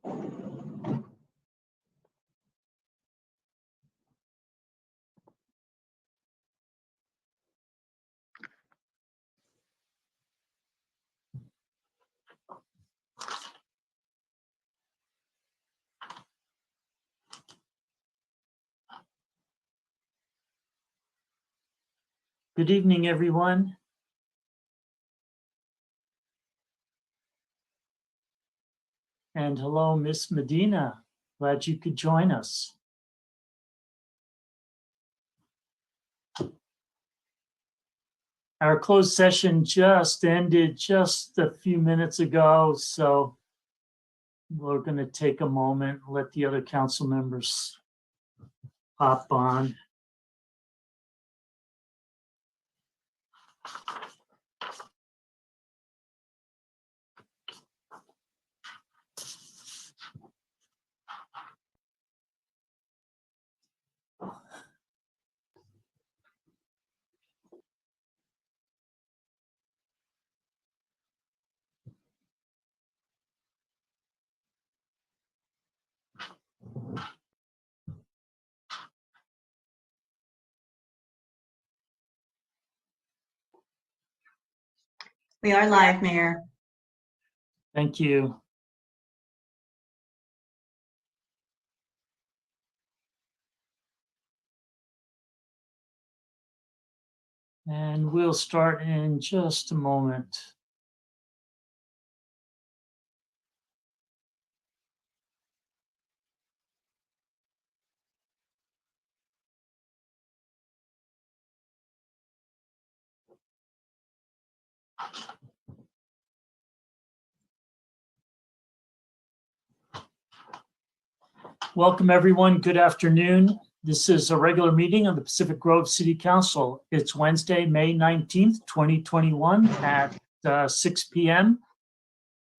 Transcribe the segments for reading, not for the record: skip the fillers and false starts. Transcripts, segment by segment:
Good evening, everyone. And hello, Miss Medina. Glad you could join us. Our closed session just ended just a few minutes ago, so we're going to take a moment, let the other council members hop on. We are live, Mayor. Thank you. And we'll start in just a moment. Welcome, everyone. Good afternoon. This is a regular meeting of the Pacific Grove City Council. It's Wednesday, May 19th, 2021 at 6 p.m.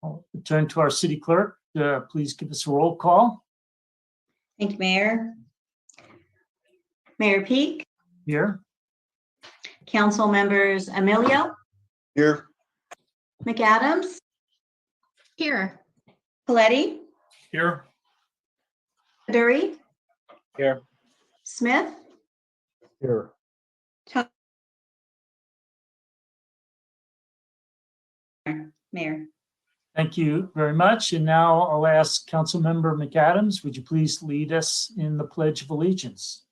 I'll return to our city clerk. Please give us a roll call. Thank you, Mayor. Mayor Peak, Here. Council members Emilio, Here. McAdams, Here. Coletti, Here. Dury, Here. Smith, Here. Mayor. Thank you very much. And now I'll ask Councilmember McAdams, would you please lead us in the Pledge of Allegiance?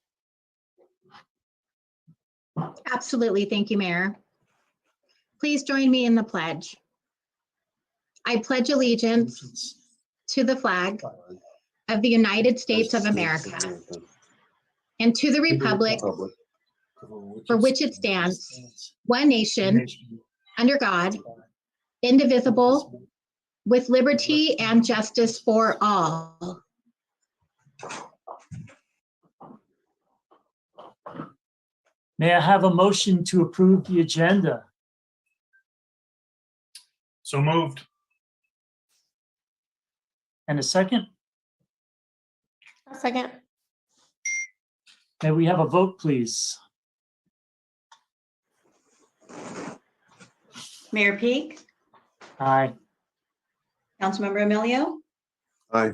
Absolutely. Thank you, Mayor. Please join me in the pledge. I pledge allegiance to the flag of the United States of America and to the republic for which it stands, one nation, under God, indivisible, with liberty and justice for all. May I have a motion to approve the agenda? So moved. And a second? A second. May we have a vote, please? Mayor Peak, Aye. Councilmember Emilio, Aye.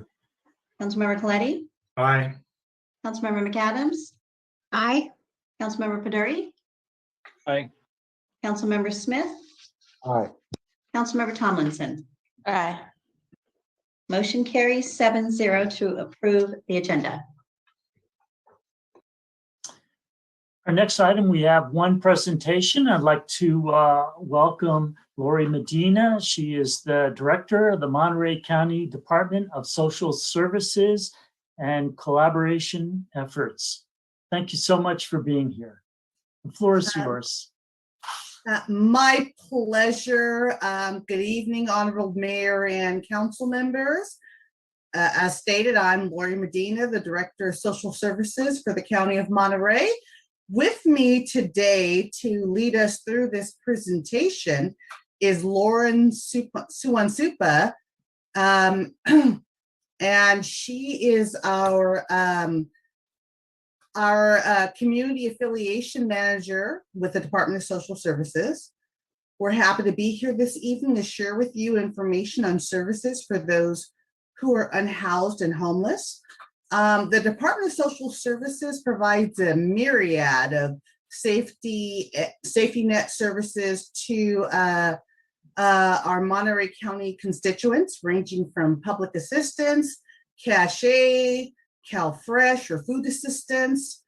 Councilmember Coletti, Aye. Councilmember McAdams, Aye. Councilmember Dury, Aye. Councilmember Smith, Aye. Councilmember Tomlinson. Aye. Motion carries 7-0 to approve the agenda. Our next item, we have one presentation. I'd like to welcome Lori Medina. She is the Director of the Monterey County Department of Social Services and Collaboration Efforts. Thank you so much for being here. The floor is yours. My pleasure. Good evening, Honorable Mayor and council members. As stated, I'm Lori Medina, the Director of Social Services for the County of Monterey. With me today to lead us through this presentation is Lauren Suwansupa, and she is our community affiliation manager with the Department of Social Services. We're happy to be here this evening to share with you information on services for those who are unhoused and homeless. The Department of Social Services provides a myriad of safety net services to our Monterey County constituents, ranging from public assistance, cash aid, CalFresh or food assistance,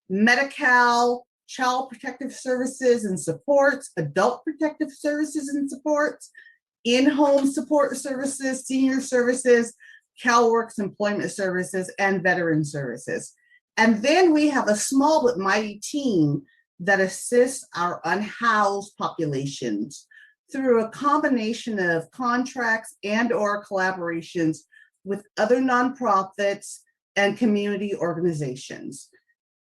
Medi-Cal, child protective services and supports, adult protective services and supports, in-home support services, senior services, CalWorks employment services, and veteran services. And then we have a small but mighty team that assists our unhoused populations through a combination of contracts and or collaborations with other nonprofits and community organizations.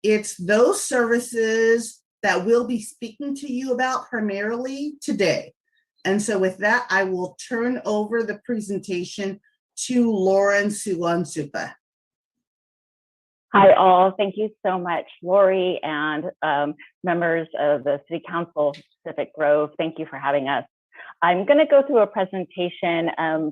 It's those services that we'll be speaking to you about primarily today. And so with that, I will turn over the presentation to Lauren Sulansupa. Hi, all. Thank you so much, Lori and members of the City Council Pacific Grove. Thank you for having us. I'm going to go through a presentation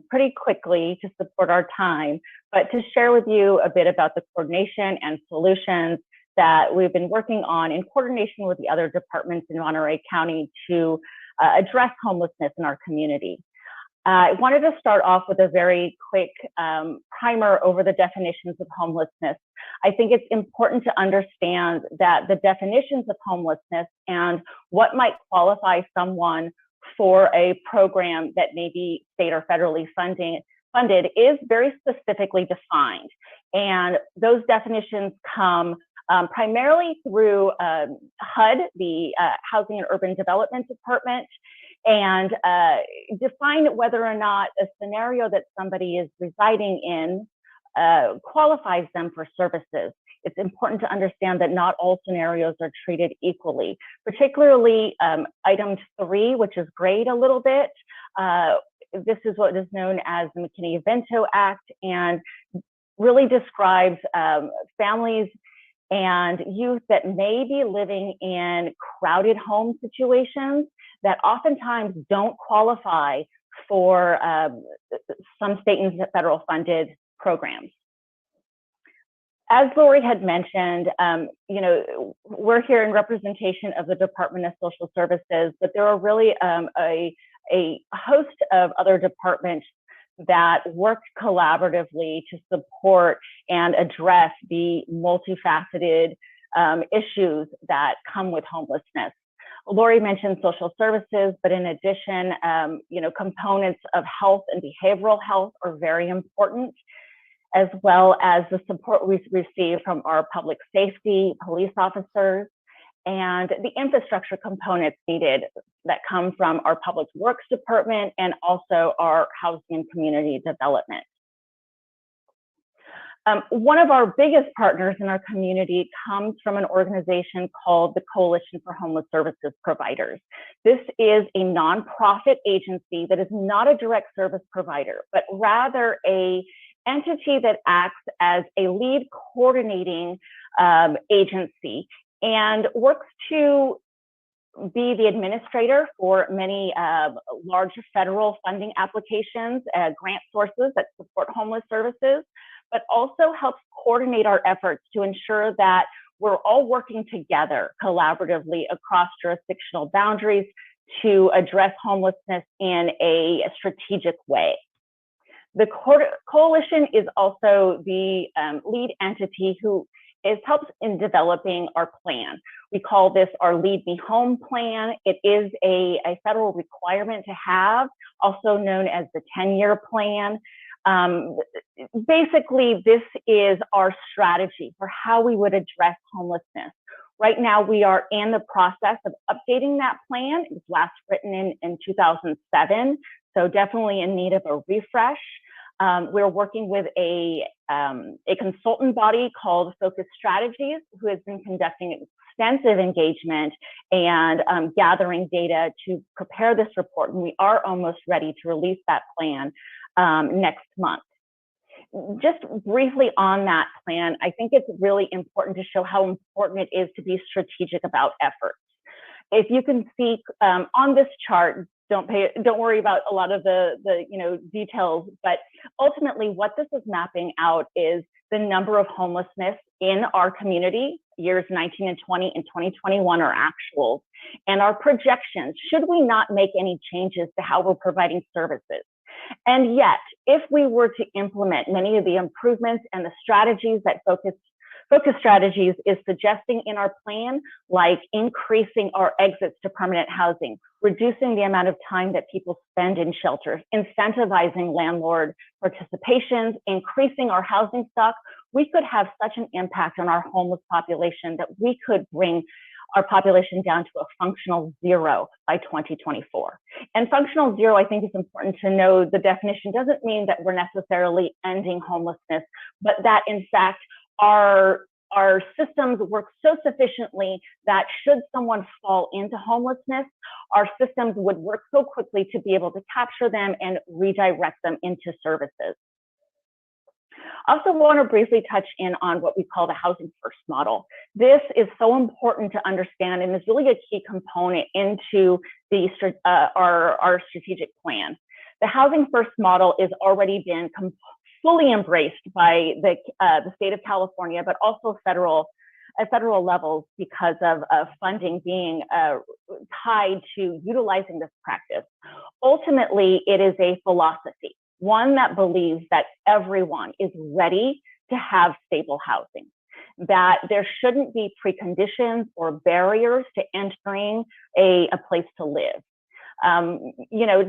pretty quickly to support our time, but to share with you a bit about the coordination and solutions that we've been working on in coordination with the other departments in Monterey County to address homelessness in our community. I wanted to start off with a very quick primer over the definitions of homelessness. I think it's important to understand that the definitions of homelessness and what might qualify someone for a program that may be state or federally funded is very specifically defined. And those definitions come primarily through HUD, the Housing and Urban Development Department, and define whether or not a scenario that somebody is residing in qualifies them for services. It's important to understand that not all scenarios are treated equally, particularly item 3, which is grayed a little bit. This is what is known as the McKinney-Vento Act and really describes families and youth that may be living in crowded home situations that oftentimes don't qualify for some state and federal funded programs. As Lori had mentioned, we're here in representation of the Department of Social Services, but there are really a host of other departments that work collaboratively to support and address the multifaceted issues that come with homelessness. Lori mentioned social services, but in addition, components of health and behavioral health are very important, as well as the support we receive from our public safety, police officers, and the infrastructure components needed that come from our public works department and also our housing and community development. One of our biggest partners in our community comes from an organization called the Coalition for Homeless Services Providers. This is a nonprofit agency that is not a direct service provider, but rather an entity that acts as a lead coordinating agency and works to be the administrator for many large federal funding applications, grant sources that support homeless services, but also helps coordinate our efforts to ensure that we're all working together collaboratively across jurisdictional boundaries to address homelessness in a strategic way. The coalition is also the lead entity who helps in developing our plan. We call this our Lead Me Home plan. It is a federal requirement to have, also known as the 10-year plan. Basically, this is our strategy for how we would address homelessness. Right now, we are in the process of updating that plan. It was last written in 2007, so definitely in need of a refresh. We're working with a consultant body called Focus Strategies, who has been conducting extensive engagement and gathering data to prepare this report. And we are almost ready to release that plan next month. Just briefly on that plan, I think it's really important to show how important it is to be strategic about efforts. If you can see on this chart, don't worry about a lot of the details, but ultimately what this is mapping out is the number of homelessness in our community. Years 19 and 20 and 2021 are actuals, and our projections should we not make any changes to how we're providing services. And yet, if we were to implement many of the improvements and the strategies that focus strategies is suggesting in our plan, like increasing our exits to permanent housing, reducing the amount of time that people spend in shelters, incentivizing landlord participations, increasing our housing stock, we could have such an impact on our homeless population that we could bring our population down to a functional zero by 2024. And functional zero, I think it's important to know the definition doesn't mean that we're necessarily ending homelessness, but that in fact, our systems work so sufficiently that should someone fall into homelessness, our systems would work so quickly to be able to capture them and redirect them into services. I also want to briefly touch in on what we call the housing first model. This is so important to understand and is really a key component into our strategic plan. The housing first model is already been fully embraced by the state of California, but also at federal levels because of funding being tied to utilizing this practice. Ultimately, it is a philosophy, one that believes that everyone is ready to have stable housing, that there shouldn't be preconditions or barriers to entering a place to live.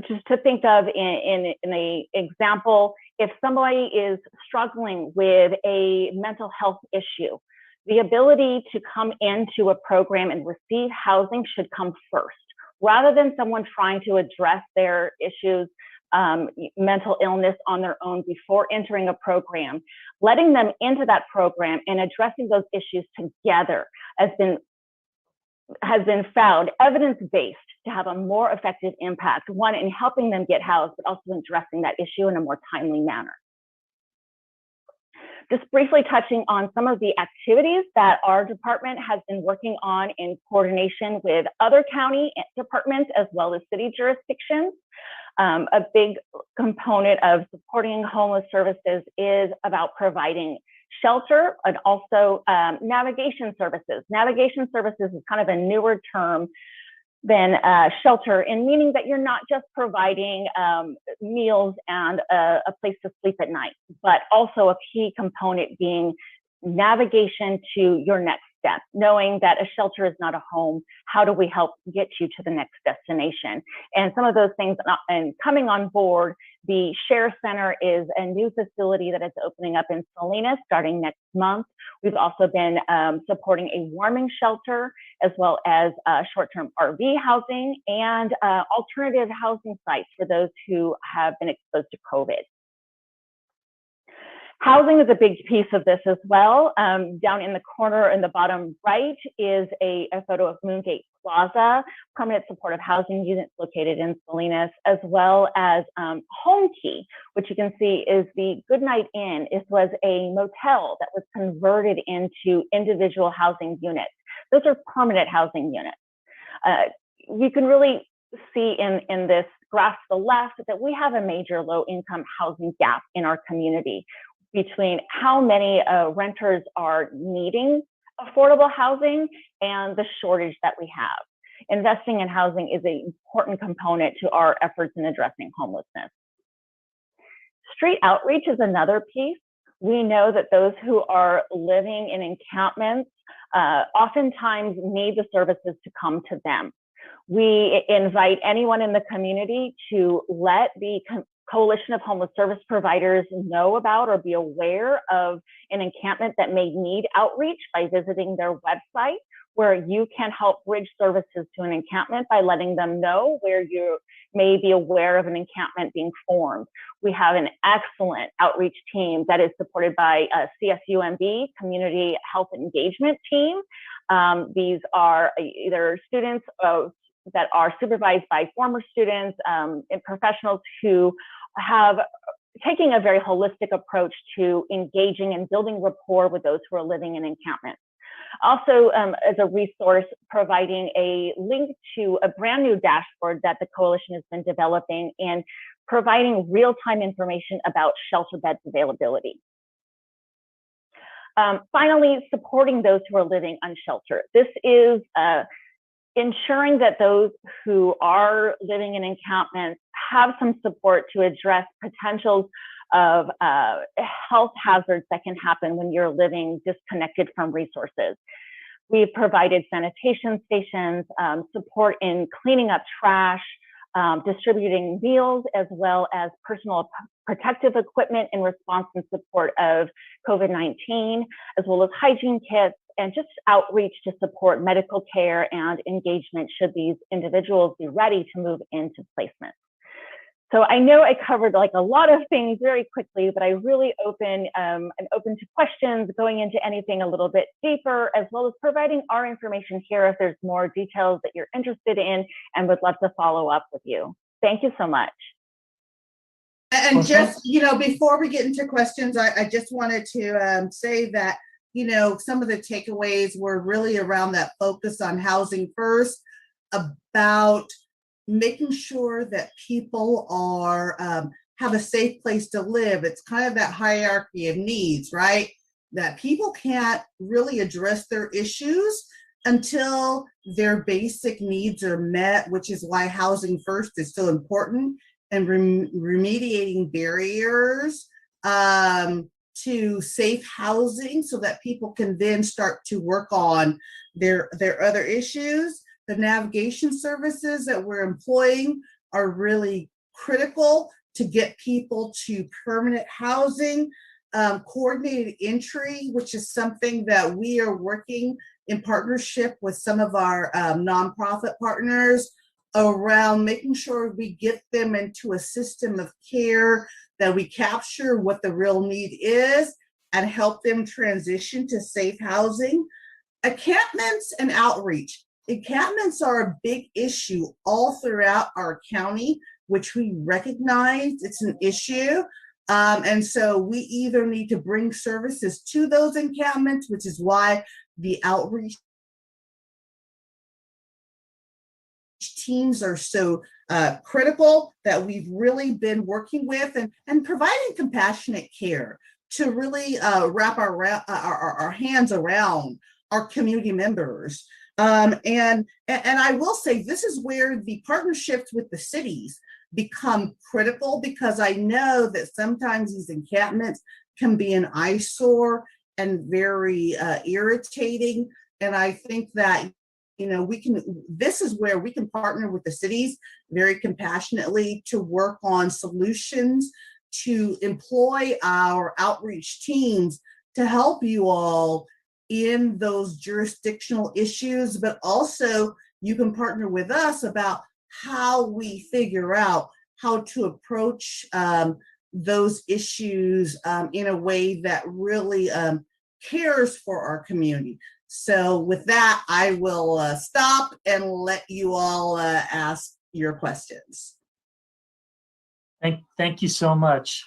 Just to think of in an example, if somebody is struggling with a mental health issue, the ability to come into a program and receive housing should come first, rather than someone trying to address their issues, mental illness on their own before entering a program. Letting them into that program and addressing those issues together has been found evidence-based to have a more effective impact, one in helping them get housed, but also in addressing that issue in a more timely manner. Just briefly touching on some of the activities that our department has been working on in coordination with other county departments as well as city jurisdictions. A big component of supporting homeless services is about providing shelter and also navigation services. Navigation services is kind of a newer term than shelter, in meaning that you're not just providing meals and a place to sleep at night, but also a key component being navigation to your next step, knowing that a shelter is not a home. How do we help get you to the next destination? And some of those things, and coming on board, the Share Center is a new facility that is opening up in Salinas starting next month. We've also been supporting a warming shelter, as well as short-term RV housing and alternative housing sites for those who have been exposed to COVID. Housing is a big piece of this as well. Down in the corner in the bottom right is a photo of Moongate Plaza, permanent supportive housing units located in Salinas, as well as Home Key, which you can see is the Goodnight Inn. It was a motel that was converted into individual housing units. Those are permanent housing units. You can really see in this graph to the left that we have a major low-income housing gap in our community between how many renters are needing affordable housing and the shortage that we have. Investing in housing is an important component to our efforts in addressing homelessness. Street outreach is another piece. We know that those who are living in encampments oftentimes need the services to come to them. We invite anyone in the community to let the Coalition of Homeless Service Providers know about or be aware of an encampment that may need outreach by visiting their website, where you can help bridge services to an encampment by letting them know where you may be aware of an encampment being formed. We have an excellent outreach team that is supported by a CSUMB, Community Health Engagement Team. These are either students that are supervised by former students and professionals who have taking a very holistic approach to engaging and building rapport with those who are living in encampments. Also, as a resource, providing a link to a brand new dashboard that the coalition has been developing and providing real-time information about shelter beds availability. Finally, supporting those who are living unsheltered. This is ensuring that those who are living in encampments have some support to address potentials of health hazards that can happen when you're living disconnected from resources. We've provided sanitation stations, support in cleaning up trash, distributing meals, as well as personal protective equipment in response and support of COVID-19, as well as hygiene kits, and just outreach to support medical care and engagement should these individuals be ready to move into placement. So I know I covered like a lot of things very quickly, but I really am open to questions, going into anything a little bit deeper, as well as providing our information here if there's more details that you're interested in, and would love to follow up with you. Thank you so much. And just, before we get into questions, I just wanted to say that, some of the takeaways were really around that focus on housing first, about making sure that people are have a safe place to live. It's kind of that hierarchy of needs, right? That people can't really address their issues until their basic needs are met, which is why housing first is so important, and remediating barriers to safe housing so that people can then start to work on their other issues. The navigation services that we're employing are really critical to get people to permanent housing. Coordinated entry, which is something that we are working in partnership with some of our nonprofit partners around making sure we get them into a system of care, that we capture what the real need is and help them transition to safe housing. Encampments and outreach. Encampments are a big issue all throughout our county, which we recognize it's an issue. And so we either need to bring services to those encampments, which is why the outreach teams are so critical, that we've really been working with, and providing compassionate care to really wrap our hands around our community members. And I will say, this is where the partnerships with the cities become critical, because I know that sometimes these encampments can be an eyesore and very irritating. And I think that, this is where we can partner with the cities very compassionately to work on solutions, to employ our outreach teams to help you all in those jurisdictional issues, but also you can partner with us about how we figure out how to approach those issues in a way that really cares for our community. So with that, I will stop and let you all ask your questions. Thank you so much.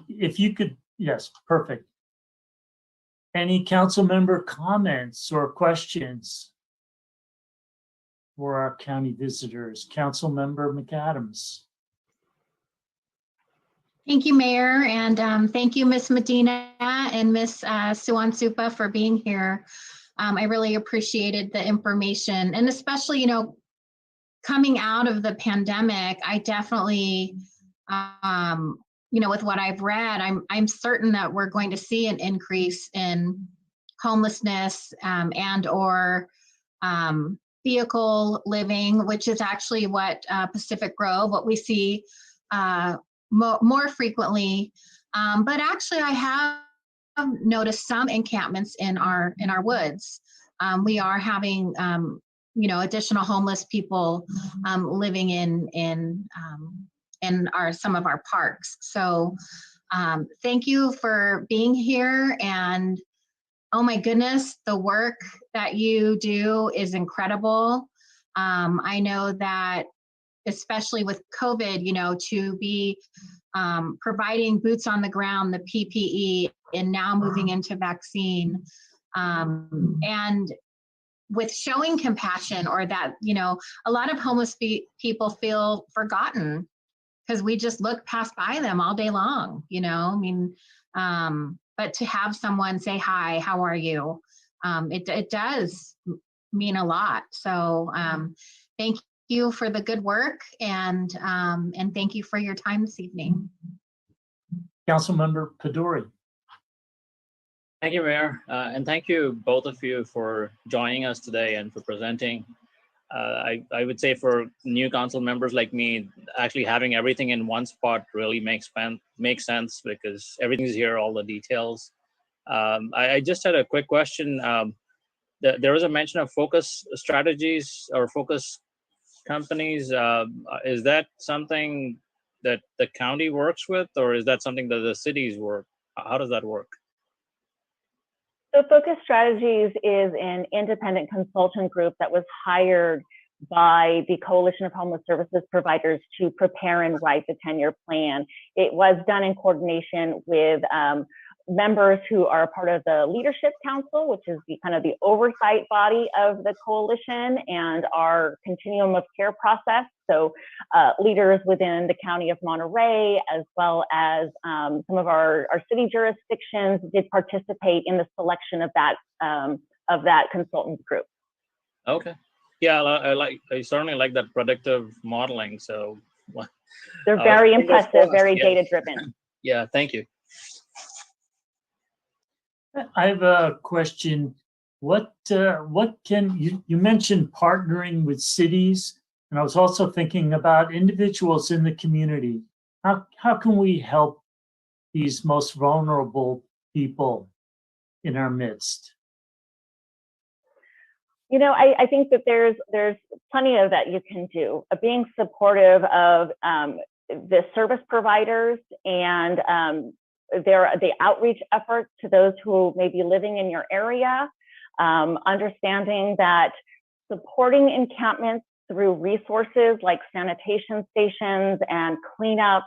If you could, yes, perfect. Any council member comments or questions for our county visitors? Council member McAdams. Thank you, Mayor, and thank you, Ms. Medina and Ms. Suwan-Supa for being here. I really appreciated the information, and especially, coming out of the pandemic, I definitely, with what I've read, I'm certain that we're going to see an increase in homelessness and/or vehicle living, which is actually what Pacific Grove, what we see more frequently. But actually, I have noticed some encampments in our woods. We are having additional homeless people living in some of our parks. So thank you for being here, and oh my goodness, the work that you do is incredible. I know that especially with COVID, to be providing boots on the ground, the PPE, and now moving into vaccine. And with showing compassion, or that, a lot of homeless people feel forgotten because we just look past by them all day long, but to have someone say, hi, how are you? It does mean a lot. So thank you for the good work, and thank you for your time this evening. Councilmember Pedori. Thank you, Mayor, and thank you, both of you, for joining us today and for presenting. I would say for new council members like me, actually having everything in one spot really makes sense, because everything's here, all the details. I just had a quick question. There was a mention of focus strategies or focus companies. Is that something that the county works with, or is that something that the cities work? How does that work? So Focus Strategies is an independent consultant group that was hired by the Coalition of Homeless Services Providers to prepare and write the 10-year plan. It was done in coordination with members who are a part of the Leadership Council, which is the kind of the oversight body of the coalition and our continuum of care process. So leaders within the County of Monterey, as well as some of our city jurisdictions, did participate in the selection of that consultant group. Okay. Yeah, I certainly like that predictive modeling. So they're very impressive, very data driven. Yeah, thank you. I have a question. What can you mentioned partnering with cities, and I was also thinking about individuals in the community. How can we help these most vulnerable people in our midst? I think that there's plenty of that you can do. Being supportive of the service providers and the outreach efforts to those who may be living in your area, understanding that supporting encampments through resources like sanitation stations and cleanups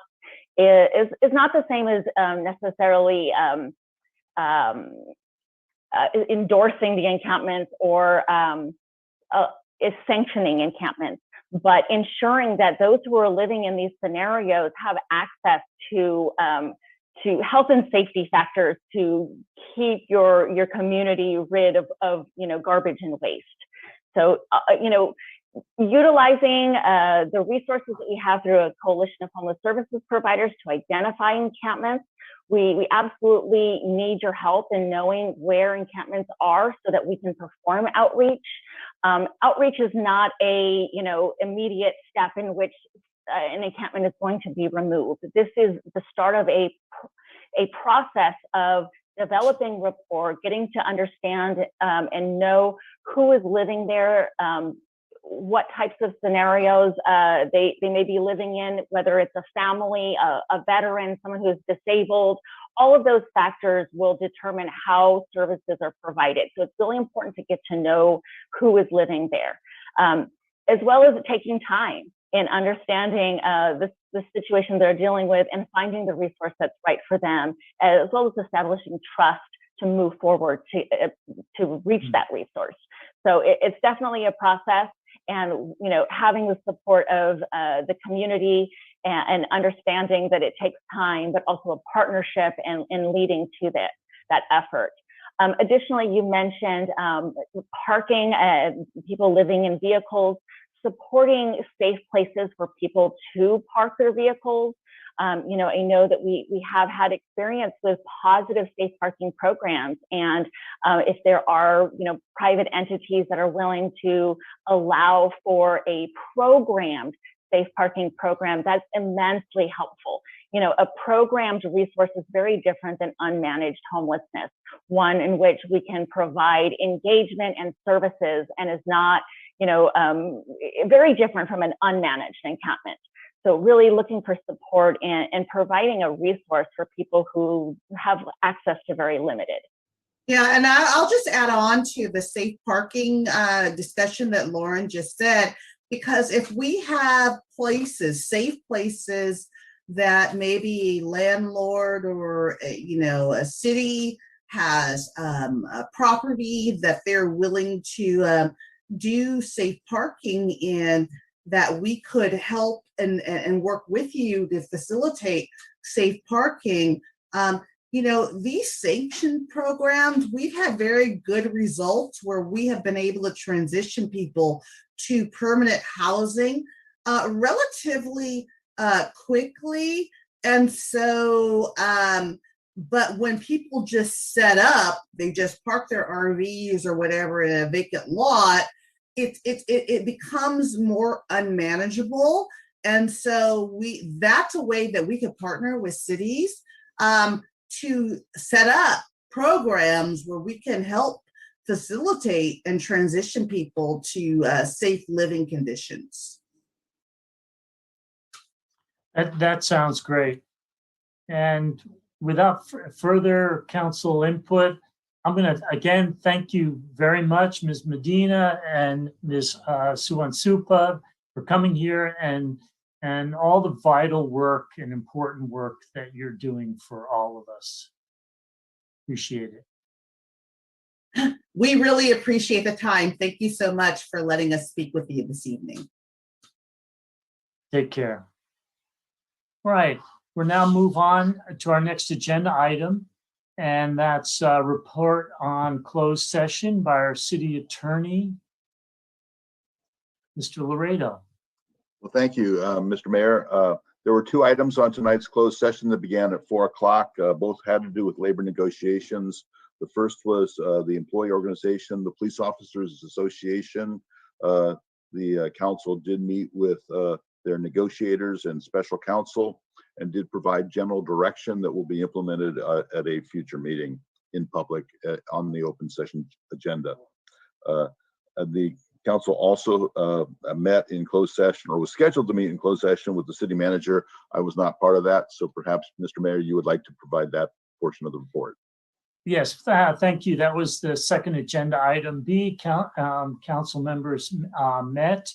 is not the same as necessarily endorsing the encampments or is sanctioning encampments, but ensuring that those who are living in these scenarios have access to health and safety factors to keep your community rid of garbage and waste. So utilizing the resources that we have through a coalition of homeless services providers to identify encampments. We absolutely need your help in knowing where encampments are so that we can perform outreach. Outreach is not a immediate step in which an encampment is going to be removed. This is the start of a process of developing rapport, getting to understand and know who is living there, what types of scenarios they may be living in, whether it's a family, a veteran, someone who is disabled. All of those factors will determine how services are provided. So it's really important to get to know who is living there, as well as taking time in understanding the situation they're dealing with and finding the resource that's right for them, as well as establishing trust to move forward to reach that resource. So it's definitely a process, and having the support of the community and understanding that it takes time, but also a partnership and leading to that effort. Additionally, you mentioned parking, people living in vehicles, supporting safe places for people to park their vehicles. I know that we have had experience with positive safe parking programs, and if there are private entities that are willing to allow for a programmed safe parking program, that's immensely helpful. A programmed resource is very different than unmanaged homelessness, one in which we can provide engagement and services and is not very different from an unmanaged encampment. So really looking for support and providing a resource for people who have access to very limited. Yeah, and I'll just add on to the safe parking discussion that Lauren just said, because if we have safe places that maybe a landlord or a city has a property that they're willing to do safe parking in, that we could help and work with you to facilitate safe parking. These sanction programs, we've had very good results where we have been able to transition people to permanent housing relatively quickly. And so, but when people just set up, they just park their RVs or whatever in a vacant lot, it becomes more unmanageable. And so that's a way that we could partner with cities to set up programs where we can help facilitate and transition people to safe living conditions. That sounds great. And without further council input, I'm going to again thank you very much, Ms. Medina and Ms. Suwansupa, for coming here and all the vital work and important work that you're doing for all of us. Appreciate it. We really appreciate the time. Thank you so much for letting us speak with you this evening. Take care. All right, we'll now move on to our next agenda item, and that's a report on closed session by our city attorney, Mr. Laredo. Well, thank you, Mr. Mayor. There were two items on tonight's closed session that began at 4 o'clock. Both had to do with labor negotiations. The first was the employee organization, the Police Officers Association. The council did meet with their negotiators and special counsel and did provide general direction that will be implemented at a future meeting in public on the open session agenda. The council also met in closed session, or was scheduled to meet in closed session with the city manager. I was not part of that, so perhaps, Mr. Mayor, you would like to provide that portion of the report. Yes, thank you. That was the second agenda item B. Council members met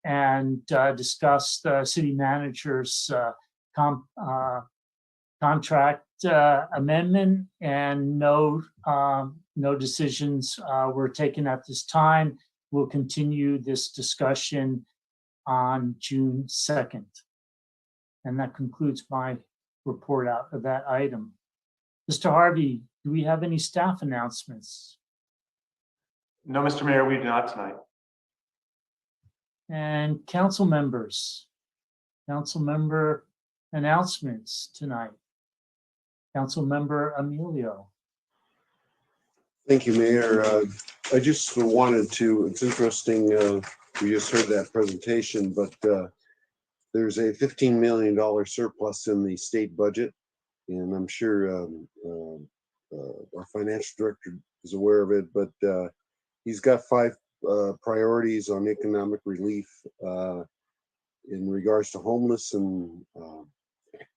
and discussed the city manager's contract amendment, and no decisions were taken at this time. We'll continue this discussion on June 2nd. And that concludes my report out of that item. Mr. Harvey, do we have any staff announcements? No, Mr. Mayor, we do not tonight. And council members, council member announcements tonight. Council member Emilio. Thank you, Mayor. I just wanted to, it's interesting, we just heard that presentation, but there's a $15 million surplus in the state budget, and I'm sure our financial director is aware of it, but he's got 5 priorities on economic relief in regards to homeless and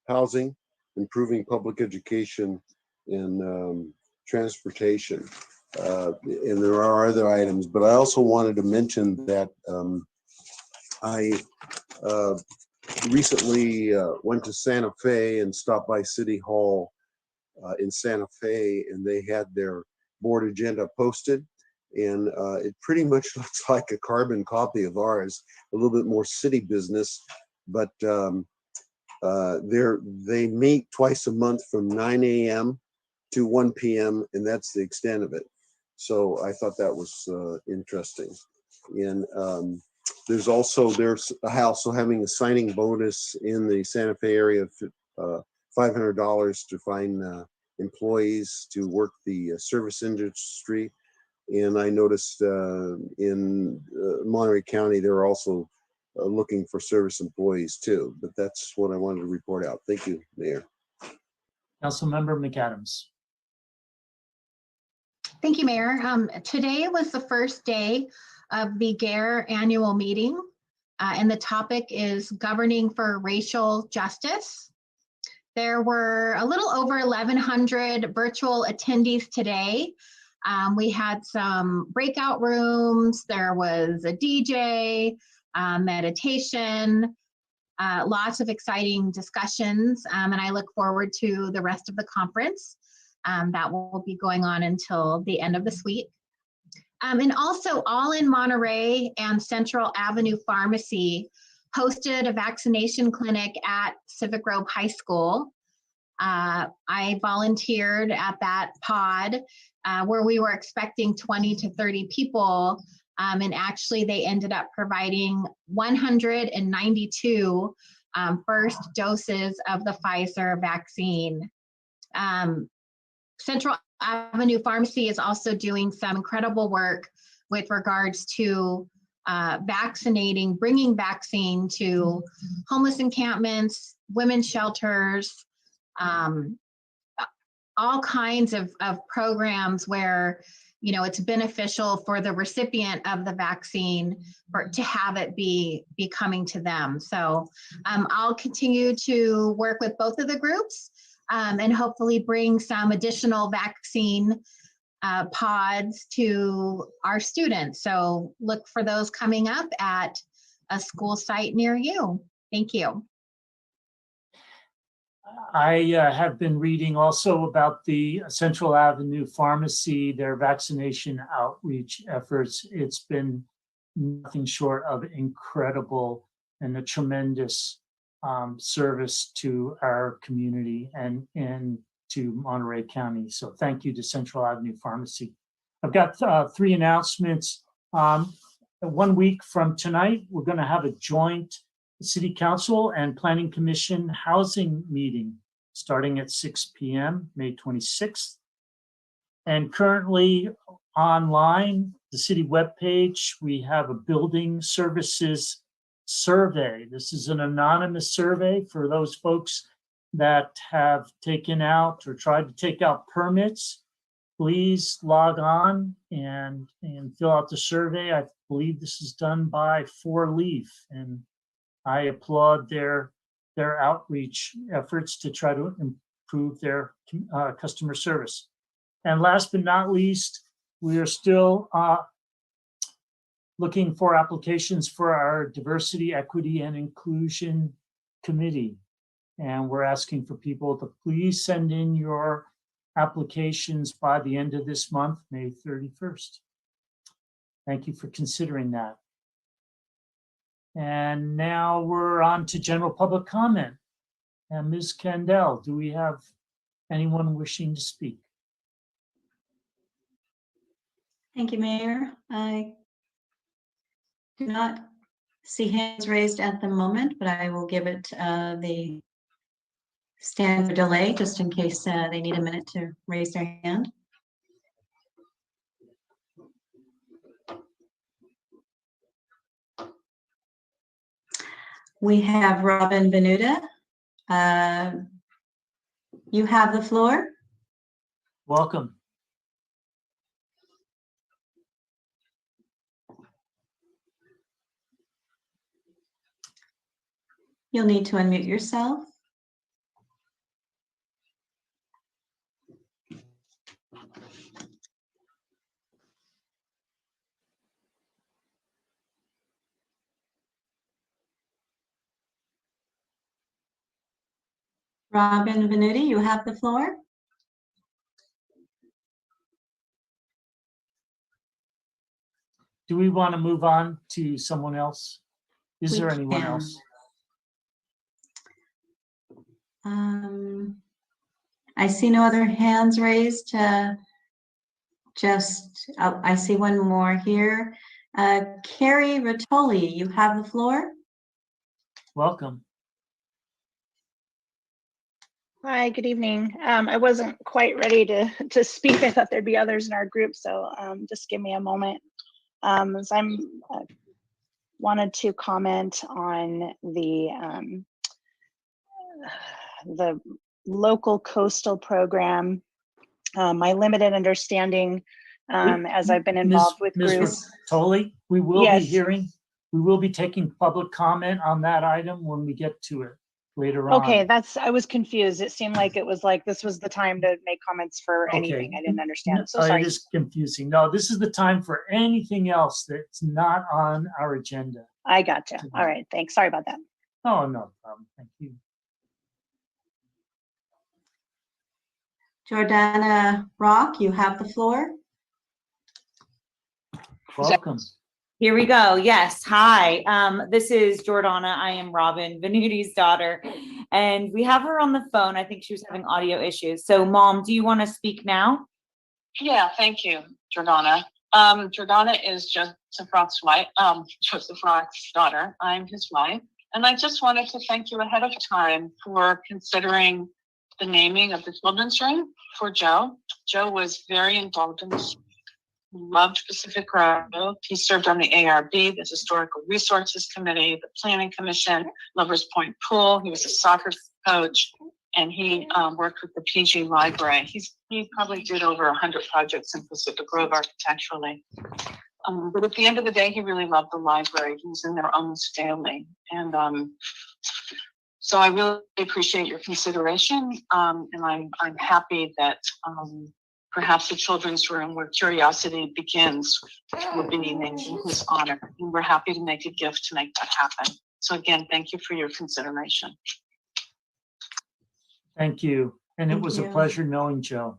housing, improving public education, and transportation. And there are other items, but I also wanted to mention that I recently went to Santa Fe and stopped by City Hall in Santa Fe, and they had their board agenda posted, and it pretty much looks like a carbon copy of ours, a little bit more city business, but they meet twice a month from 9 a.m. to 1 p.m. and that's the extent of it. So I thought that was interesting. And there's also having a signing bonus in the Santa Fe area of $500 to find employees to work the service industry. And I noticed in Monterey County, they're also looking for service employees too. But that's what I wanted to report out. Thank you, Mayor. Councilmember McAdams. Thank you, Mayor. Today was the first day of the GARE annual meeting, and the topic is governing for racial justice. There were a little over 1,100 virtual attendees today. We had some breakout rooms, there was a DJ, meditation, lots of exciting discussions, and I look forward to the rest of the conference. That will be going on until the end of this week. And also All in Monterey and Central Avenue Pharmacy hosted a vaccination clinic at Civic Grove High School. I volunteered at that pod where we were expecting 20 to 30 people. And actually they ended up providing 192 first doses of the Pfizer vaccine. Central Avenue Pharmacy is also doing some incredible work with regards to vaccinating, bringing vaccine to homeless encampments, women's shelters, all kinds of programs where, you know, it's beneficial for the recipient of the vaccine to have it be coming to them. So I'll continue to work with both of the groups and hopefully bring some additional vaccine pods to our students. So look for those coming up at a school site near you. Thank you. I have been reading also about the Central Avenue Pharmacy, their vaccination outreach efforts. It's been nothing short of incredible and a tremendous service to our community and to Monterey County. So thank you to Central Avenue Pharmacy. I've got 3 announcements. 1 week from tonight, we're going to have a joint City Council and Planning Commission housing meeting starting at 6 p.m. May 26th. And currently online, the city webpage, we have a building services survey. This is an anonymous survey for those folks that have taken out or tried to take out permits. Please log on and fill out the survey. I believe this is done by 4Leaf, and I applaud their outreach efforts to try to improve their customer service. And last but not least, we are still looking for applications for our Diversity, Equity, and Inclusion Committee. And we're asking for people to please send in your applications by the end of this month, May 31st. Thank you for considering that. And now we're on to general public comment. And Ms. Kendall, do we have anyone wishing to speak? Thank you, Mayor. I do not see hands raised at the moment, but I will give it the standard delay just in case they need a minute to raise their hand. We have Robin Venuta. You have the floor. Welcome. You'll need to unmute yourself. Robin Venuti, you have the floor. Do we want to move on to someone else? Is there anyone else? I see no other hands raised. I see one more here. Carrie Rattoli, you have the floor. Welcome. Hi, good evening. I wasn't quite ready to speak. I thought there'd be others in our group, so just give me a moment. As I'm wanted to comment on the local coastal program. My limited understanding, as I've been involved with Ms. groups. Rattoli, we will Yes. we will be taking public comment on that item when we get to it later on. Okay, I was confused. It seemed like it was like this was the time to make comments for anything. I didn't understand. So sorry. It is confusing. No, this is the time for anything else that's not on our agenda. I gotcha. All right, thanks. Sorry about that. Oh, no problem. Thank you. Jordana Rock, you have the floor. Welcome. Here we go. Yes. Hi. This is Jordana. I am Robin Venuti's daughter, and we have her on the phone. I think she was having audio issues. So, Mom, do you want to speak now? Yeah, thank you, Jordana. Jordana is Joseph Roth's wife, Joseph Roth's daughter. I'm his wife. And I just wanted to thank you ahead of time for considering the naming of the children's room for Joe. Joe was very involved in this, loved Pacific Grove. He served on the ARB, the Historical Resources Committee, the Planning Commission, Lovers Point Pool. He was a soccer coach, and he worked with the PG Library. He probably did over 100 projects in Pacific Grove architecturally. But at the end of the day, he really loved the library. He was in there almost daily. And so I really appreciate your consideration. And I'm happy that perhaps the children's room where curiosity begins will be named in his honor. And we're happy to make a gift to make that happen. So again, thank you for your consideration. Thank you. And it Thank was a you. pleasure knowing Joe.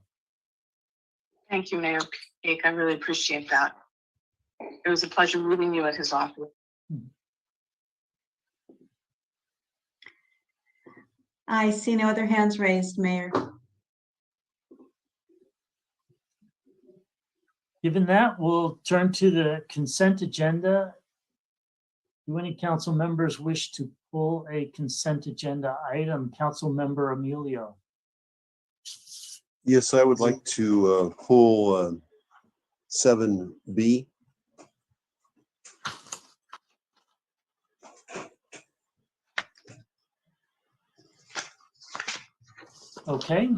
Thank you, Mayor Peak. I really appreciate that. It was a pleasure meeting you at his office. I see no other hands raised, Mayor. Given that, we'll turn to the consent agenda. Do any council members wish to pull a consent agenda item? Council member Emilio. Yes, I would like to pull 7B. Okay.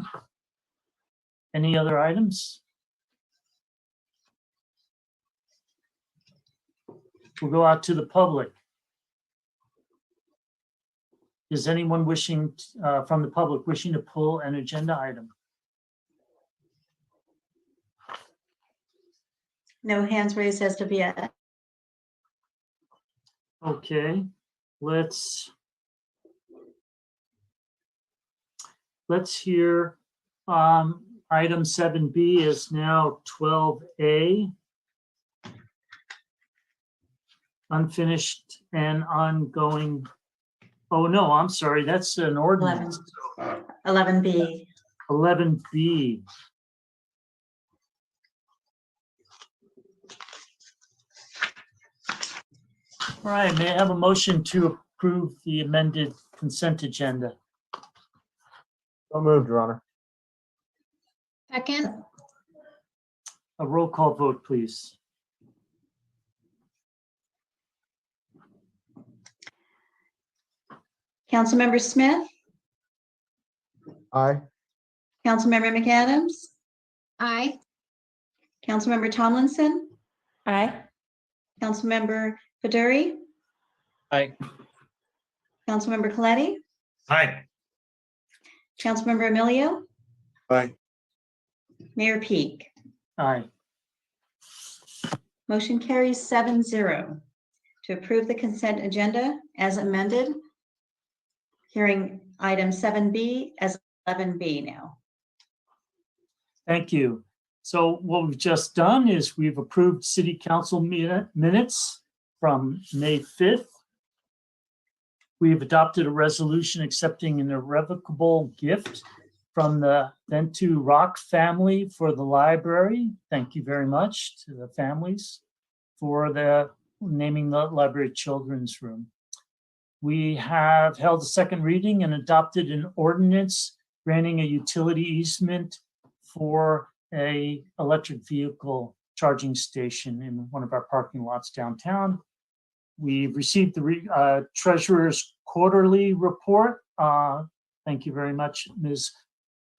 Any other items? We'll go out to the public. Is anyone wishing, from the public, wishing to pull an agenda item? No hands raised as of yet. Okay, let's hear, item 7B is now 12A. Unfinished and ongoing. Oh, no, I'm sorry, that's an ordinance. 11B. 11B. All right, may I have a motion to approve the amended consent agenda? So moved, Your Honor. Second, A roll call vote, please. Councilmember Smith, Aye. Councilmember McAdams, aye. Councilmember Tomlinson, Aye. Councilmember Feduri, Aye. Councilmember Coletti, Aye. Councilmember Emilio, Aye. Mayor Peak. Aye. Motion carries 7-0 to approve the consent agenda as amended. Hearing item 7B as 11B now. Thank you. So what we've just done is we've approved city council minutes from May 5th. We've adopted a resolution accepting an irrevocable gift from the Ventu Rock family for the library. Thank you very much to the families for the naming the library children's room. We have held a second reading and adopted an ordinance granting a utility easement for a electric vehicle charging station in one of our parking lots downtown. We've received the treasurer's quarterly report. Thank you very much, Ms.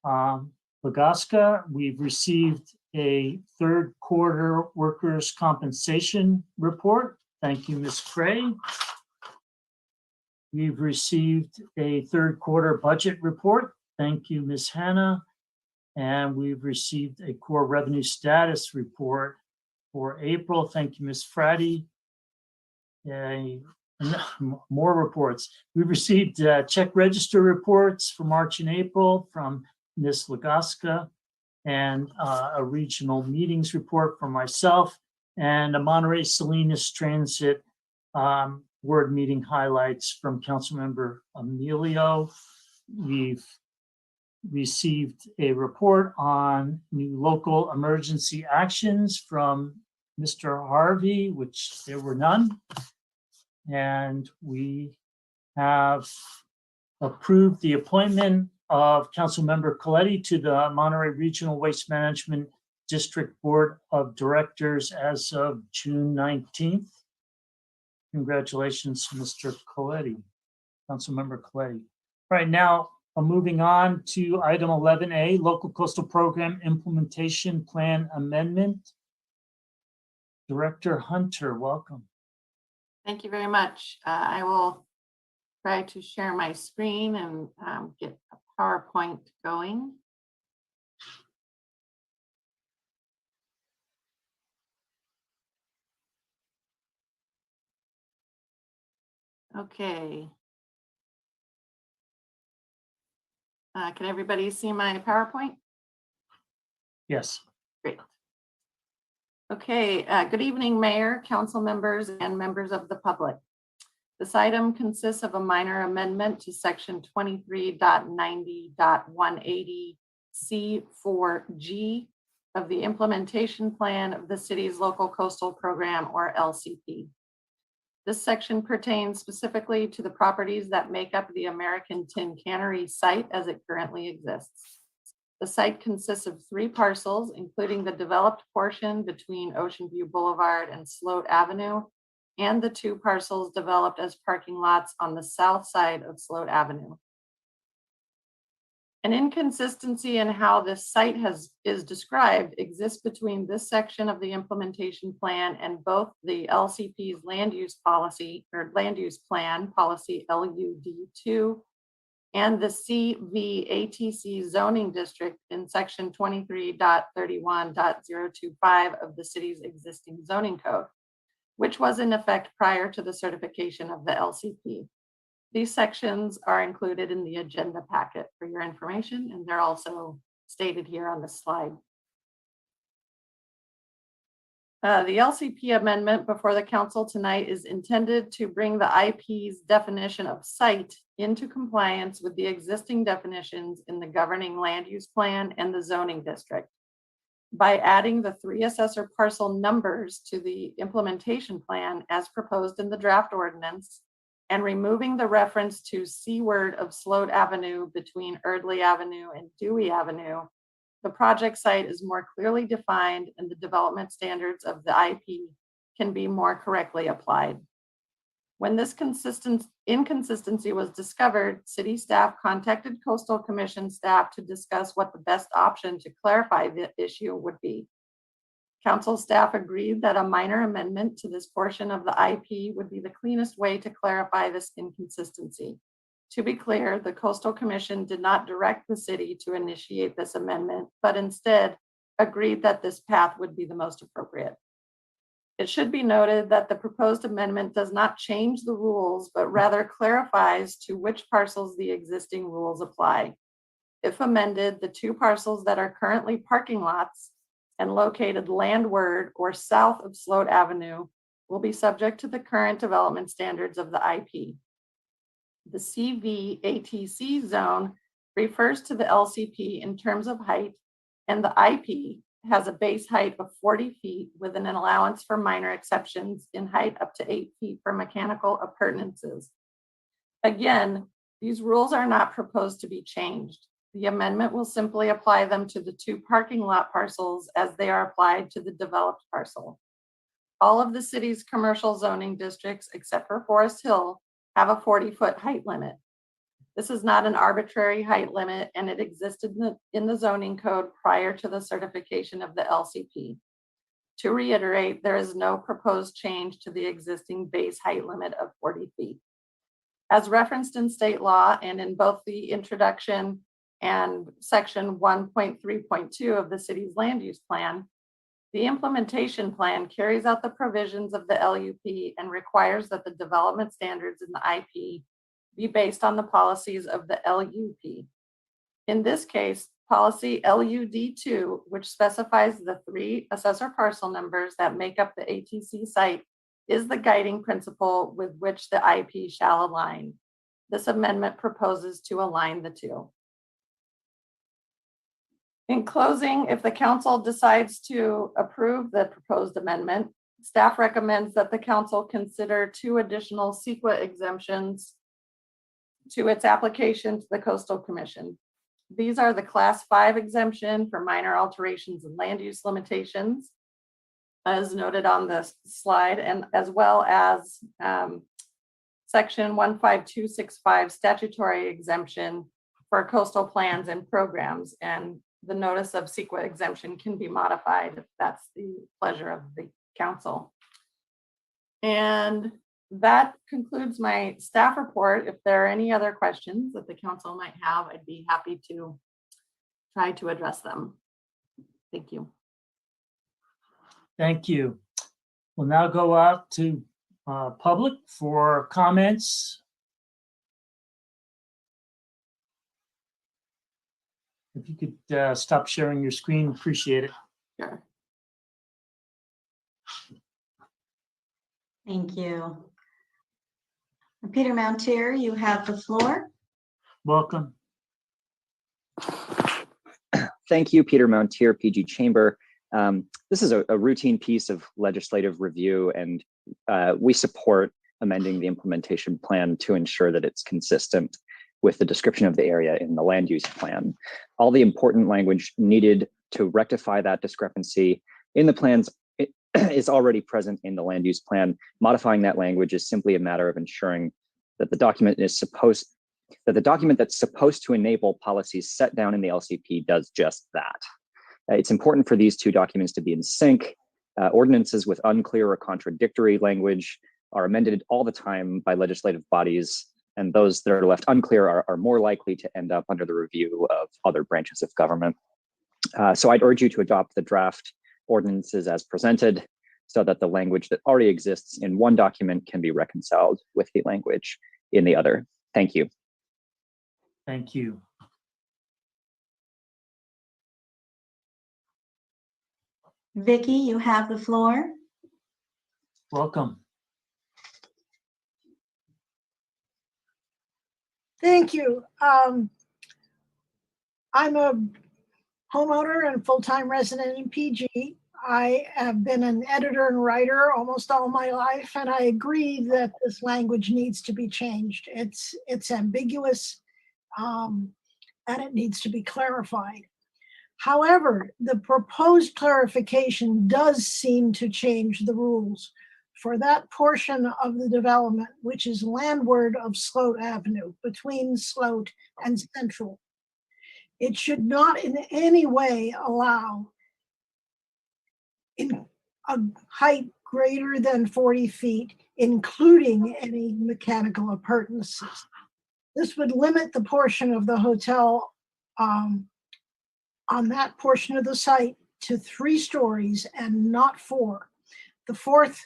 Lagaska. We've received a third quarter workers' compensation report. Thank you, Ms. Cray. We've received a third quarter budget report. Thank you, Ms. Hannah. And we've received a core revenue status report for April. Thank you, Ms. Frady. More reports. We've received check register reports for March and April from Ms. Lagaska. and a regional meetings report from myself, and a Monterey Salinas Transit word meeting highlights from Councilmember Emilio. We've received a report on new local emergency actions from Mr. Harvey, which there were none. And we have approved the appointment of Councilmember Coletti to the Monterey Regional Waste Management District Board of Directors as of June 19th. Congratulations, Mr. Coletti, Councilmember Coletti. Right now, moving on to item 11A, Local Coastal Program Implementation Plan Amendment. Director Hunter, welcome. Thank you very much. I will try to share my screen and get a PowerPoint going. Okay. Can everybody see my PowerPoint? Yes. Great. Okay, good evening, Mayor, council members, and members of the public. This item consists of a minor amendment to section 23.90.180C4G of the implementation plan of the city's local coastal program, or LCP. This section pertains specifically to the properties that make up the American Tin Cannery site as it currently exists. The site consists of 3 parcels, including the developed portion between Ocean View Boulevard and Sloat Avenue, and the 2 parcels developed as parking lots on the south side of Sloat Avenue. An inconsistency in how this site is described exists between this section of the implementation plan and both the LCP's land use policy or land use plan policy LUD2 and the CVATC zoning district in section 23.31.025 of the city's existing zoning code, which was in effect prior to the certification of the LCP. These sections are included in the agenda packet for your information, and they're also stated here on the slide. The LCP amendment before the council tonight is intended to bring the IP's definition of site into compliance with the existing definitions in the governing land use plan and the zoning district. By adding the 3 assessor parcel numbers to the implementation plan as proposed in the draft ordinance, and removing the reference to seaward of Sloat Avenue between Erdley Avenue and Dewey Avenue, the project site is more clearly defined and the development standards of the IP can be more correctly applied. When this inconsistency was discovered, city staff contacted Coastal Commission staff to discuss what the best option to clarify the issue would be. Council staff agreed that a minor amendment to this portion of the IP would be the cleanest way to clarify this inconsistency. To be clear, the Coastal Commission did not direct the city to initiate this amendment, but instead agreed that this path would be the most appropriate. It should be noted that the proposed amendment does not change the rules, but rather clarifies to which parcels the existing rules apply. If amended, the 2 parcels that are currently parking lots and located landward or south of Sloat Avenue will be subject to the current development standards of the IP. The CVATC zone refers to the LCP in terms of height, and the IP has a base height of 40 feet with an allowance for minor exceptions in height up to 8 feet for mechanical appurtenances. Again, these rules are not proposed to be changed. The amendment will simply apply them to the 2 parking lot parcels as they are applied to the developed parcel. All of the city's commercial zoning districts, except for Forest Hill, have a 40-foot height limit. This is not an arbitrary height limit, and it existed in the zoning code prior to the certification of the LCP. To reiterate, there is no proposed change to the existing base height limit of 40 feet. As referenced in state law and in both the introduction and section 1.3.2 of the city's land use plan, the implementation plan carries out the provisions of the LUP and requires that the development standards in the IP be based on the policies of the LUP. In this case, policy LUD2, which specifies the 3 assessor parcel numbers that make up the ATC site, is the guiding principle with which the IP shall align. This amendment proposes to align the two. In closing, if the council decides to approve the proposed amendment, staff recommends that the council consider 2 additional CEQA exemptions to its application to the Coastal Commission. These are the Class 5 exemption for minor alterations and land use limitations, as noted on this slide, and as well as Section 15265 statutory exemption for coastal plans and programs. And the notice of CEQA exemption can be modified if that's the pleasure of the council. And that concludes my staff report. If there are any other questions that the council might have, I'd be happy to try to address them. Thank you. Thank you. We'll now go out to public for comments. If you could stop sharing your screen, appreciate it. Sure. Thank you. Peter Mountier, you have the floor. Welcome. Thank you, Peter Mountier, PG Chamber. This is a routine piece of legislative review, and we support amending the implementation plan to ensure that it's consistent with the description of the area in the land use plan. All the important language needed to rectify that discrepancy in the plans is already present in the land use plan. Modifying that language is simply a matter of ensuring that the document that's supposed to enable policies set down in the LCP does just that. It's important for these 2 documents to be in sync. Ordinances with unclear or contradictory language are amended all the time by legislative bodies, and those that are left unclear are more likely to end up under the review of other branches of government. So I'd urge you to adopt the draft ordinances as presented so that the language that already exists in one document can be reconciled with the language in the other. Thank you. Thank you. Vicky, you have the floor. Welcome. Thank you. I'm a homeowner and full-time resident in PG. I have been an editor and writer almost all my life, and I agree that this language needs to be changed. It's ambiguous, and it needs to be clarified. However, the proposed clarification does seem to change the rules for that portion of the development, which is landward of Sloat Avenue, between Sloat and Central. It should not in any way allow in a height greater than 40 feet, including any mechanical appurtenances. This would limit the portion of the hotel on that portion of the site to 3 stories and not 4. The fourth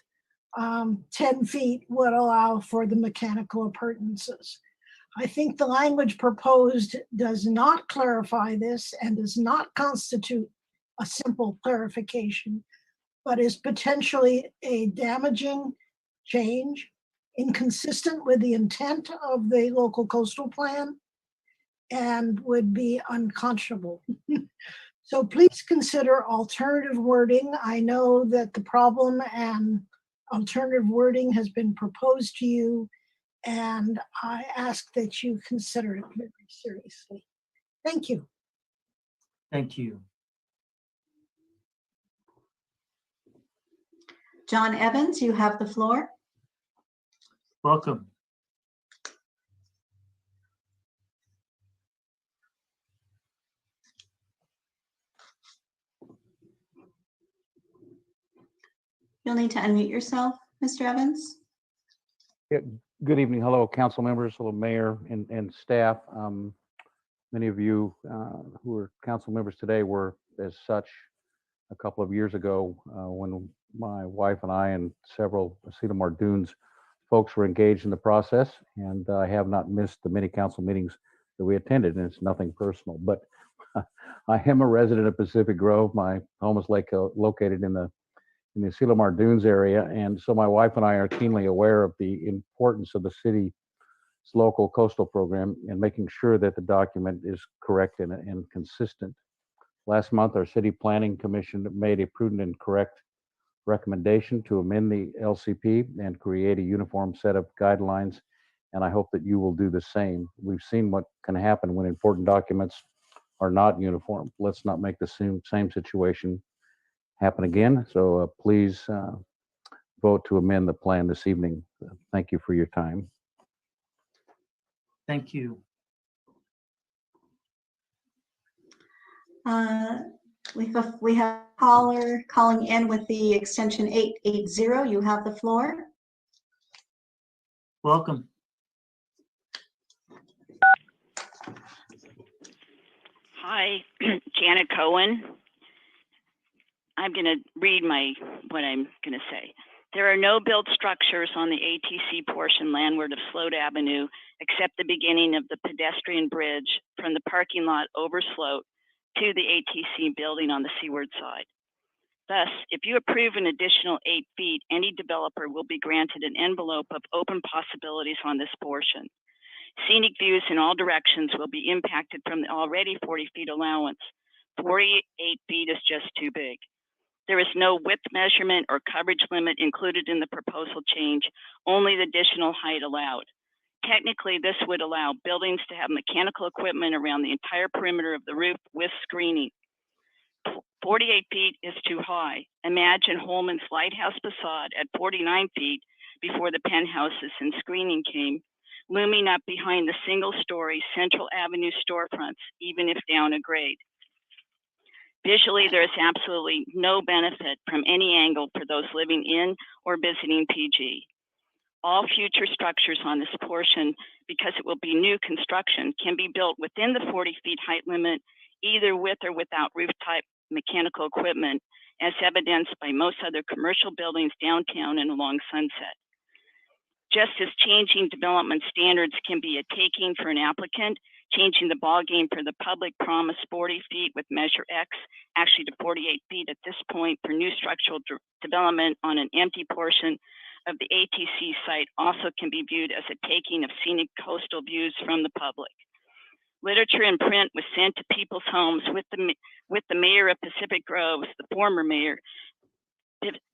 10 feet would allow for the mechanical appurtenances. I think the language proposed does not clarify this and does not constitute a simple clarification, but is potentially a damaging change, inconsistent with the intent of the local coastal plan, and would be unconscionable. So please consider alternative wording. I know that the problem and alternative wording has been proposed to you, and I ask that you consider it very seriously. Thank you. Thank you. John Evans, you have the floor. Welcome. You'll need to unmute yourself, Mr. Evans. Yeah, good evening. Hello, council members. Hello, mayor and staff. Many of you who are council members today were as such a couple of years ago when my wife and I and several Cedar Dunes folks were engaged in the process. And I have not missed the many council meetings that we attended, and it's nothing personal. But I am a resident of Pacific Grove. My home is located in the Asilomar Dunes area, and so my wife and I are keenly aware of the importance of the city's local coastal program and making sure that the document is correct and consistent. Last month, our City Planning Commission made a prudent and correct recommendation to amend the LCP and create a uniform set of guidelines, and I hope that you will do the same. We've seen what can happen when important documents are not uniform. Let's not make the same situation happen again. So please vote to amend the plan this evening. Thank you for your time. Thank you. We have a caller calling in with the extension 880. You have the floor. Welcome. Hi, Janet Cohen. I'm going to read what I'm going to say. There are no built structures on the ATC portion landward of Sloat Avenue except the beginning of the pedestrian bridge from the parking lot over Sloat to the ATC building on the seaward side. Thus, if you approve an additional 8 feet, any developer will be granted an envelope of open possibilities on this portion. Scenic views in all directions will be impacted from the already 40 feet allowance. 48 feet is just too big. There is no width measurement or coverage limit included in the proposal change, only the additional height allowed. Technically, this would allow buildings to have mechanical equipment around the entire perimeter of the roof with screening. 48 feet is too high. Imagine Holman's lighthouse facade at 49 feet before the penthouses and screening came, looming up behind the single-story Central Avenue storefronts, even if down a grade. Visually, there is absolutely no benefit from any angle for those living in or visiting PG. All future structures on this portion, because it will be new construction, can be built within the 40 feet height limit, either with or without roof-type mechanical equipment, as evidenced by most other commercial buildings downtown and along Sunset. Just as changing development standards can be a taking for an applicant, changing the ballgame for the public promise 40 feet with measure X, actually to 48 feet at this point for new structural development on an empty portion of the ATC site also can be viewed as a taking of scenic coastal views from the public. Literature in print was sent to people's homes with the mayor of Pacific Groves, the former mayor,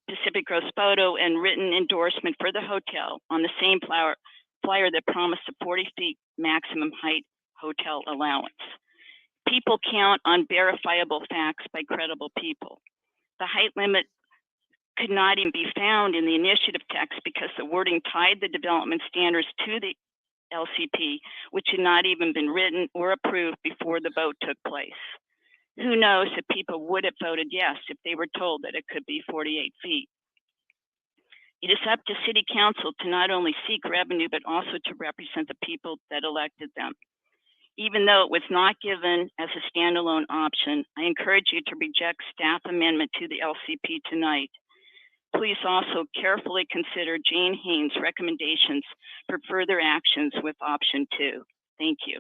Pacific Groves photo and written endorsement for the hotel on the same flyer that promised a 40 feet maximum height hotel allowance. People count on verifiable facts by credible people. The height limit could not even be found in the initiative text because the wording tied the development standards to the LCP, which had not even been written or approved before the vote took place. Who knows if people would have voted yes if they were told that it could be 48 feet. It is up to City Council to not only seek revenue, but also to represent the people that elected them. Even though it was not given as a standalone option, I encourage you to reject staff amendment to the LCP tonight. Please also carefully consider Jane Haynes' recommendations for further actions with option 2. Thank you.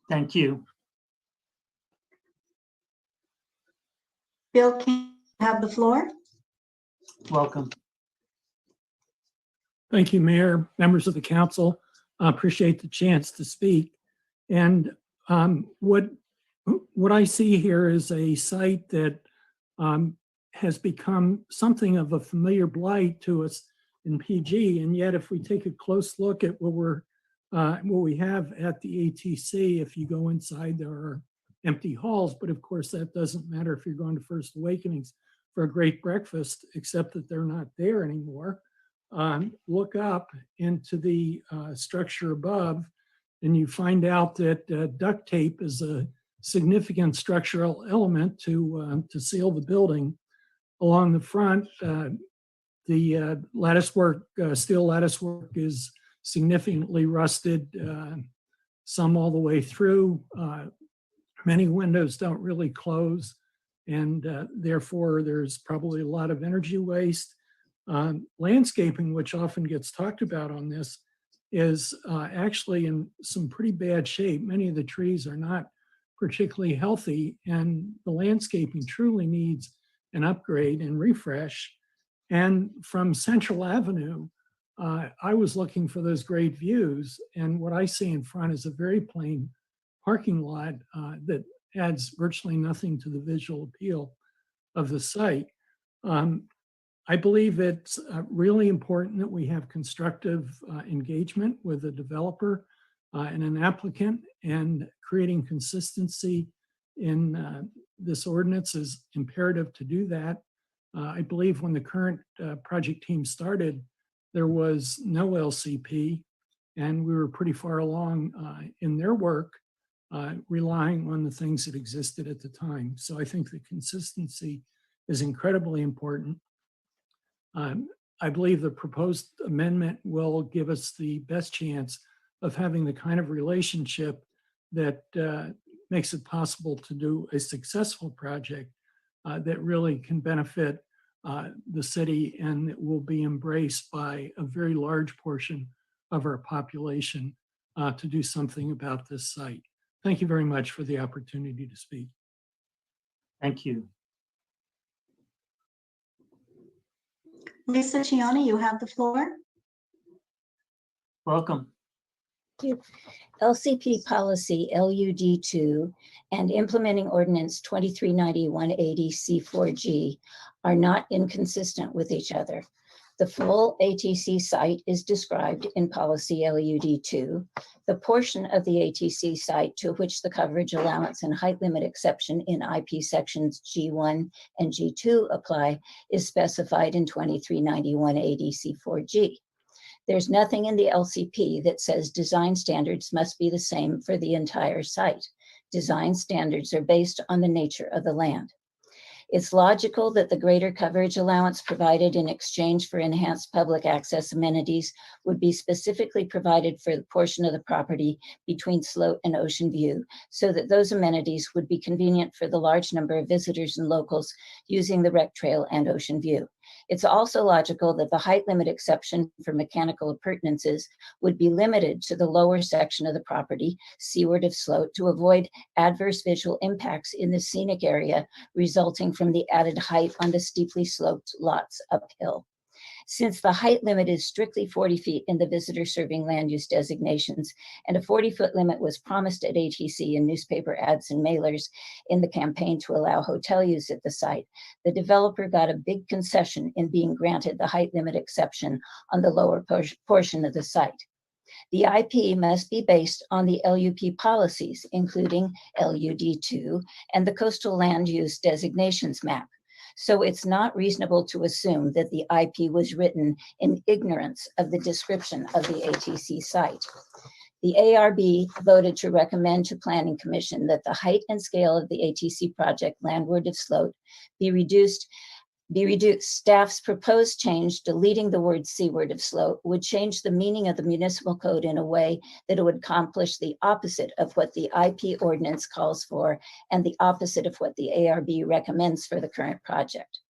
Thank you. Bill, can you have the floor? Welcome. Thank you, Mayor, members of the council. I appreciate the chance to speak. And what I see here is a site that has become something of a familiar blight to us in PG. And yet, if we take a close look at what we have at the ATC, if you go inside, there are empty halls. But of course, that doesn't matter if you're going to First Awakenings for a great breakfast, except that they're not there anymore. Look up into the structure above, and you find out that duct tape is a significant structural element to seal the building. Along the front, the latticework, steel latticework is significantly rusted, some all the way through. Many windows don't really close, and therefore there's probably a lot of energy waste. Landscaping, which often gets talked about on this, is actually in some pretty bad shape. Many of the trees are not particularly healthy, and the landscaping truly needs an upgrade and refresh. And from Central Avenue, I was looking for those great views, and what I see in front is a very plain parking lot that adds virtually nothing to the visual appeal of the site. I believe it's really important that we have constructive engagement with the developer and an applicant, and creating consistency in this ordinance is imperative to do that. I believe when the current project team started, there was no LCP, and we were pretty far along in their work, relying on the things that existed at the time. So I think the consistency is incredibly important. I believe the proposed amendment will give us the best chance of having the kind of relationship that makes it possible to do a successful project that really can benefit the city, and it will be embraced by a very large portion of our population to do something about this site. Thank you very much for the opportunity to speak. Thank you. Lisa Chiani, you have the floor. Welcome. Thank you. LCP policy LUD2 and implementing ordinance 2390-180 C4G are not inconsistent with each other. The full ATC site is described in policy LUD2. The portion of the ATC site to which the coverage allowance and height limit exception in IP sections G1 and G2 apply is specified in 2390-180 C4G. There's nothing in the LCP that says design standards must be the same for the entire site. Design standards are based on the nature of the land. It's logical that the greater coverage allowance provided in exchange for enhanced public access amenities would be specifically provided for the portion of the property between Sloat and Ocean View, so that those amenities would be convenient for the large number of visitors and locals using the rec trail and Ocean View. It's also logical that the height limit exception for mechanical appurtenances would be limited to the lower section of the property, seaward of Sloat, to avoid adverse visual impacts in the scenic area resulting from the added height on the steeply sloped lots uphill. Since the height limit is strictly 40 feet in the visitor serving land use designations, and a 40-foot limit was promised at ATC in newspaper ads and mailers in the campaign to allow hotel use at the site, the developer got a big concession in being granted the height limit exception on the lower portion of the site. The IP must be based on the LUP policies, including LUD2 and the Coastal Land Use Designations Map. So it's not reasonable to assume that the IP was written in ignorance of the description of the ATC site. The ARB voted to recommend to Planning Commission that the height and scale of the ATC project landward of Sloat be reduced. Staff's proposed change, deleting the word seaward of Sloat, would change the meaning of the municipal code in a way that it would accomplish the opposite of what the IP ordinance calls for and the opposite of what the ARB recommends for the current project.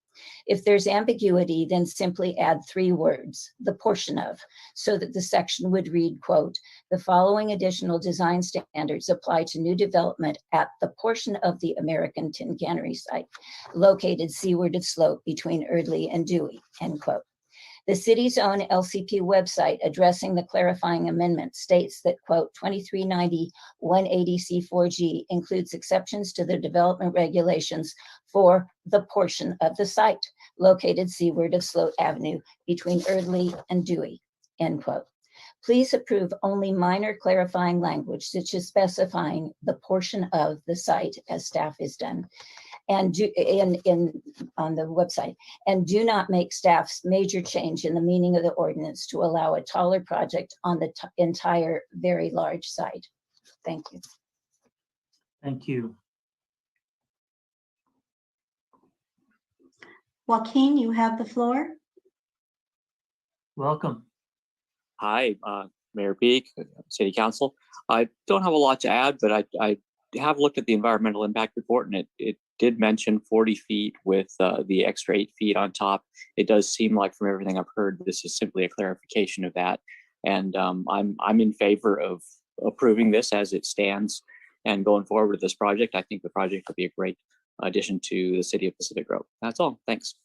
If there's ambiguity, then simply add 3 words, the portion of, so that the section would read, quote, the following additional design standards apply to new development at the portion of the American Tin Cannery site located seaward of Sloat between Erdley and Dewey, end quote. The city's own LCP website addressing the clarifying amendment states that, quote, 2390-180 C4G includes exceptions to the development regulations for the portion of the site located seaward of Sloat Avenue between Erdley and Dewey, end quote. Please approve only minor clarifying language, such as specifying the portion of the site as staff has done and on the website, and do not make staff's major change in the meaning of the ordinance to allow a taller project on the entire very large site. Thank you. Thank you. Joaquin, you have the floor. Welcome. Hi, Mayor Peak, City Council. I don't have a lot to add, but I have looked at the environmental impact report, and it did mention 40 feet with the extra 8 feet on top. It does seem like, from everything I've heard, this is simply a clarification of that. And I'm in favor of approving this as it stands and going forward with this project. I think the project would be a great addition to the city of Pacific Grove. That's all. Thanks.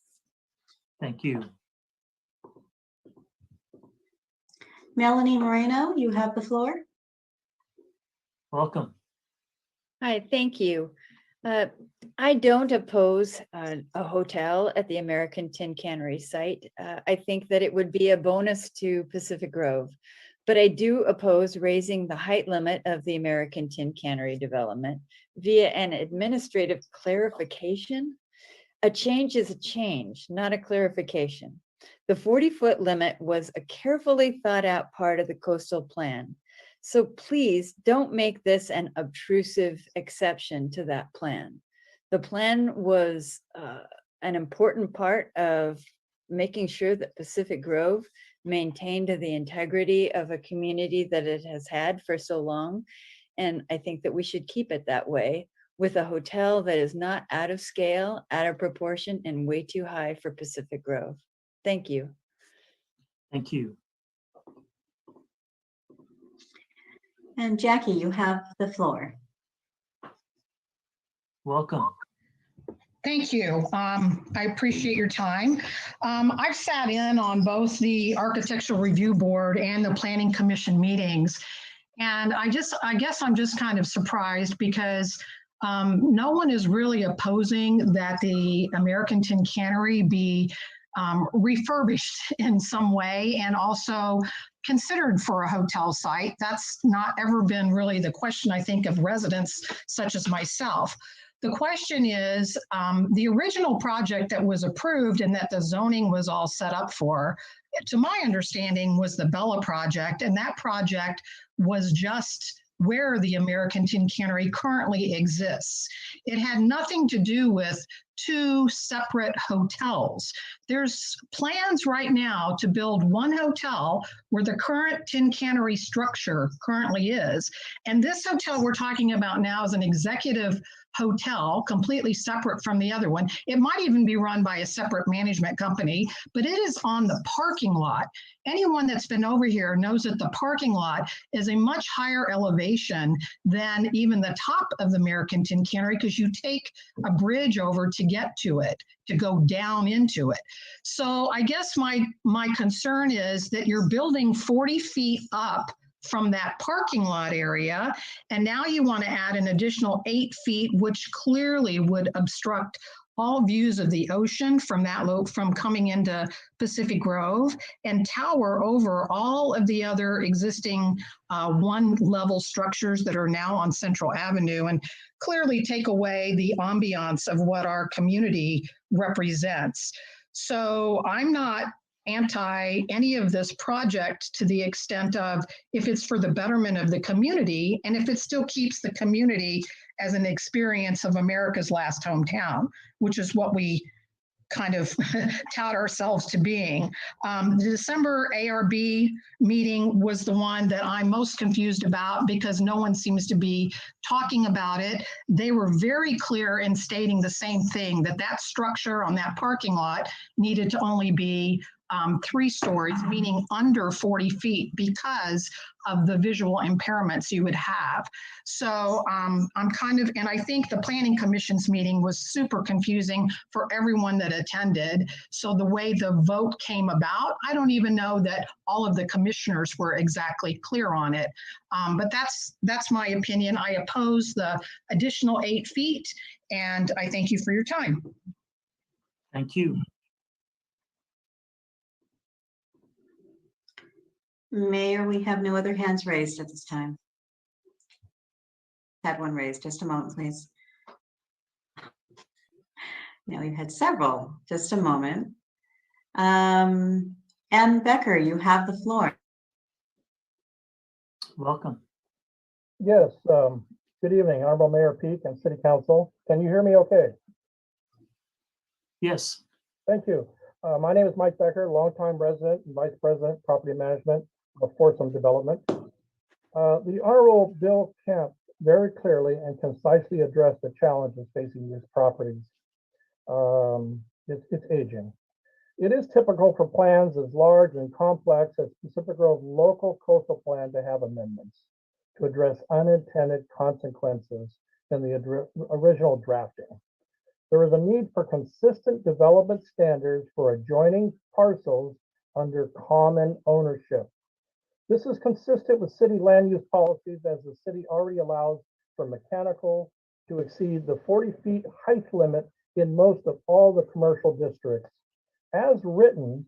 Thank you. Melanie Moreno, you have the floor. Welcome. Hi, thank you. I don't oppose a hotel at the American Tin Cannery site. I think that it would be a bonus to Pacific Grove, but I do oppose raising the height limit of the American Tin Cannery development via an administrative clarification. A change is a change, not a clarification. The 40-foot limit was a carefully thought out part of the coastal plan. So please don't make this an obtrusive exception to that plan. The plan was an important part of making sure that Pacific Grove maintained the integrity of a community that it has had for so long. And I think that we should keep it that way, with a hotel that is not out of scale, out of proportion, and way too high for Pacific Grove. Thank you. Thank you. And Jackie, you have the floor. Welcome. Thank you. I appreciate your time. I've sat in on both the Architectural Review Board and the Planning Commission meetings. And I guess I'm just kind of surprised because no one is really opposing that the American Tin Cannery be refurbished in some way and also considered for a hotel site. That's not ever been really the question, I think, of residents such as myself. The question is, the original project that was approved and that the zoning was all set up for, to my understanding, was the Bella project, and that project was just where the American Tin Cannery currently exists. It had nothing to do with two separate hotels. There's plans right now to build one hotel where the current Tin Cannery structure currently is. And this hotel we're talking about now is an executive hotel, completely separate from the other one. It might even be run by a separate management company, but it is on the parking lot. Anyone that's been over here knows that the parking lot is a much higher elevation than even the top of the American Tin Cannery, because you take a bridge over to get to it, to go down into it. So I guess my concern is that you're building 40 feet up from that parking lot area, and now you want to add an additional 8 feet, which clearly would obstruct all views of the ocean from from coming into Pacific Grove, and tower over all of the other existing one-level structures that are now on Central Avenue, and clearly take away the ambiance of what our community represents. So I'm not anti any of this project to the extent of if it's for the betterment of the community and if it still keeps the community as an experience of America's last hometown, which is what we kind of tout ourselves to being. The December ARB meeting was the one that I'm most confused about because no one seems to be talking about it. They were very clear in stating the same thing, that that structure on that parking lot needed to only be 3 stories, meaning under 40 feet, because of the visual impairments you would have. So I'm kind of, and I think the Planning Commission's meeting was super confusing for everyone that attended. So the way the vote came about, I don't even know that all of the commissioners were exactly clear on it. But that's my opinion. I oppose the additional 8 feet, and I thank you for your time. Thank you. Mayor, we have no other hands raised at this time. Had one raised. Just a moment, please. Now we've had several. Just a moment. Ann Becker, you have the floor. Welcome. Yes, good evening, Honorable Mayor Peak and City Council. Can you hear me okay? Yes. Thank you. My name is Mike Becker, longtime resident and Vice President, Property Management of Foursome Development. The Honorable Bill Kemp very clearly and concisely address the challenges facing these properties. It's aging. It is typical for plans as large and complex as Pacific Grove's local coastal plan to have amendments to address unintended consequences in the original drafting. There is a need for consistent development standards for adjoining parcels under common ownership. This is consistent with city land use policies, as the city already allows for mechanical to exceed the 40 feet height limit in most of all the commercial districts. As written,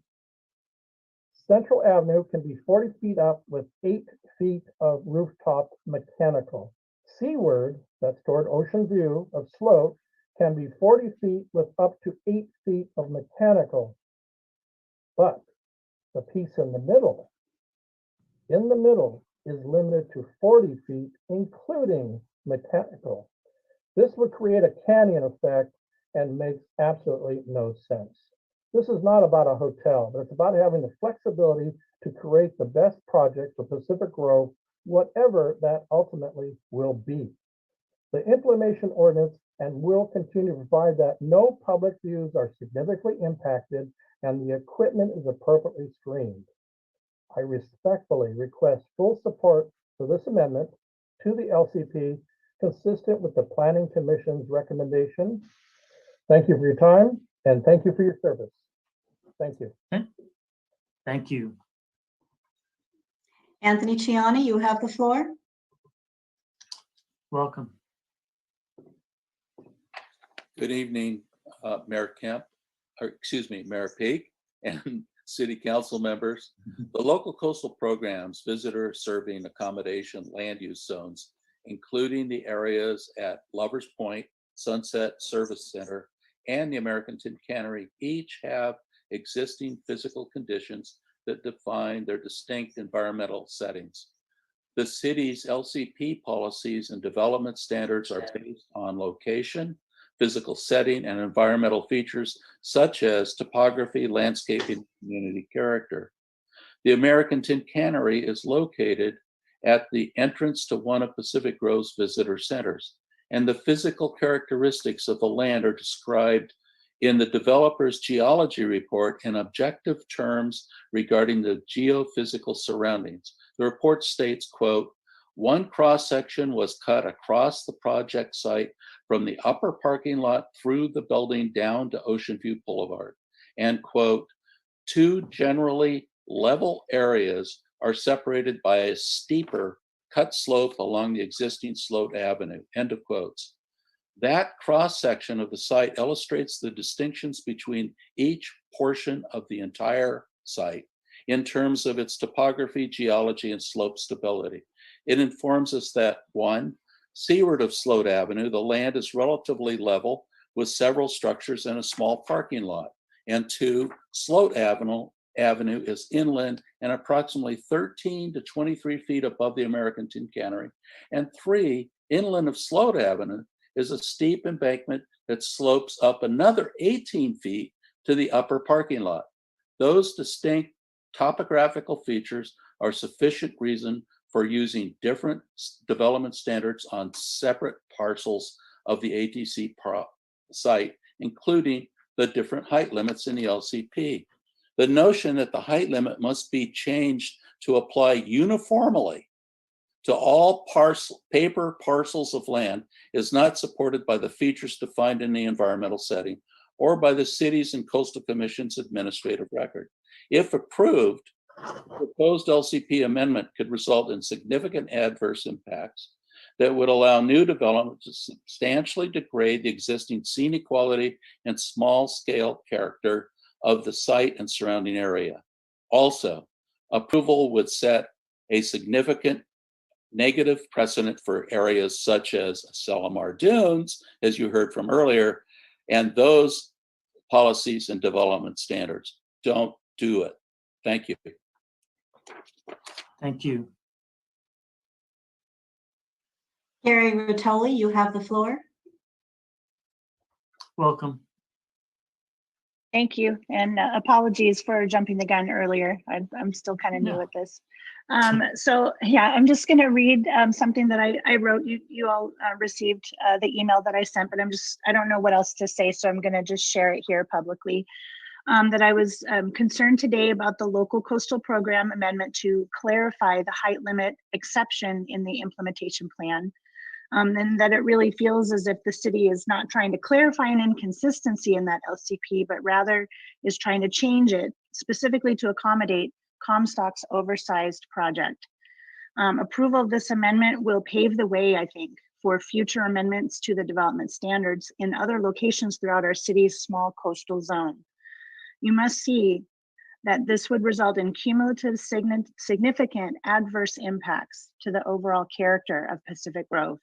Central Avenue can be 40 feet up with 8 feet of rooftop mechanical. Seaward, that's toward Ocean View of slope, can be 40 feet with up to 8 feet of mechanical. But the piece in the middle is limited to 40 feet, including mechanical. This would create a canyon effect and makes absolutely no sense. This is not about a hotel, but it's about having the flexibility to create the best project for Pacific Grove, whatever that ultimately will be. The implementation ordinance and will continue to provide that no public views are significantly impacted and the equipment is appropriately screened. I respectfully request full support for this amendment to the LCP, consistent with the Planning Commission's recommendation. Thank you for your time and thank you for your service. Thank you. Thank you. Anthony Ciani, you have the floor. Welcome. Good evening, Mayor Kemp, or excuse me, Mayor Peak and City Council members. The local coastal programs, visitor serving accommodation land use zones, including the areas at Lovers Point, Sunset Service Center, and the American Tin Cannery, each have existing physical conditions that define their distinct environmental settings. The city's LCP policies and development standards are based on location, physical setting, and environmental features such as topography, landscaping, and community character. The American Tin Cannery is located at the entrance to one of Pacific Grove's visitor centers, and the physical characteristics of the land are described in the developer's geology report in objective terms regarding the geophysical surroundings. The report states, quote, "One cross-section was cut across the project site from the upper parking lot through the building down to Ocean View Boulevard." And quote, "Two generally level areas are separated by a steeper cut slope along the existing sloped avenue," end of quotes. That cross-section of the site illustrates the distinctions between each portion of the entire site in terms of its topography, geology, and slope stability. It informs us that, one, seaward of Sloat Avenue, the land is relatively level with several structures and a small parking lot. And two, Sloat Avenue is inland and approximately 13 to 23 feet above the American Tin Cannery. And three, inland of Sloat Avenue is a steep embankment that slopes up another 18 feet to the upper parking lot. Those distinct topographical features are sufficient reason for using different development standards on separate parcels of the ATC site, including the different height limits in the LCP. The notion that the height limit must be changed to apply uniformly to all paper parcels of land is not supported by the features defined in the environmental setting or by the city's and coastal commission's administrative record. If approved, the proposed LCP amendment could result in significant adverse impacts that would allow new development to substantially degrade the existing scenic quality and small scale character of the site and surrounding area. Also, approval would set a significant negative precedent for areas such as Salamar Dunes, as you heard from earlier, and those policies and development standards. Don't do it. Thank you. Thank you. Gary Rotoli, you have the floor. Welcome. Thank you, and apologies for jumping the gun earlier. I'm still kind of new at this. So yeah, I'm just going to read something that I wrote. You all received the email that I sent, but I don't know what else to say, so I'm going to just share it here publicly. That I was concerned today about the local coastal program amendment to clarify the height limit exception in the implementation plan. And that it really feels as if the city is not trying to clarify an inconsistency in that LCP, but rather is trying to change it specifically to accommodate Comstock's oversized project. Approval of this amendment will pave the way, I think, for future amendments to the development standards in other locations throughout our city's small coastal zone. You must see that this would result in cumulative significant adverse impacts to the overall character of Pacific Grove.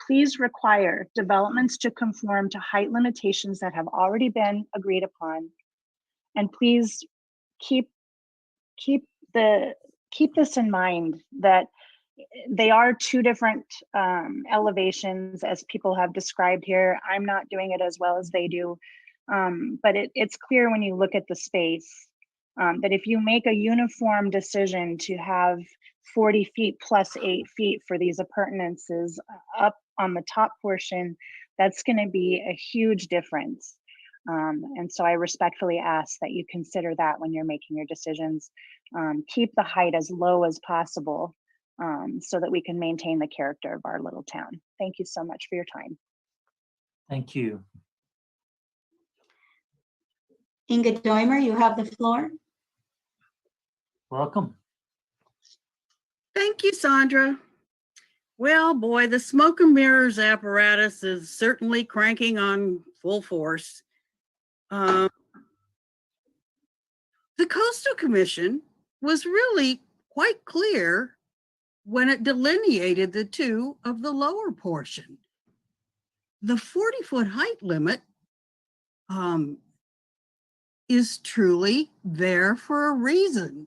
Please require developments to conform to height limitations that have already been agreed upon. And please keep this in mind, that they are two different elevations, as people have described here. I'm not doing it as well as they do, but it's clear when you look at the space that if you make a uniform decision to have 40 feet plus 8 feet for these appurtenances up on the top portion, that's going to be a huge difference. And so I respectfully ask that you consider that when you're making your decisions. Keep the height as low as possible so that we can maintain the character of our little town. Thank you so much for your time. Thank you. Inga Doimer, you have the floor. Welcome. Thank you, Sandra. Well, boy, the smoke and mirrors apparatus is certainly cranking on full force. The Coastal Commission was really quite clear when it delineated the two of the lower portion. The 40-foot height limit is truly there for a reason.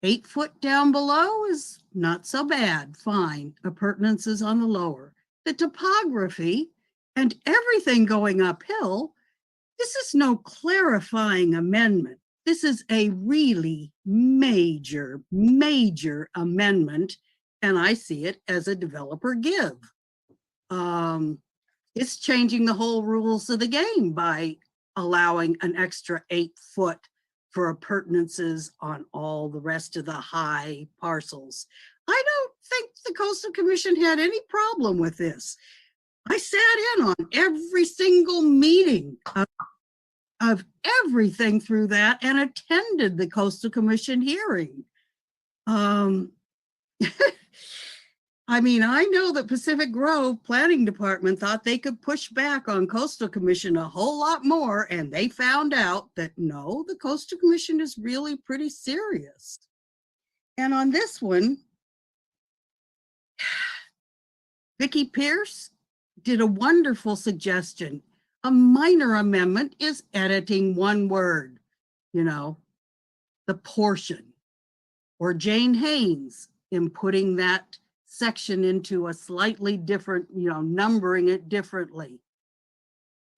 8 foot down below is not so bad, fine. Appurtenances on the lower. The topography and everything going uphill, this is no clarifying amendment. This is a really major, major amendment, and I see it as a developer give. It's changing the whole rules of the game by allowing an extra 8 foot for appurtenances on all the rest of the high parcels. I don't think the Coastal Commission had any problem with this. I sat in on every single meeting of everything through that and attended the Coastal Commission hearing. I mean, I know that Pacific Grove Planning Department thought they could push back on Coastal Commission a whole lot more, and they found out that no, the Coastal Commission is really pretty serious. And on this one, Vicki Pierce did a wonderful suggestion. A minor amendment is editing one word, you know, the portion, or Jane Haynes in putting that section into a slightly different, you know, numbering it differently.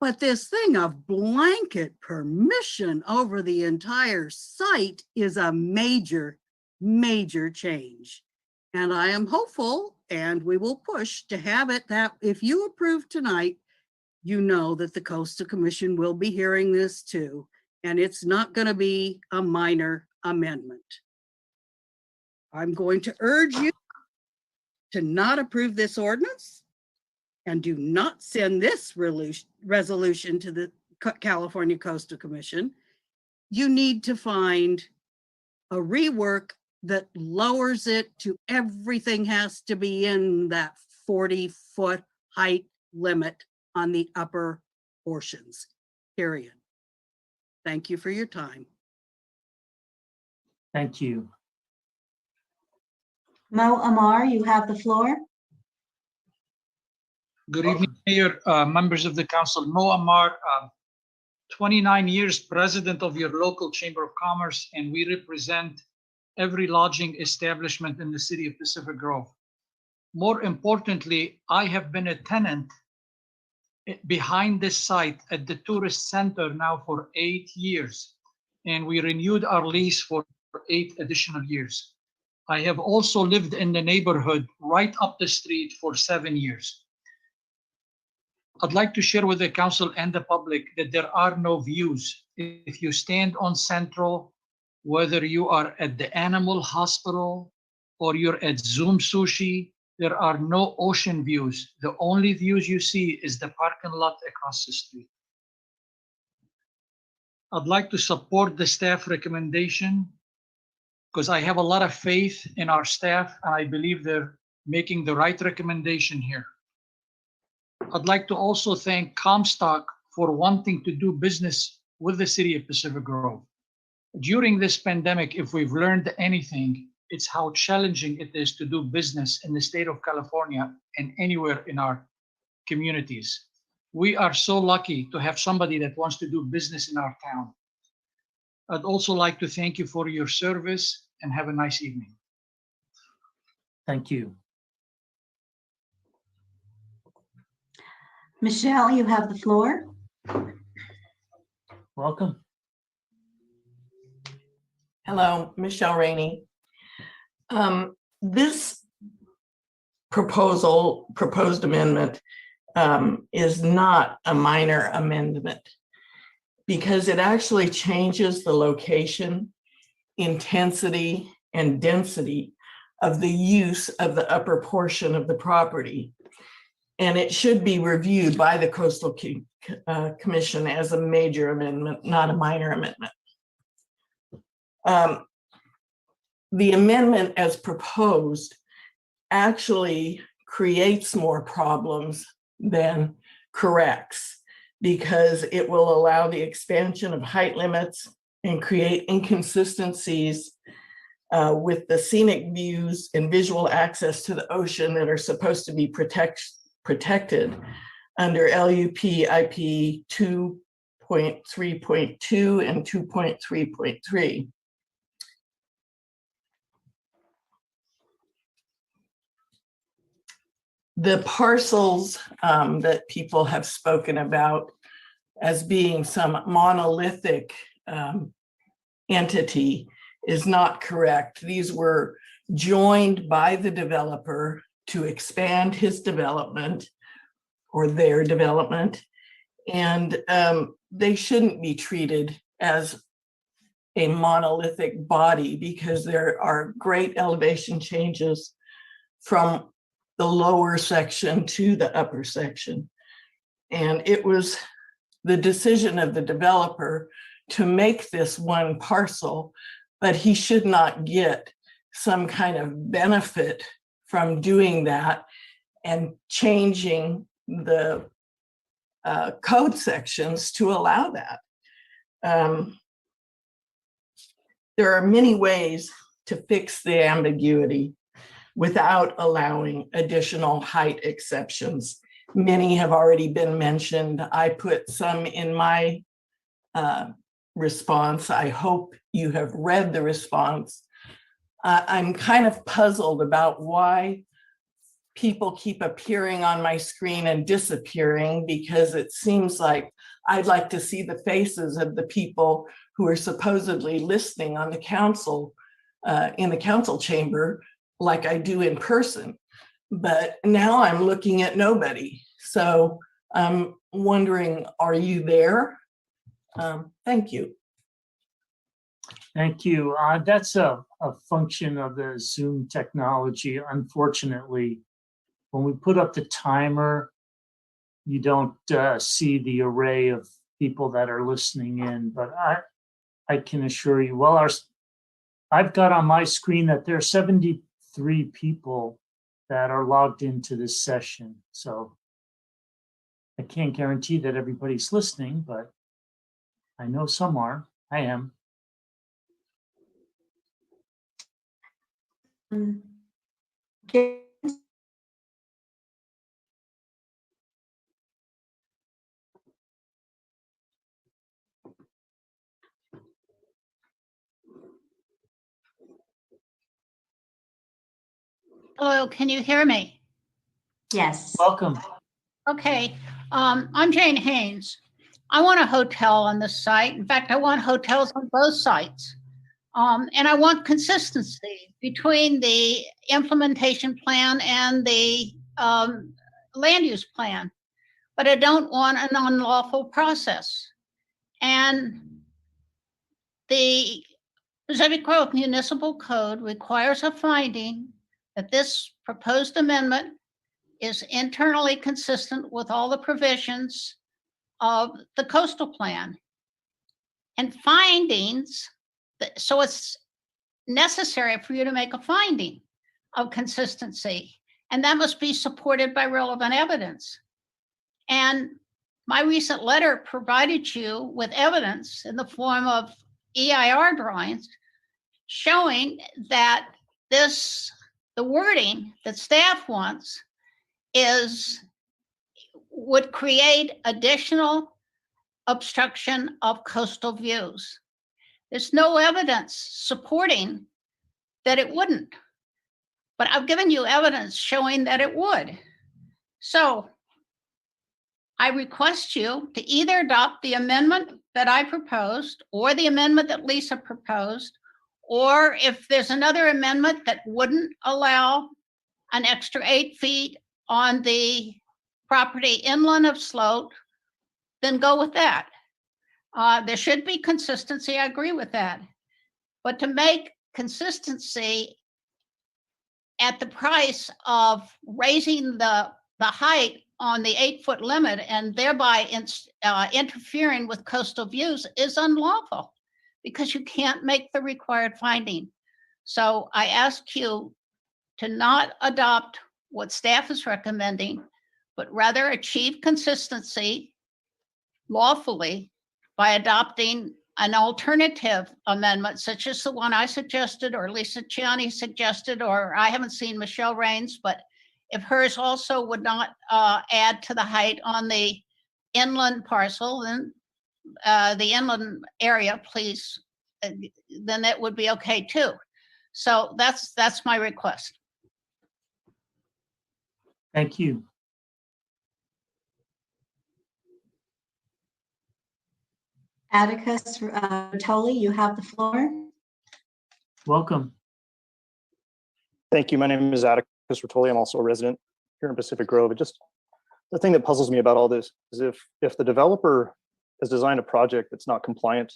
But this thing of blanket permission over the entire site is a major, major change. And I am hopeful, and we will push to have it that if you approve tonight, you know that the Coastal Commission will be hearing this too, and it's not going to be a minor amendment. I'm going to urge you to not approve this ordinance and do not send this resolution to the California Coastal Commission. You need to find a rework that lowers it to everything has to be in that 40-foot height limit on the upper portions, period. Thank you for your time. Thank you. Mo Amar, you have the floor. Good evening, Mayor, members of the council. Mo Amar, 29 years president of your local Chamber of Commerce, and we represent every lodging establishment in the city of Pacific Grove. More importantly, I have been a tenant behind this site at the tourist center now for 8 years, and we renewed our lease for 8 additional years. I have also lived in the neighborhood right up the street for 7 years. I'd like to share with the council and the public that there are no views. If you stand on Central, whether you are at the animal hospital or you're at Zoom Sushi, there are no ocean views. The only views you see is the parking lot across the street. I'd like to support the staff recommendation because I have a lot of faith in our staff and I believe they're making the right recommendation here. I'd like to also thank Comstock for wanting to do business with the city of Pacific Grove. During this pandemic, if we've learned anything, it's how challenging it is to do business in the state of California and anywhere in our communities. We are so lucky to have somebody that wants to do business in our town. I'd also like to thank you for your service and have a nice evening. Thank you. Michelle, you have the floor. Welcome. Hello, Michelle Rainey. This proposed amendment is not a minor amendment because it actually changes the location, intensity, and density of the use of the upper portion of the property. And it should be reviewed by the Coastal Commission as a major amendment, not a minor amendment. The amendment as proposed actually creates more problems than corrects because it will allow the expansion of height limits and create inconsistencies with the scenic views and visual access to the ocean that are supposed to be protected under LUP IP 2.3.2 and 2.3.3. The parcels that people have spoken about as being some monolithic entity is not correct. These were joined by the developer to expand his development or their development, and they shouldn't be treated as a monolithic body because there are great elevation changes from the lower section to the upper section. And it was the decision of the developer to make this one parcel, but he should not get some kind of benefit from doing that and changing the code sections to allow that. There are many ways to fix the ambiguity without allowing additional height exceptions. Many have already been mentioned. I put some in my response. I hope you have read the response. I'm kind of puzzled about why people keep appearing on my screen and disappearing because it seems like I'd like to see the faces of the people who are supposedly listening on the council, in the council chamber, like I do in person. But now I'm looking at nobody. So I'm wondering, are you there? Thank you. Thank you. That's a function of the Zoom technology. Unfortunately, when we put up the timer, you don't see the array of people that are listening in, but I can assure you, well, I've got on my screen that there are 73 people that are logged into this session. So I can't guarantee that everybody's listening, but I know some are. I am. Hello, can you hear me? Yes. Welcome. Okay, I'm Jane Haynes. I want a hotel on this site. In fact, I want hotels on both sites. And I want consistency between the implementation plan and the land use plan. But I don't want an unlawful process. And the Pacific Grove Municipal Code requires a finding that this proposed amendment is internally consistent with all the provisions of the coastal plan. And findings, so it's necessary for you to make a finding of consistency, and that must be supported by relevant evidence. And my recent letter provided you with evidence in the form of EIR drawings showing that the wording that staff wants would create additional obstruction of coastal views. There's no evidence supporting that it wouldn't, but I've given you evidence showing that it would. So I request you to either adopt the amendment that I proposed or the amendment that Lisa proposed, or if there's another amendment that wouldn't allow an extra 8 feet on the property inland of Sloat, then go with that. There should be consistency, I agree with that. But to make consistency at the price of raising the height on the 8-foot limit and thereby interfering with coastal views is unlawful because you can't make the required finding. So I ask you to not adopt what staff is recommending, but rather achieve consistency lawfully by adopting an alternative amendment, such as the one I suggested, or Lisa Ciani suggested, or I haven't seen Michelle Raines, but if hers also would not add to the height on the inland parcel, then the inland area, please, then that would be okay too. So that's my request. Thank you. Atticus Rotoli, you have the floor. Welcome. Thank you. My name is Atticus Rotoli. I'm also a resident here in Pacific Grove. The thing that puzzles me about all this is if the developer has designed a project that's not compliant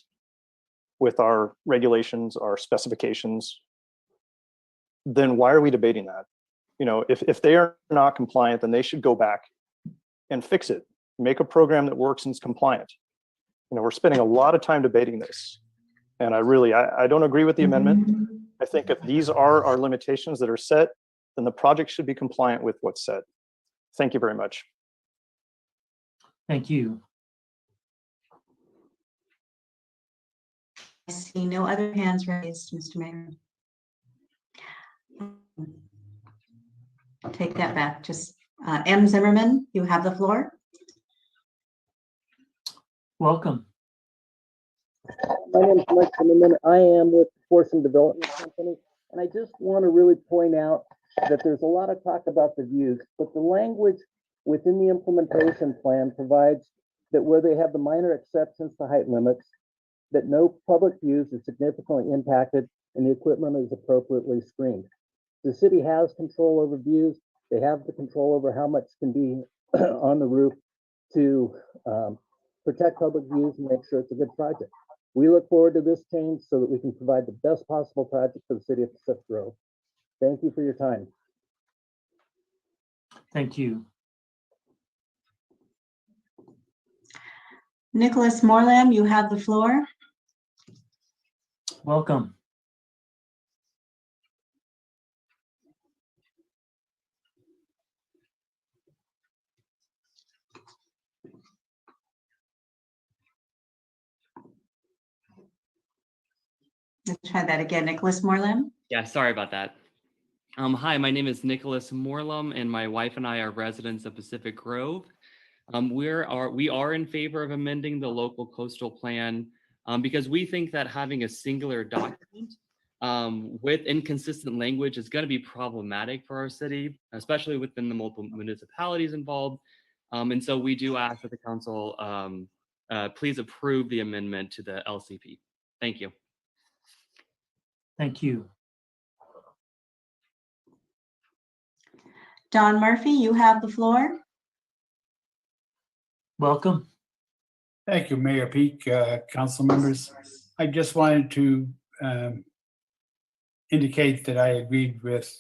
with our regulations, our specifications, then why are we debating that? You know, if they are not compliant, then they should go back and fix it, make a program that works and is compliant. You know, we're spending a lot of time debating this, and I don't agree with the amendment. I think if these are our limitations that are set, then the project should be compliant with what's said. Thank you very much. Thank you. I see no other hands raised, Mr. Mayor. I'll take that back. Just M. Zimmerman, you have the floor. Welcome. My name is Mike Zimmerman. I am with Forson Development Company, and I just want to really point out that there's a lot of talk about the views, but the language within the implementation plan provides that where they have the minor exceptions to height limits, that no public views are significantly impacted and the equipment is appropriately screened. The city has control over views. They have the control over how much can be on the roof to protect public views and make sure it's a good project. We look forward to this change so that we can provide the best possible project for the city of Pacific Grove. Thank you for your time. Thank you. Nicholas Morlam, you have the floor. Welcome. Let's try that again. Nicholas Morlam. Yeah, sorry about that. Hi, my name is Nicholas Morlum, and my wife and I are residents of Pacific Grove. We are in favor of amending the local coastal plan because we think that having a singular document with inconsistent language is going to be problematic for our city, especially within the multiple municipalities involved. And so we do ask that the council please approve the amendment to the LCP. Thank you. Thank you. Don Murphy, you have the floor. Welcome. Thank you, Mayor Peak, council members. I just wanted to indicate that I agreed with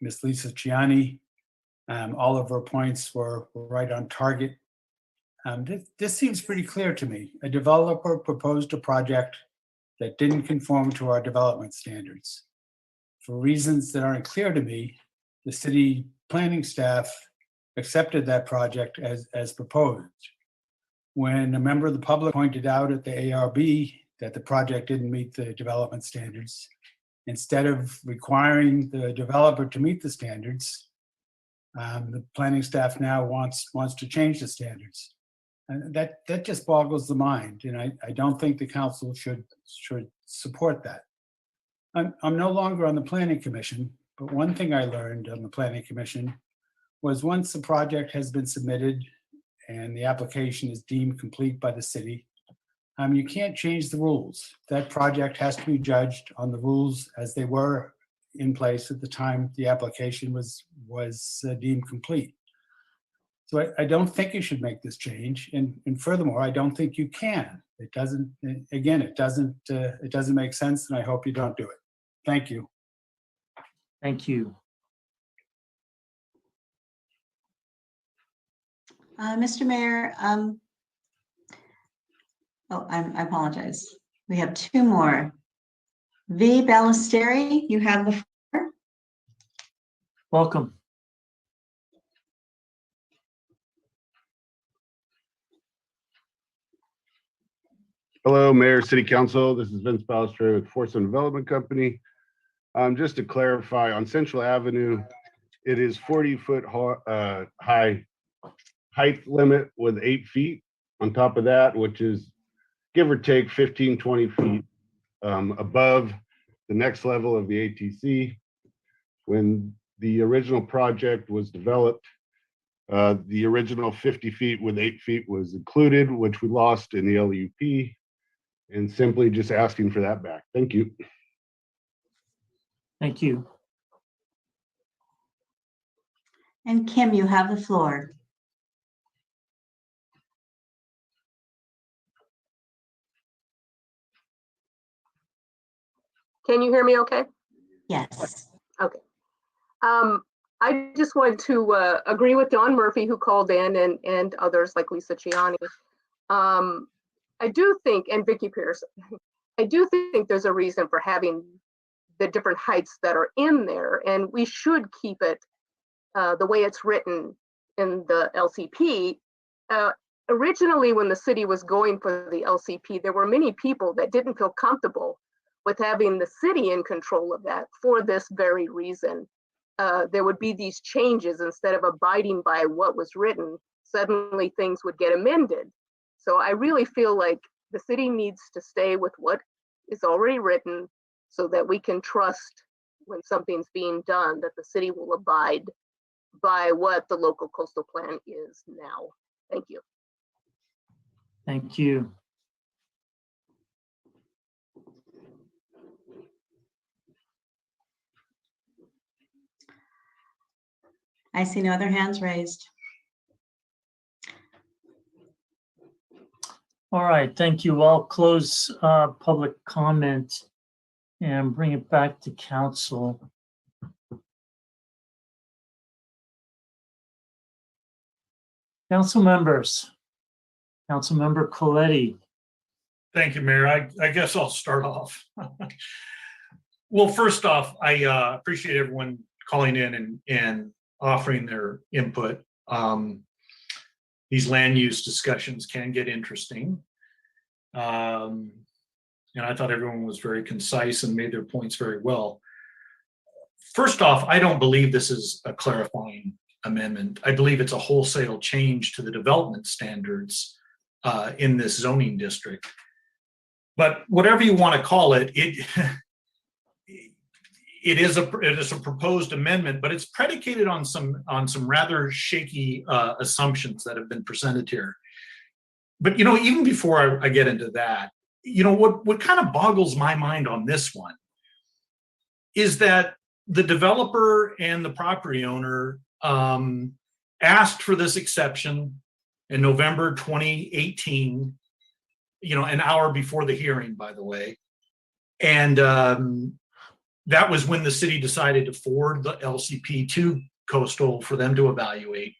Ms. Lisa Ciani. All of her points were right on target. This seems pretty clear to me. A developer proposed a project that didn't conform to our development standards. For reasons that aren't clear to me, the city planning staff accepted that project as proposed. When a member of the public pointed out at the ARB that the project didn't meet the development standards, instead of requiring the developer to meet the standards, the planning staff now wants to change the standards. And that just boggles the mind, and I don't think the council should support that. I'm no longer on the planning commission, but one thing I learned on the planning commission was once the project has been submitted and the application is deemed complete by the city, you can't change the rules. That project has to be judged on the rules as they were in place at the time the application was deemed complete. So I don't think you should make this change, and furthermore, I don't think you can. It doesn't. Again, it doesn't make sense, and I hope you don't do it. Thank you. Thank you. Mr. Mayor, I apologize. We have two more. V. Ballesteri, you have the floor. Welcome. Hello, Mayor, City Council. This is Vince Ballesteri with Forson Development Company. Just to clarify, on Central Avenue, it is 40-foot high height limit with 8 feet on top of that, which is give or take 15, 20 feet above the next level of the ATC. When the original project was developed, the original 50 feet with 8 feet was included, which we lost in the LUP, and simply just asking for that back. Thank you. Thank you. And Kim, you have the floor. Can you hear me okay? Yes. Okay. I just wanted to agree with Don Murphy, who called in, and others like Lisa Ciani. I do think, and Vicky Pierce, I do think there's a reason for having the different heights that are in there, and we should keep it the way it's written in the LCP. Originally, when the city was going for the LCP, there were many people that didn't feel comfortable with having the city in control of that for this very reason. There would be these changes instead of abiding by what was written, suddenly things would get amended. So I really feel like the city needs to stay with what is already written so that we can trust when something's being done that the city will abide by what the local coastal plan is now. Thank you. Thank you. I see no other hands raised. All right, thank you. I'll close public comment and bring it back to council. Council members, Councilmember Coletti. Thank you, Mayor. I guess I'll start off. Well, first off, I appreciate everyone calling in and offering their input. These land use discussions can get interesting. And I thought everyone was very concise and made their points very well. First off, I don't believe this is a clarifying amendment. I believe it's a wholesale change to the development standards in this zoning district. But whatever you want to call it, it is a proposed amendment, but it's predicated on some rather shaky assumptions that have been presented here. But even before I get into that, what kind of boggles my mind on this one is that the developer and the property owner asked for this exception in November 2018, an hour before the hearing, by the way. And that was when the city decided to forward the LCP to Coastal for them to evaluate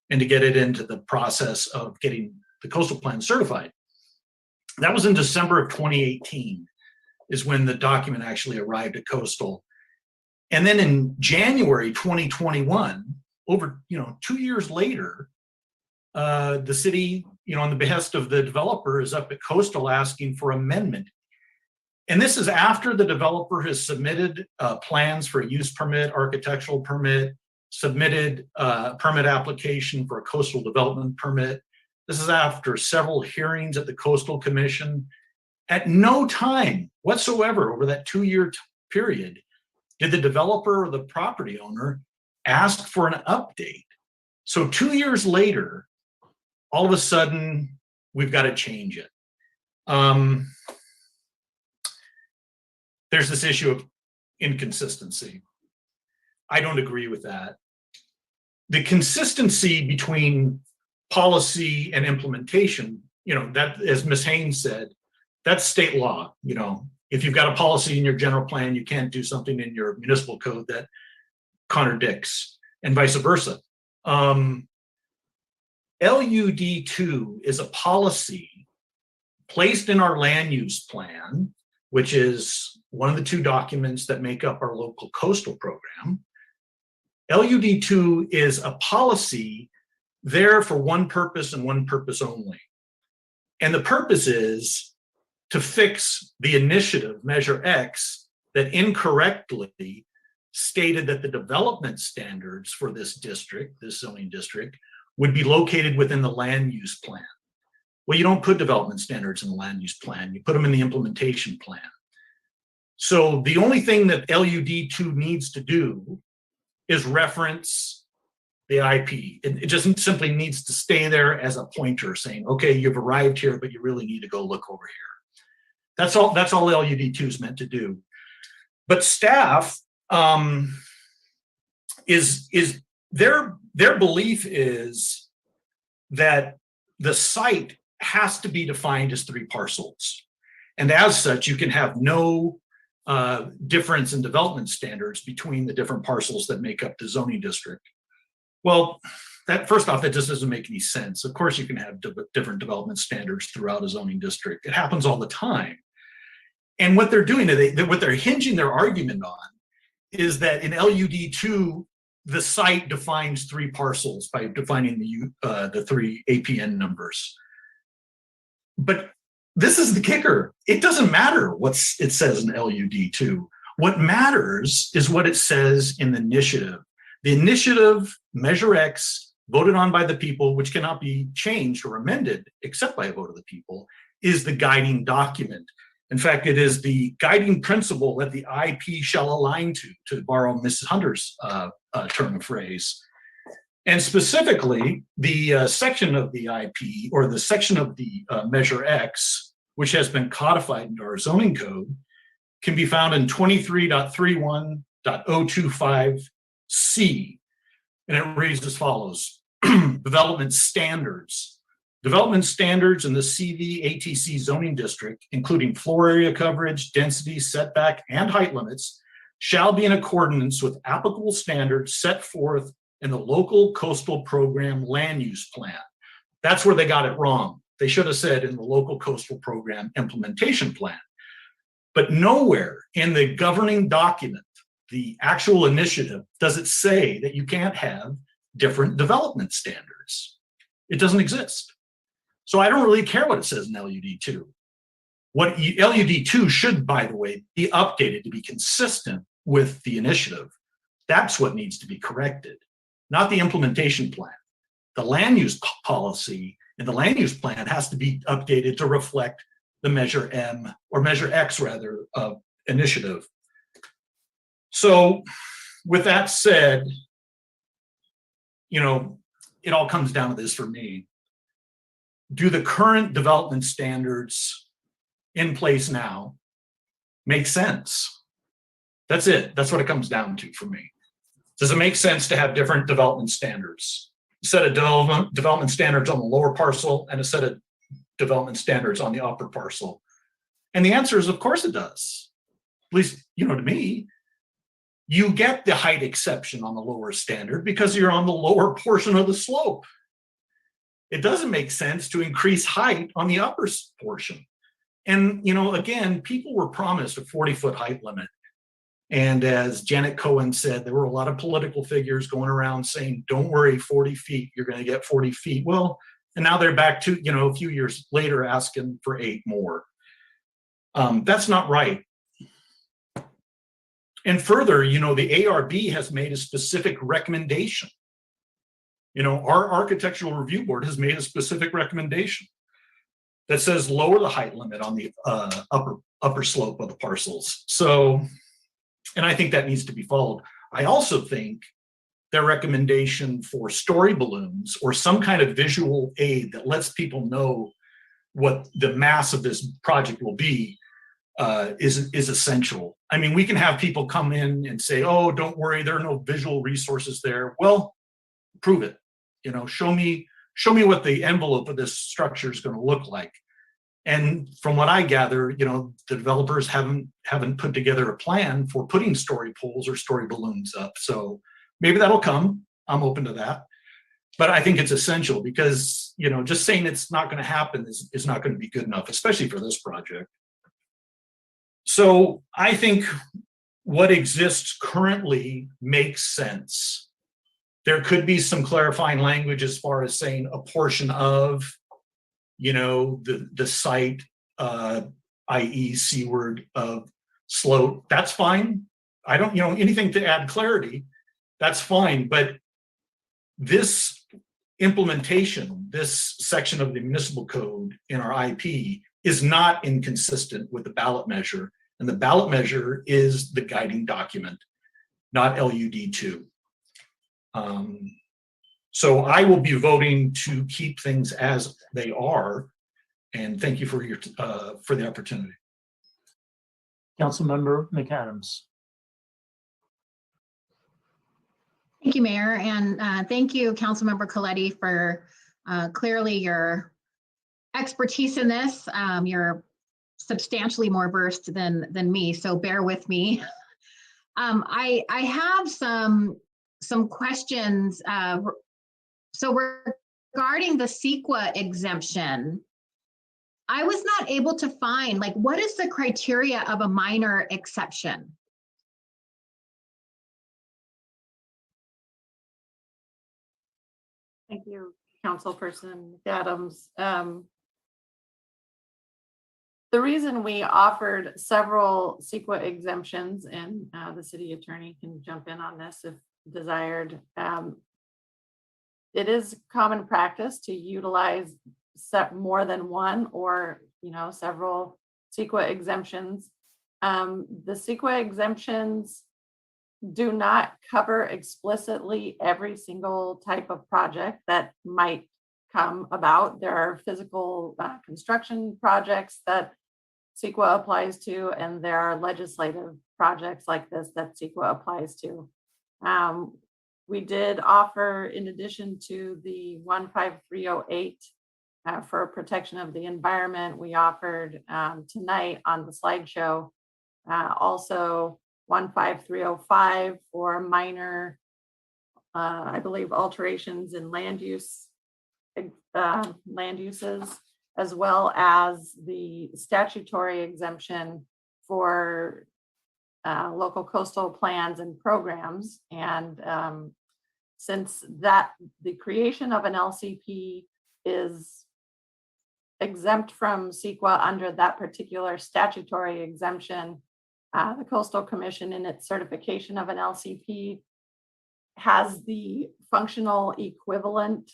and to get it into the process of getting the coastal plan certified. That was in December of 2018 is when the document actually arrived at Coastal. And then in January 2021, over 2 years later, the city, on the behest of the developer, is up at Coastal asking for amendment. And this is after the developer has submitted plans for a use permit, architectural permit, submitted a permit application for a coastal development permit. This is after several hearings at the Coastal Commission. At no time whatsoever over that 2-year period did the developer or the property owner ask for an update. So 2 years later, all of a sudden, we've got to change it. There's this issue of inconsistency. I don't agree with that. The consistency between policy and implementation, that, as Ms. Haynes said, that's state law. If you've got a policy in your general plan, you can't do something in your municipal code that contradicts, and vice versa. LUD2 is a policy placed in our land use plan, which is one of the 2 documents that make up our local coastal program. LUD2 is a policy there for one purpose and one purpose only. And the purpose is to fix the initiative, Measure X, that incorrectly stated that the development standards for this district, this zoning district, would be located within the land use plan. Well, you don't put development standards in the land use plan, you put them in the implementation plan. So the only thing that LUD2 needs to do is reference the IP. It just simply needs to stay there as a pointer saying, okay, you've arrived here, but you really need to go look over here. That's all LUD2 is meant to do. But staff is their belief is that the site has to be defined as 3 parcels. And as such, you can have no difference in development standards between the different parcels that make up the zoning district. Well, first off, that just doesn't make any sense. Of course, you can have different development standards throughout a zoning district. It happens all the time. And what they're doing, what they're hinging their argument on is that in LUD2, the site defines 3 parcels by defining the 3 APN numbers. But this is the kicker. It doesn't matter what it says in LUD2. What matters is what it says in the initiative. The initiative, Measure X, voted on by the people, which cannot be changed or amended except by a vote of the people, is the guiding document. In fact, it is the guiding principle that the IP shall align to borrow Mrs. Hunter's term of phrase. And specifically, the section of the IP, or the section of the Measure X, which has been codified into our zoning code, can be found in 23.31.025C. And it reads as follows: development standards. Development standards in the CV-ATC zoning district, including floor area coverage, density, setback, and height limits, shall be in accordance with applicable standards set forth in the local coastal program land use plan. That's where they got it wrong. They should have said in the local coastal program implementation plan. But nowhere in the governing document, the actual initiative, does it say that you can't have different development standards. It doesn't exist. So I don't really care what it says in LUD2. What LUD2 should, by the way, be updated to be consistent with the initiative. That's what needs to be corrected, not the implementation plan. The land use policy and the land use plan has to be updated to reflect the Measure M, or Measure X rather, of initiative. So with that said, it all comes down to this for me. Do the current development standards in place now makes sense. That's it. That's what it comes down to for me. Does it make sense to have different development standards? A set of development standards on the lower parcel and a set of development standards on the upper parcel? And the answer is, of course it does. At least, you know, to me, you get the height exception on the lower standard because you're on the lower portion of the slope. It doesn't make sense to increase height on the upper portion. And, you know, again, people were promised a 40-foot height limit. And as Janet Cohen said, there were a lot of political figures going around saying, don't worry, 40 feet, you're going to get 40 feet. Well, and now they're back to, you know, a few years later asking for 8 more. That's not right. And further, you know, the ARB has made a specific recommendation. You know, our architectural review board has made a specific recommendation that says lower the height limit on the upper slope of the parcels. So, and I think that needs to be followed. I also think their recommendation for story balloons or some kind of visual aid that lets people know what the mass of this project will be is essential. I mean, we can have people come in and say, oh, don't worry, there are no visual resources there. Well, prove it. You know, show me what the envelope of this structure is going to look like. And from what I gather, you know, the developers haven't put together a plan for putting story poles or story balloons up. So maybe that'll come. I'm open to that. But I think it's essential because, you know, just saying it's not going to happen is not going to be good enough, especially for this project. So I think what exists currently makes sense. There could be some clarifying language as far as saying a portion of, you know, the site, i.e. seaward of slope. That's fine. I don't, you know, anything to add clarity, that's fine. But this implementation, this section of the municipal code in our IP is not inconsistent with the ballot measure. And the ballot measure is the guiding document, not LUD 2. So I will be voting to keep things as they are. And thank you for your for the opportunity. Councilmember McAdams. Thank you, Mayor, and thank you, Councilmember Coletti, for clearly your expertise in this. You're substantially more versed than me, so bear with me. I have some questions. So regarding the CEQA exemption, I was not able to find, like, what is the criteria of a minor exception? Thank you, Councilperson Adams. The reason we offered several CEQA exemptions, and the city attorney can jump in on this if desired. It is common practice to utilize more than one or, you know, several CEQA exemptions. The CEQA exemptions do not cover explicitly every single type of project that might come about. There are physical construction projects that CEQA applies to, and there are legislative projects like this that CEQA applies to. We did offer, in addition to the 15308 for protection of the environment, we offered tonight on the slideshow also 15305 for minor, I believe, alterations in land uses, as well as the statutory exemption for local coastal plans and programs. And since the creation of an LCP is exempt from CEQA under that particular statutory exemption, the Coastal Commission, in its certification of an LCP, has the functional equivalent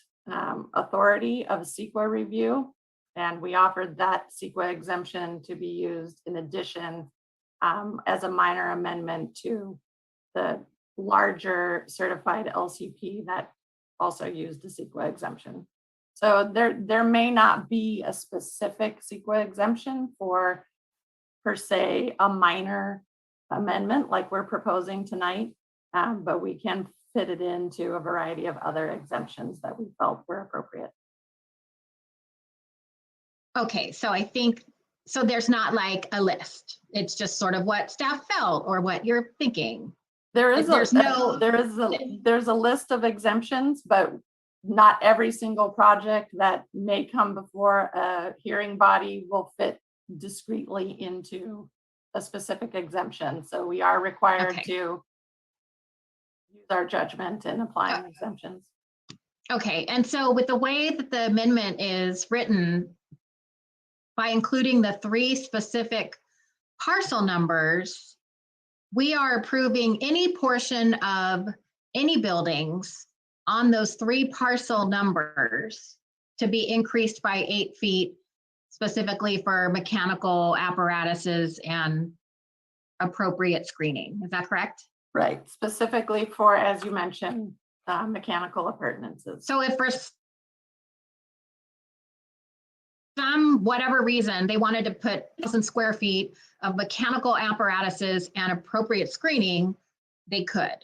authority of CEQA review. And we offered that CEQA exemption to be used in addition as a minor amendment to the larger certified LCP that also used the CEQA exemption. So there may not be a specific CEQA exemption for, per se, a minor amendment like we're proposing tonight, but we can fit it into a variety of other exemptions that we felt were appropriate. Okay, so I think, so there's not like a list. It's just sort of what staff felt or what you're thinking. There's no, a list of exemptions, but not every single project that may come before a hearing body will fit discreetly into a specific exemption. So we are required to use our judgment in applying exemptions. Okay, and so with the way that the amendment is written, by including the 3 specific parcel numbers, we are approving any portion of any buildings on those 3 parcel numbers to be increased by 8 feet, specifically for mechanical apparatuses and appropriate screening. Is that correct? Right, specifically for, as you mentioned, mechanical appurtenances. So if for some whatever reason they wanted to put 1,000 square feet of mechanical apparatuses and appropriate screening, they could.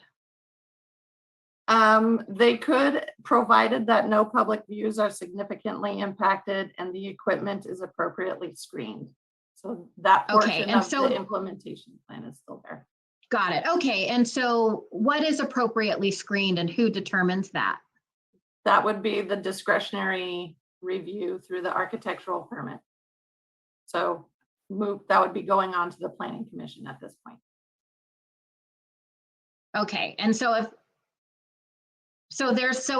They could, provided that no public views are significantly impacted and the equipment is appropriately screened. So that portion of the implementation plan is still there. Got it. Okay. And so what is appropriately screened and who determines that? That would be the discretionary review through the architectural permit. So that would be going on to the planning commission at this point. Okay. And so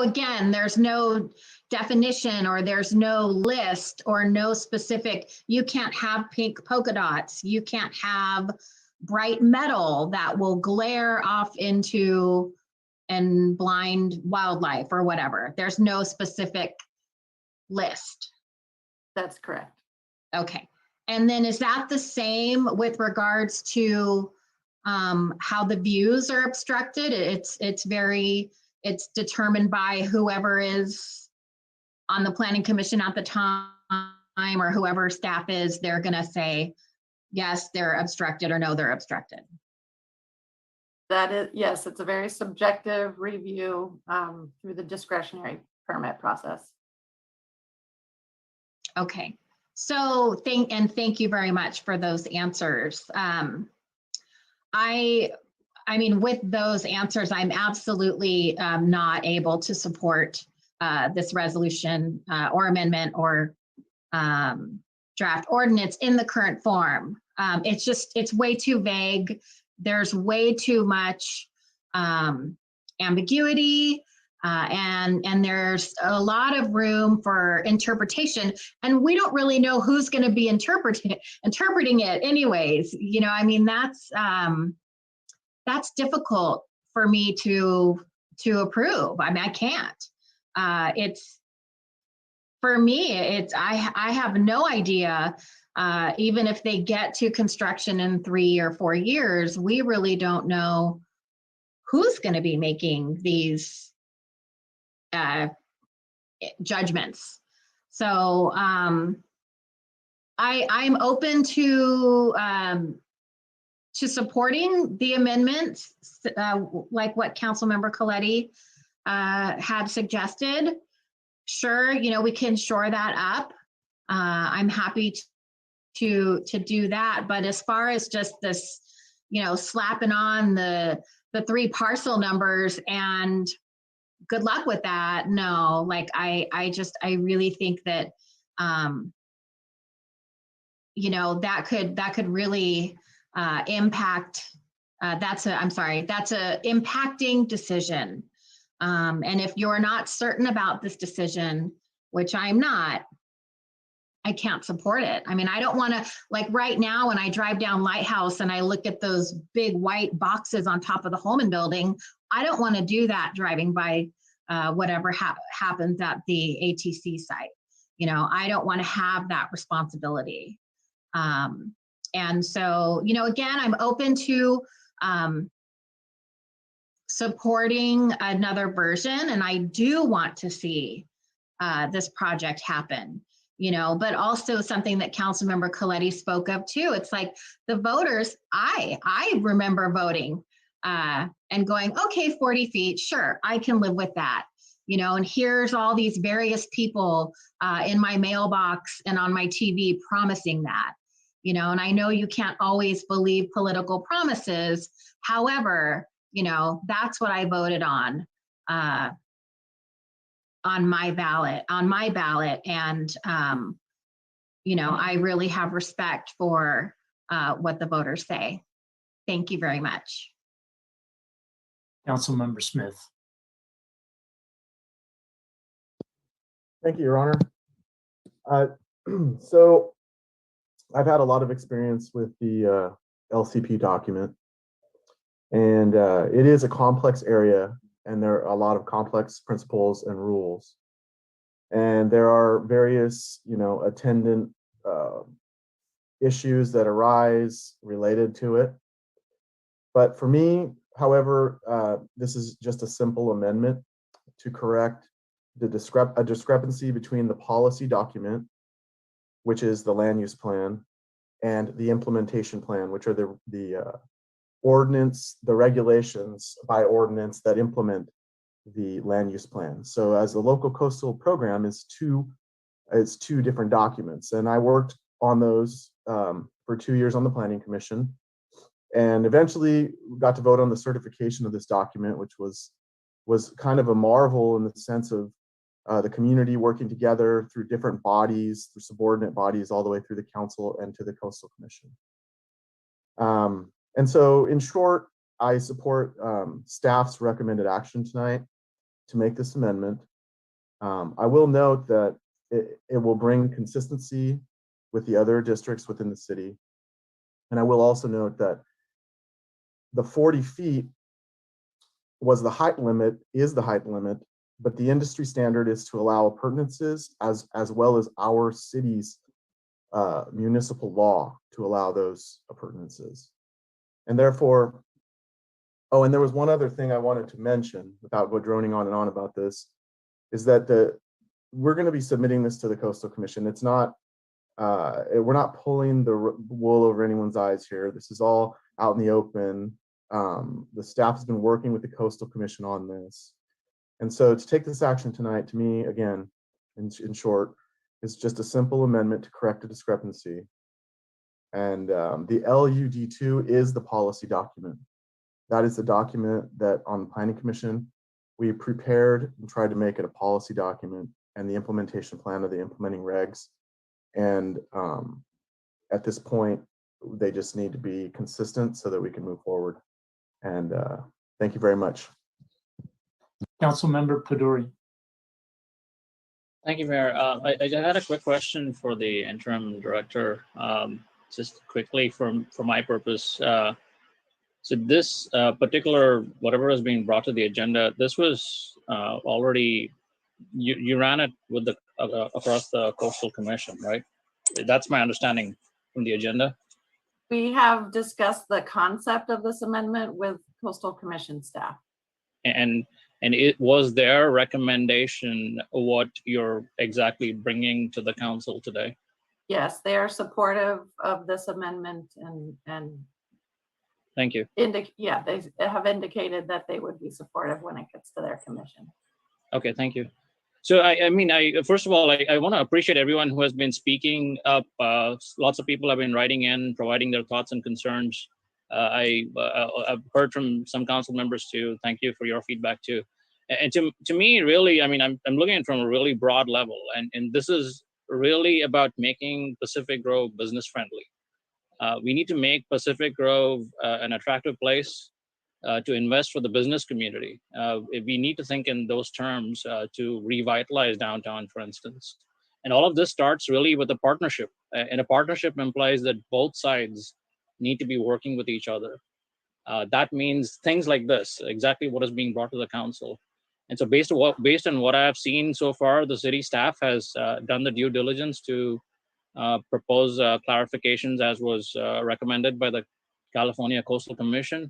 again, there's no definition or there's no list or no specific, you can't have pink polka dots. You can't have bright metal that will glare off into and blind wildlife or whatever. There's no specific list. That's correct. Okay. And then is that the same with regards to how the views are obstructed? It's determined by whoever is on the planning commission at the time or whoever staff is, they're going to say, yes, they're obstructed or no, they're obstructed. That is, yes, it's a very subjective review through the discretionary permit process. Okay, so thank you very much for those answers. I mean, with those answers, I'm absolutely not able to support this resolution or amendment or draft ordinance in the current form. It's way too vague. There's way too much ambiguity and there's a lot of room for interpretation, and we don't really know who's going to be interpreting it anyways. You know, I mean, that's difficult for me to approve. I mean, I can't. For me, I have no idea. Even if they get to construction in 3 or 4 years, we really don't know who's going to be making these judgments. So I'm open to supporting the amendments, like what Councilmember Coletti had suggested. Sure, you know, we can shore that up. I'm happy to do that. But as far as just this, you know, slapping on the 3 parcel numbers and good luck with that. No, like I really think that, you know, that could really impact, that's a impacting decision. And if you're not certain about this decision, which I'm not, I can't support it. I mean, I don't want to, like right now when I drive down Lighthouse and I look at those big white boxes on top of the Holman building, I don't want to do that driving by whatever happens at the ATC site. You know, I don't want to have that responsibility. And so, you know, again, I'm open to supporting another version, and I do want to see this project happen, you know, but also something that Councilmember Coletti spoke of too. It's like the voters, I remember voting and going, okay, 40 feet, sure, I can live with that. You know, and here's all these various people in my mailbox and on my TV promising that, you know, and I know you can't always believe political promises. However, you know, that's what I voted on my ballot. And, you know, I really have respect for what the voters say. Thank you very much. Councilmember Smith. Thank you, Your Honor. So I've had a lot of experience with the LCP document, and it is a complex area, and there are a lot of complex principles and rules. And there are various, you know, attendant issues that arise related to it. But for me, however, this is just a simple amendment to correct a discrepancy between the policy document, which is the land use plan, and the implementation plan, which are the ordinance, the regulations by ordinance that implement the land use plan. So as the local coastal program is two different documents, and I worked on those for 2 years on the Planning Commission, and eventually got to vote on the certification of this document, which was kind of a marvel in the sense of the community working together through different bodies, through subordinate bodies, all the way through the council and to the Coastal Commission. And so in short, I support staff's recommended action tonight to make this amendment. I will note that it will bring consistency with the other districts within the city. And I will also note that the 40 feet is the height limit, but the industry standard is to allow appurtenances as well as our city's municipal law to allow those appurtenances. And therefore, oh, and there was one other thing I wanted to mention without droning on and on about this, is that we're going to be submitting this to the Coastal Commission. It's not, we're not pulling the wool over anyone's eyes here. This is all out in the open. The staff has been working with the Coastal Commission on this. And so to take this action tonight, to me, again, in short, is just a simple amendment to correct a discrepancy. And the LUD2 is the policy document. That is the document that on the Planning Commission, we prepared and tried to make it a policy document, and the implementation plan of the implementing regs. And at this point, they just need to be consistent so that we can move forward. And thank you very much. Councilmember Paduri. Thank you, Mayor. I had a quick question for the interim director. Just quickly for my purpose. So this particular, whatever is being brought to the agenda, this was already, you ran it with the across the Coastal Commission, right? That's my understanding from the agenda. We have discussed the concept of this amendment with Coastal Commission staff. And it was their recommendation what you're exactly bringing to the council today? Yes, they are supportive of this amendment and Thank you. Yeah, they have indicated that they would be supportive when it gets to their commission. Okay, thank you. So I mean, first of all, I want to appreciate everyone who has been speaking up. Lots of people have been writing in, providing their thoughts and concerns. I've heard from some council members too. Thank you for your feedback too. And to me, really, I mean, I'm looking at it from a really broad level, and this is really about making Pacific Grove business friendly. We need to make Pacific Grove an attractive place to invest for the business community. We need to think in those terms to revitalize downtown, for instance. And all of this starts really with a partnership. And a partnership implies that both sides need to be working with each other. That means things like this, exactly what is being brought to the council. And so based on what I have seen so far, the city staff has done the due diligence to propose clarifications as was recommended by the California Coastal Commission.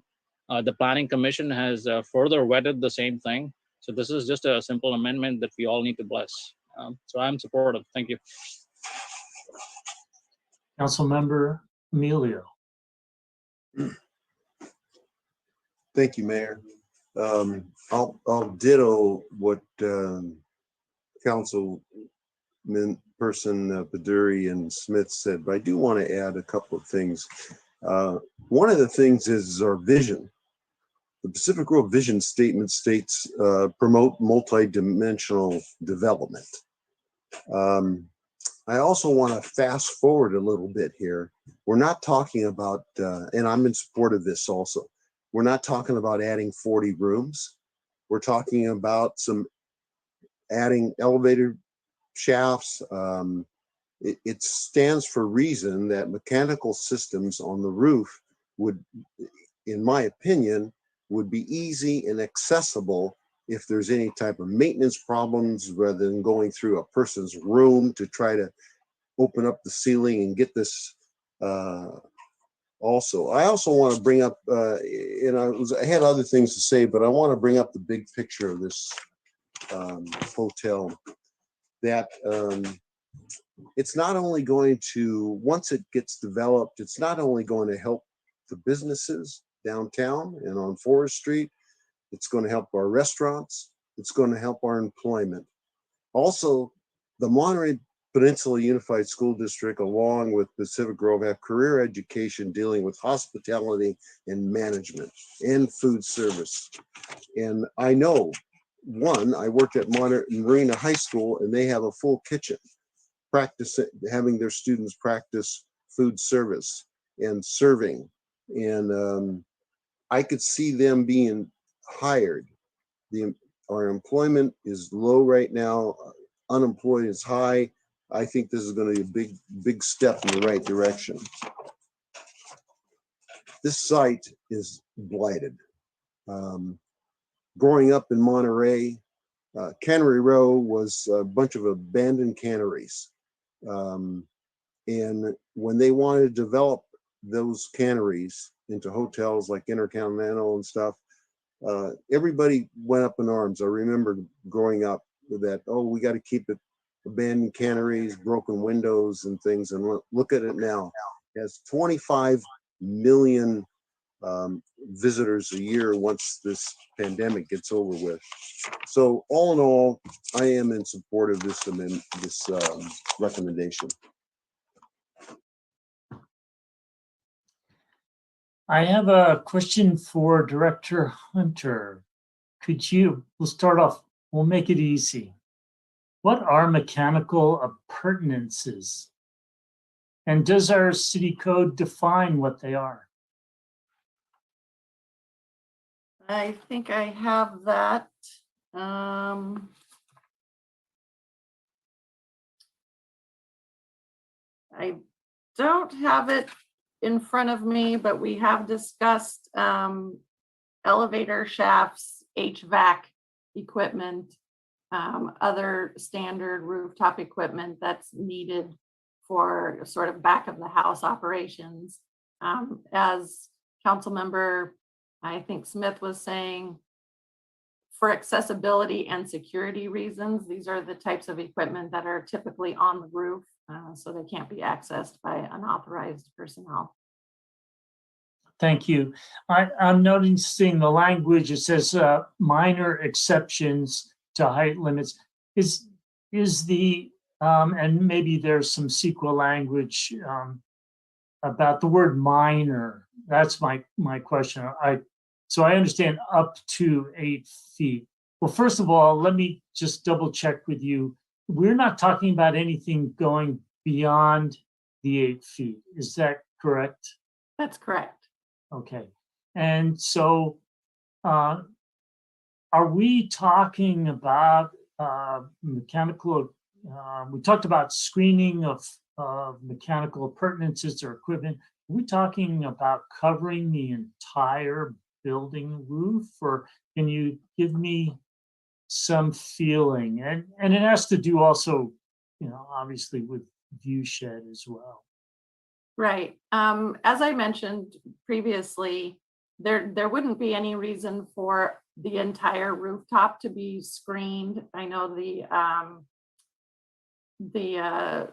The Planning Commission has further vetted the same thing. So this is just a simple amendment that we all need to bless. So I'm supportive. Thank you. Councilmember Emilio. Thank you, Mayor. I'll ditto what Councilman person Baduri and Smith said, but I do want to add a couple of things. One of the things is our vision. The Pacific Grove Vision Statement states promote multi-dimensional development. I also want to fast forward a little bit here. We're not talking about, and I'm in support of this also, we're not talking about adding 40 rooms. We're talking about adding elevator shafts. It stands for reason that mechanical systems on the roof would, in my opinion, would be easy and accessible if there's any type of maintenance problems, rather than going through a person's room to try to open up the ceiling and get this. Also, I also want to bring up, and I had other things to say, but I want to bring up the big picture of this hotel. That it's not only going to, once it gets developed, it's not only going to help the businesses downtown and on Forest Street, it's going to help our restaurants, it's going to help our employment. Also, the Monterey Peninsula Unified School District, along with Pacific Grove, have career education dealing with hospitality and management and food service. And I know, one, I worked at Marina High School, and they have a full kitchen, having their students practice food service and serving. And I could see them being hired. Our employment is low right now. Unemployed is high. I think this is going to be a big step in the right direction. This site is blighted. Growing up in Monterey, Cannery Row was a bunch of abandoned canneries. And when they wanted to develop those canneries into hotels like Intercontinental and stuff, everybody went up in arms. I remember growing up with that, oh, we got to keep it abandoned canneries, broken windows and things. And look at it now. It has 25 million visitors a year once this pandemic gets over with. So all in all, I am in support of this recommendation. I have a question for Director Hunter. We'll start off, we'll make it easy. What are mechanical appurtenances? And does our city code define what they are? I think I have that. I don't have it in front of me, but we have discussed elevator shafts, HVAC equipment, other standard rooftop equipment that's needed for sort of back of the house operations. As Councilmember, I think Smith was saying, for accessibility and security reasons, these are the types of equipment that are typically on the roof, so they can't be accessed by unauthorized personnel. Thank you. I'm noticing the language, it says minor exceptions to height limits. Is the, and maybe there's some sequel language about the word minor. That's my question. So I understand up to 8 feet. Well, first of all, let me just double check with you. We're not talking about anything going beyond the 8 feet. Is that correct? That's correct. Okay. And so are we talking about mechanical, we talked about screening of mechanical appurtenances or equipment. Are we talking about covering the entire building roof, or can you give me some feeling? And it has to do also, obviously with view shed as well. Right. As I mentioned previously, there wouldn't be any reason for the entire rooftop to be screened. I know the the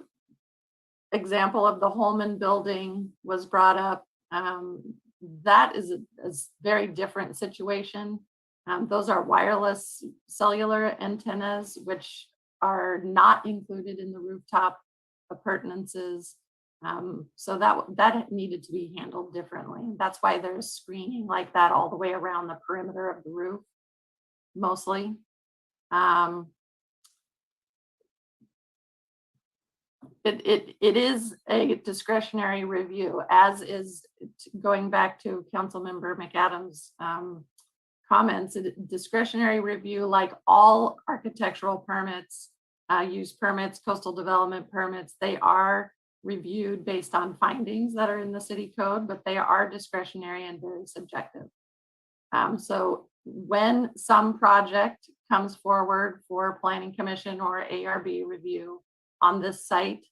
example of the Holman building was brought up. That is a very different situation. Those are wireless cellular antennas, which are not included in the rooftop appurtenances. So that needed to be handled differently. That's why there's screening like that all the way around the perimeter of the roof, mostly. It is a discretionary review, as is, going back to Councilmember McAdams' comments, a discretionary review, like all architectural permits, use permits, coastal development permits, they are reviewed based on findings that are in the city code, but they are discretionary and very subjective. So when some project comes forward for Planning Commission or ARB review on this site,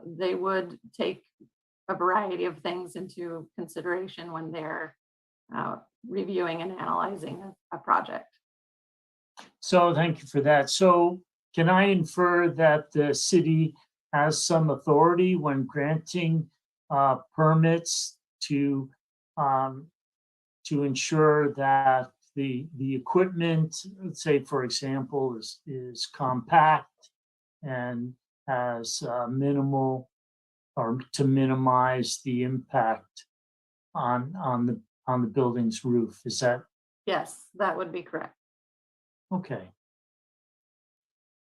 they would take a variety of things into consideration when they're reviewing and analyzing a project. So thank you for that. So can I infer that the city has some authority when granting permits to ensure that the equipment, let's say, for example, is compact and has minimal, or to minimize the impact on the building's roof? Is that Yes, that would be correct. okay?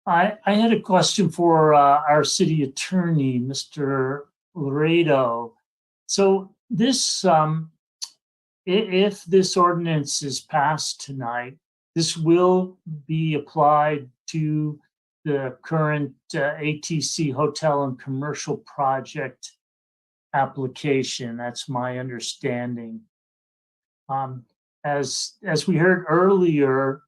I had a question for our city attorney, Mr. Laredo. So this, if this ordinance is passed tonight, this will be applied to the current ATC hotel and commercial project application. That's my understanding. As we heard earlier,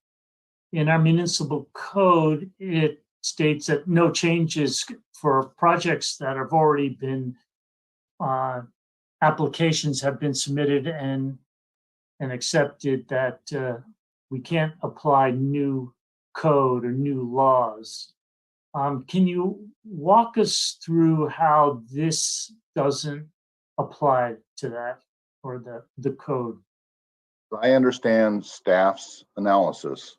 in our municipal code, it states that no changes for projects that have already been, applications have been submitted and accepted, that we can't apply new code or new laws. Can you walk us through how this doesn't apply to that, or the code? I understand staff's analysis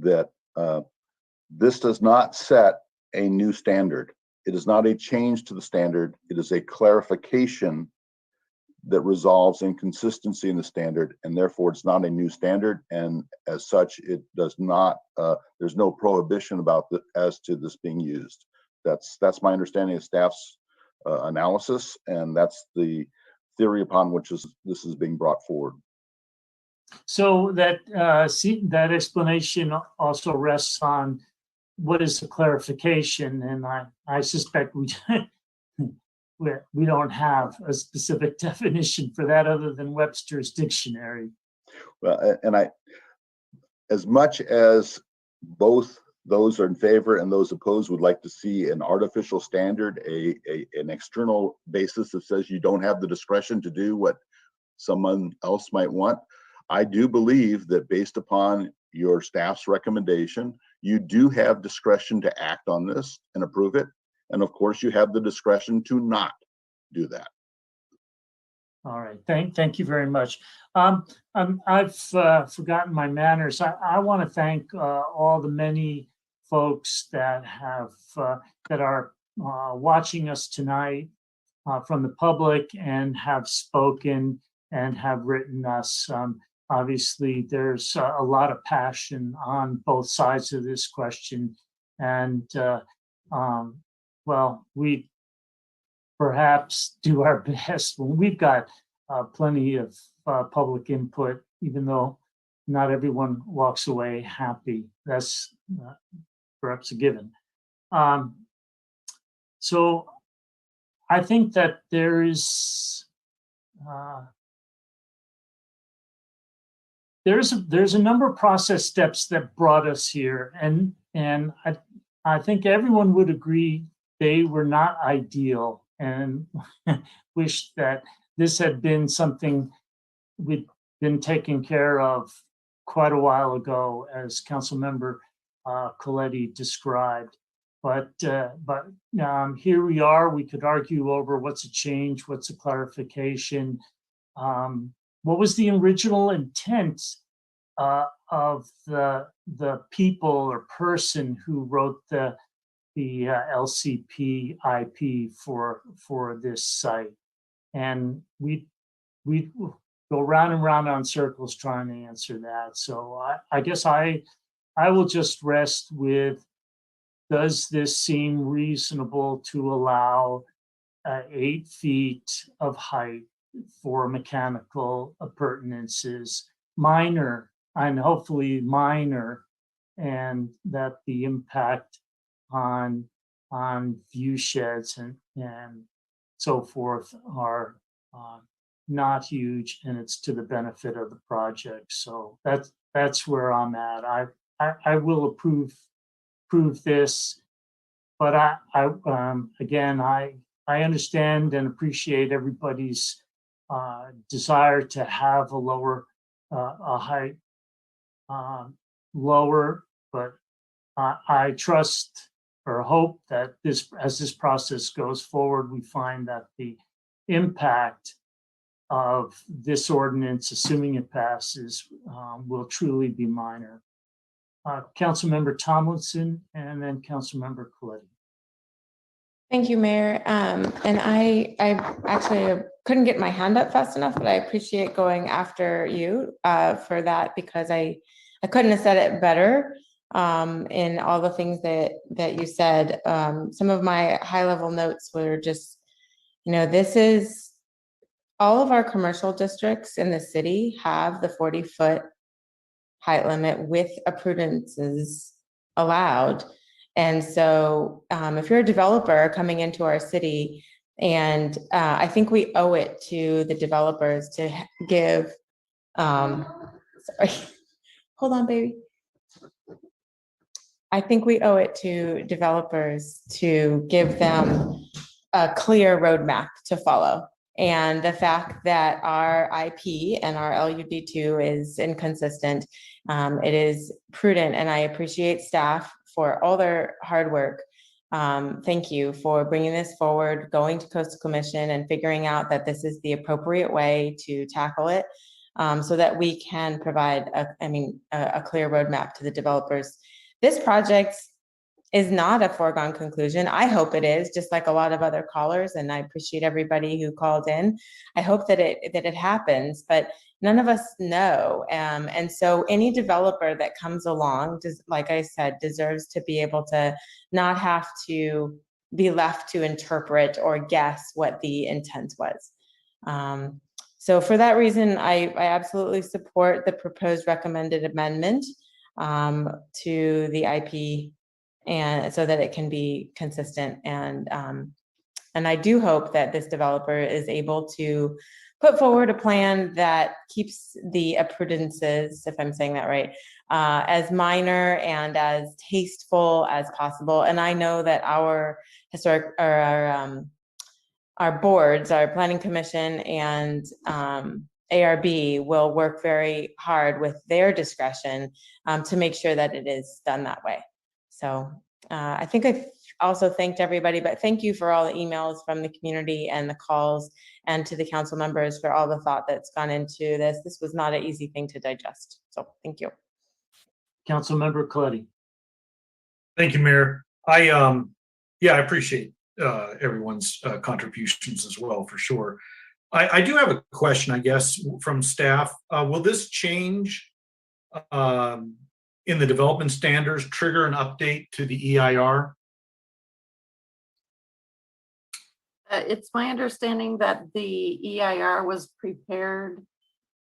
that this does not set a new standard. It is not a change to the standard. It is a clarification that resolves inconsistency in the standard, and therefore it's not a new standard. And as such, it does not. There's no prohibition about as to this being used. That's my understanding of staff's analysis, and that's the theory upon which this is being brought forward. So that that explanation also rests on what is the clarification, and I suspect we don't have a specific definition for that other than Webster's dictionary. Well, and as much as both those are in favor and those opposed would like to see an artificial standard, an external basis that says you don't have the discretion to do what someone else might want, I do believe that based upon your staff's recommendation, you do have discretion to act on this and approve it. And of course, you have the discretion to not do that. All right, thank you very much. I've forgotten my manners. I want to thank all the many folks that have that are watching us tonight from the public and have spoken and have written us. Obviously, there's a lot of passion on both sides of this question, and well, we perhaps do our best when we've got plenty of public input, even though not everyone walks away happy. That's perhaps a given. So I think that there's a number of process steps that brought us here, and I think everyone would agree they were not ideal, and wish that this had been something we'd been taken care of quite a while ago, as Councilmember Coletti described. here we are. We could argue over what's a change, what's a clarification. What was the original intent of the people or person who wrote the LCP IP for this site? And we go round and round on circles trying to answer that. So I guess I will just rest with, does this seem reasonable to allow 8 feet of height for mechanical appurtenances, minor and hopefully minor, and that the impact on view sheds and so forth are not huge, and it's to the benefit of the project. So that's where I'm at. I will approve this, but again, I understand and appreciate everybody's desire to have a lower a height lower, but I trust or hope that as this process goes forward, we find that the impact of this ordinance, assuming it passes, will truly be minor. Councilmember Tomlinson and then Councilmember Coletti. Thank you, Mayor. And I actually couldn't get my hand up fast enough, but I appreciate going after you for that, because I couldn't have said it better in all the things that you said. Some of my high level notes were just, this is, all of our commercial districts in the city have the 40-foot height limit with appurtenances allowed. And so if you're a developer coming into our city, and I think we owe it to the developers to give, sorry, hold on, baby. I think we owe it to developers to give them a clear roadmap to follow. And the fact that our IP and our LUD2 is inconsistent, it is prudent, and I appreciate staff for all their hard work. Thank you for bringing this forward, going to Coastal Commission and figuring out that this is the appropriate way to tackle it, so that we can provide a clear roadmap to the developers. This project is not a foregone conclusion. I hope it is, just like a lot of other callers, and I appreciate everybody who called in. I hope that it happens, but none of us know. And so any developer that comes along, like I said, deserves to be able to not have to be left to interpret or guess what the intent was. So for that reason, I absolutely support the proposed recommended amendment to the IP, and so that it can be consistent. And I do hope that this developer is able to put forward a plan that keeps the appurtenances, if I'm saying that right, as minor and as tasteful as possible. And I know that our historic, or our boards, our planning commission and ARB will work very hard with their discretion to make sure that it is done that way. So I think I've also thanked everybody, but thank you for all the emails from the community and the calls, and to the council members for all the thought that's gone into this. This was not an easy thing to digest. So thank you. Councilmember Coletti. Thank you, Mayor. I appreciate everyone's contributions as well, for sure. I do have a question, I guess, from staff. Will this change in the development standards trigger an update to the EIR? It's my understanding that the EIR was prepared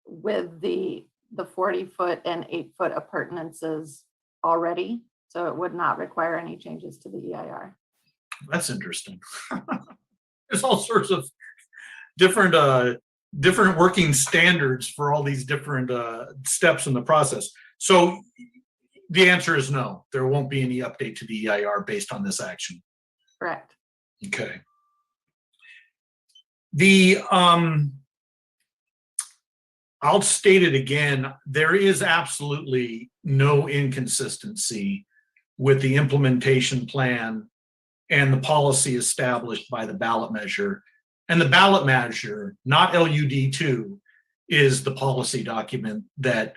with the 40-foot and 8-foot appurtenances already, so it would not require any changes to the EIR. That's interesting. There's all sorts of different working standards for all these different steps in the process. So the answer is no, there won't be any update to the EIR based on this action. Correct. Okay. I'll state it again, there is absolutely no inconsistency with the implementation plan and the policy established by the ballot measure. And the ballot measure, not LUD2, is the policy document that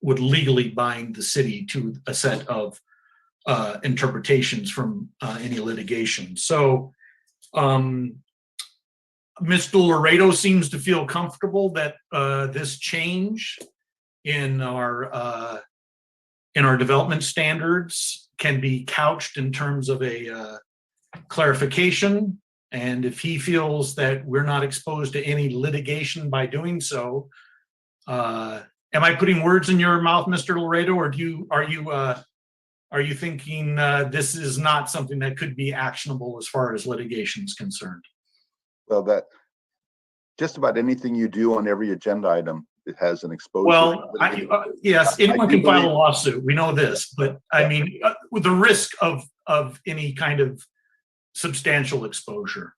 would legally bind the city to a set of interpretations from any litigation. So Mr. Laredo seems to feel comfortable that this change in our development standards can be couched in terms of a clarification. And if he feels that we're not exposed to any litigation by doing so, am I putting words in your mouth, Mr. Laredo, or are you thinking this is not something that could be actionable as far as litigation is concerned? Well, that just about anything you do on every agenda item, it has an exposure. Well, yes, anyone can file a lawsuit. We know this, but I mean, with the risk of any kind of substantial exposure.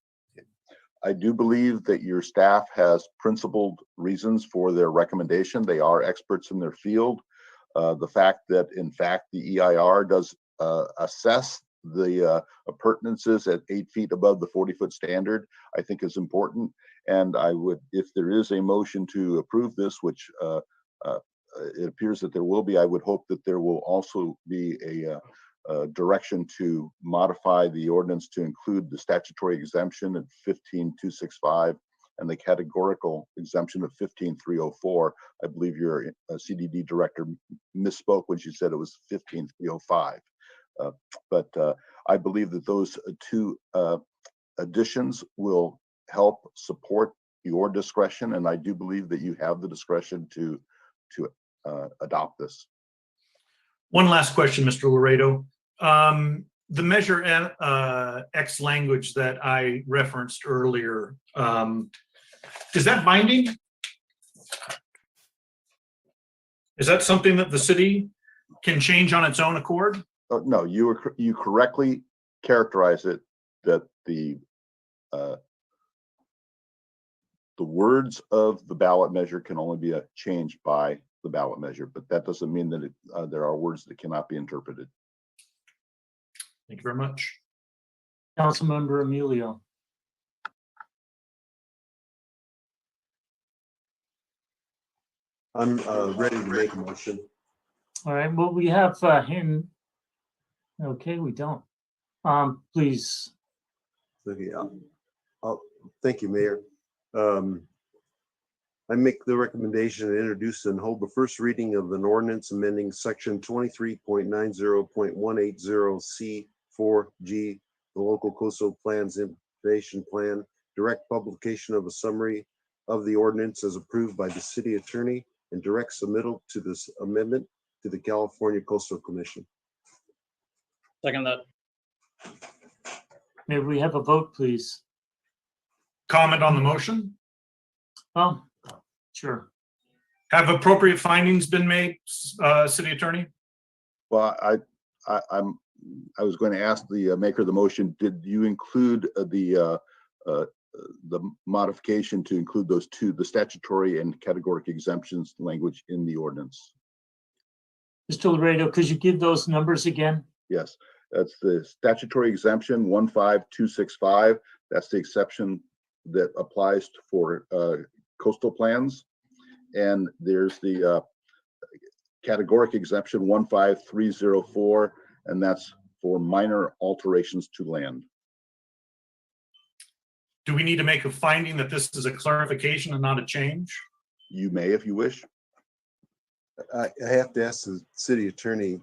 I do believe that your staff has principled reasons for their recommendation. They are experts in their field. The fact that, in fact, the EIR does assess the appurtenances at 8 feet above the 40-foot standard, I think is important. And I would, if there is a motion to approve this, which it appears that there will be, I would hope that there will also be a direction to modify the ordinance to include the statutory exemption at 15,265 and the categorical exemption of 15,304. I believe your CDD director misspoke when she said it was 15,305. But I believe that those two additions will help support your discretion, and I do believe that you have the discretion to adopt this. One last question, Mr. Laredo. The Measure X language that I referenced earlier, is that binding? Is that something that the city can change on its own accord? No, you correctly characterize it, that the words of the ballot measure can only be changed by the ballot measure, but that doesn't mean that there are words that cannot be interpreted. Thank you very much. Councilmember Emilio. I'm ready to make a motion. All right, well, we have him. Okay, we don't. Please. Okay, thank you, Mayor. I make the recommendation to introduce and hold the first reading of an ordinance amending section 23.90.180C4G, the local coastal plans information plan, direct publication of a summary of the ordinance as approved by the city attorney, and direct submittal to this amendment to the California Coastal Commission. Second that. May we have a vote, please? Comment on the motion? Oh, sure. Have appropriate findings been made, city attorney? Well, I was going to ask the maker of the motion, did you include the modification to include those two, the statutory and categoric exemptions language in the ordinance? Mr. Laredo, could you give those numbers again? Yes, that's the statutory exemption 15265. That's the exception that applies for coastal plans. And there's the categoric exemption 15304, and that's for minor alterations to land. Do we need to make a finding that this is a clarification and not a change? You may, if you wish. I have to ask the city attorney.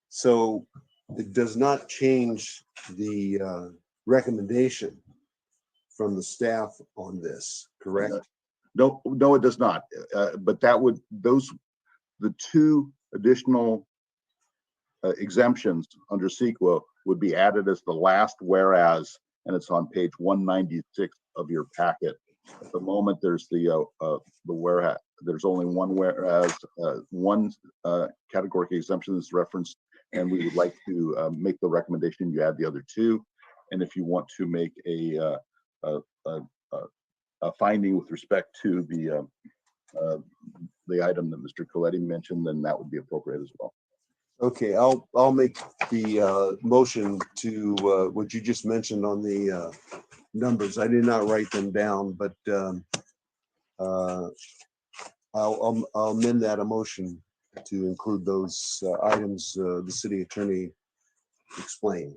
So it does not change the recommendation from the staff on this, correct? No, it does not. But that would, the two additional exemptions under CEQA would be added as the last whereas, and it's on page 196 of your packet. At the moment, there's the whereas. There's only one whereas, one categoric exemption is referenced, and we would like to make the recommendation you add the other two. And if you want to make a finding with respect to the item that Mr. Coletti mentioned, then that would be appropriate as well. Okay, I'll make the motion to what you just mentioned on the numbers. I did not write them down, but I'll amend that motion to include those items the city attorney explained.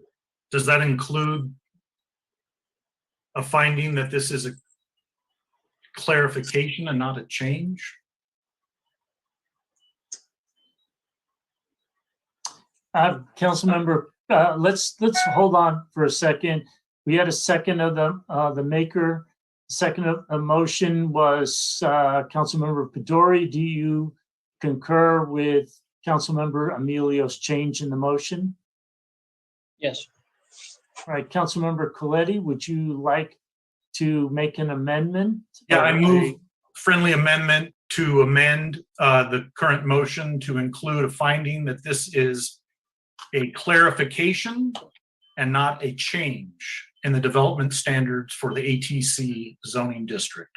Does that include a finding that this is a clarification and not a change? Councilmember, let's hold on for a second. We had a second of the maker. Second of a motion was Councilmember Pedori. Do you concur with Councilmember Emilio's change in the motion? Yes. All right, Councilmember Coletti, would you like to make an amendment? Yeah, I move friendly amendment to amend the current motion to include a finding that this is a clarification and not a change in the development standards for the ATC zoning district.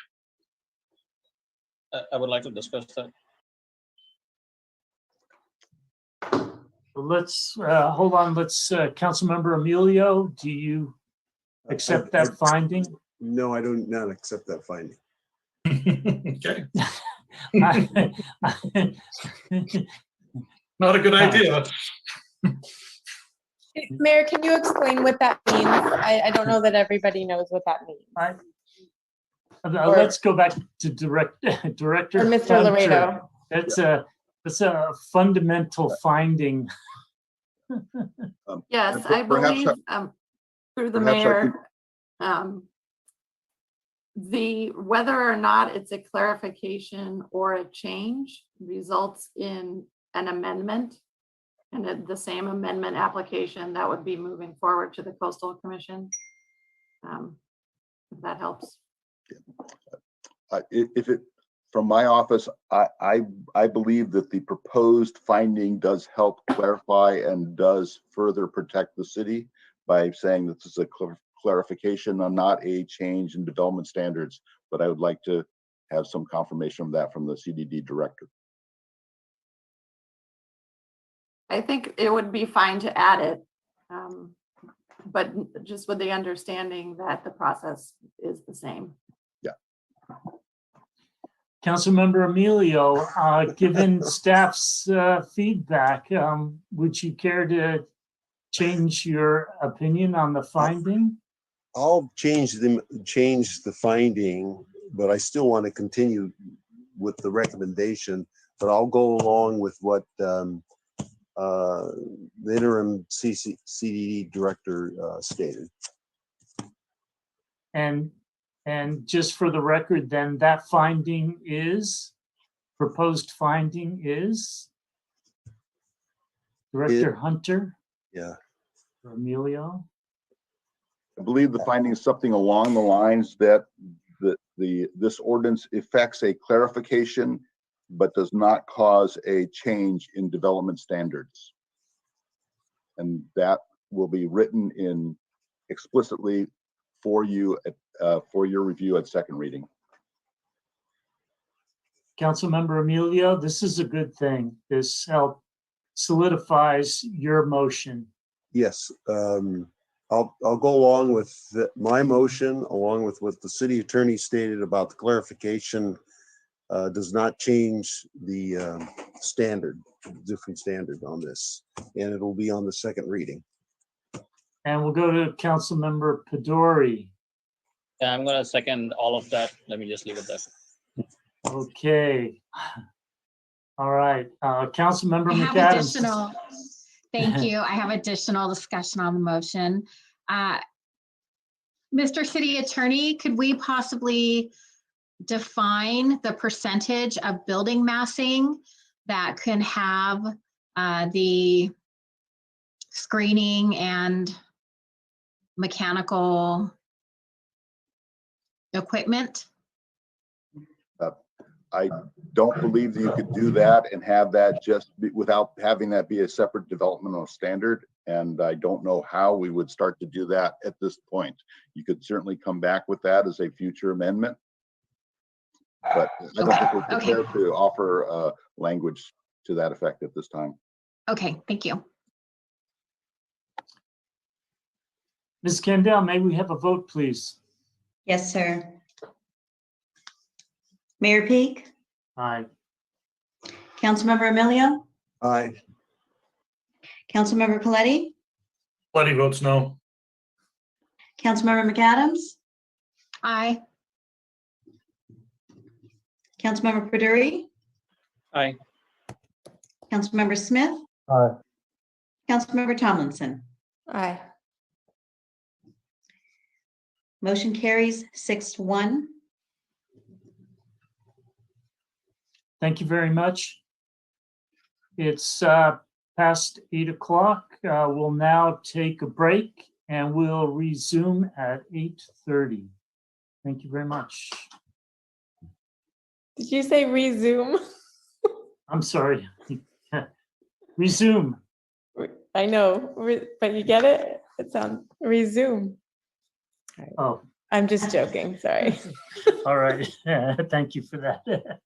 I would like to discuss that. Let's hold on. Let's Councilmember Emilio, do you accept that finding? No, I do not accept that finding. Okay. Not a good idea. Mayor, can you explain what that means? I don't know that everybody knows what that means. Let's go back to Director Or Mr. Hunter. Laredo. That's a fundamental finding. Yes, I believe through the mayor, whether or not it's a clarification or a change results in an amendment, and the same amendment application that would be moving forward to the Coastal Commission. If that helps. From my office, I believe that the proposed finding does help clarify and does further protect the city by saying that this is a clarification and not a change in development standards. But I would like to have some confirmation of that from the CDD director. I think it would be fine to add it, but just with the understanding that the process is the same. Yeah. Councilmember Emilio, given staff's feedback, would you care to change your opinion on the finding? I'll change the finding, but I still want to continue with the recommendation, but I'll go along with what the interim CDD director stated. And just for the record, then that finding is, proposed finding is Director Hunter? Yeah. Or Emilio? I believe the finding is something along the lines that this ordinance effects a clarification, but does not cause a change in development standards. And that will be written in explicitly for you for your review at second reading. Councilmember Emilio, this is a good thing. This solidifies your motion. Yes, I'll go along with my motion, along with what the city attorney stated about the clarification does not change the different standard on this, and it'll be on the second reading. And we'll go to Councilmember Pedori. Yeah, I'm gonna second all of that. Let me just leave it there. Okay. All right, Councilmember I have McAdams. additional, thank you. I have additional discussion on the motion. Mr. City Attorney, could we possibly define the percentage of building massing that can have the screening and mechanical equipment? I don't believe that you could do that and have that just without having that be a separate developmental standard. And I don't know how we would start to do that at this point. You could certainly come back with that as a future amendment. But I don't think we're prepared to offer language to that effect at this time. Okay, thank you. Ms. Kendall, may we have a vote, please? Yes, sir. Mayor Peak, Aye. Councilmember Emilio, Aye. Councilmember Coletti, Coletti votes no. Councilmember McAdams, Aye. Councilmember Perduri, Aye. Councilmember Smith, Aye. Councilmember Tomlinson. Aye. Motion carries 6-1. Thank you very much. It's past 8 o'clock. We'll now take a break and we'll resume at 8:30. Thank you very much. Did you say resume? I'm sorry. Resume. I know, but you get it? It sounds resume. Oh, I'm just joking, sorry. all right. Thank you for that.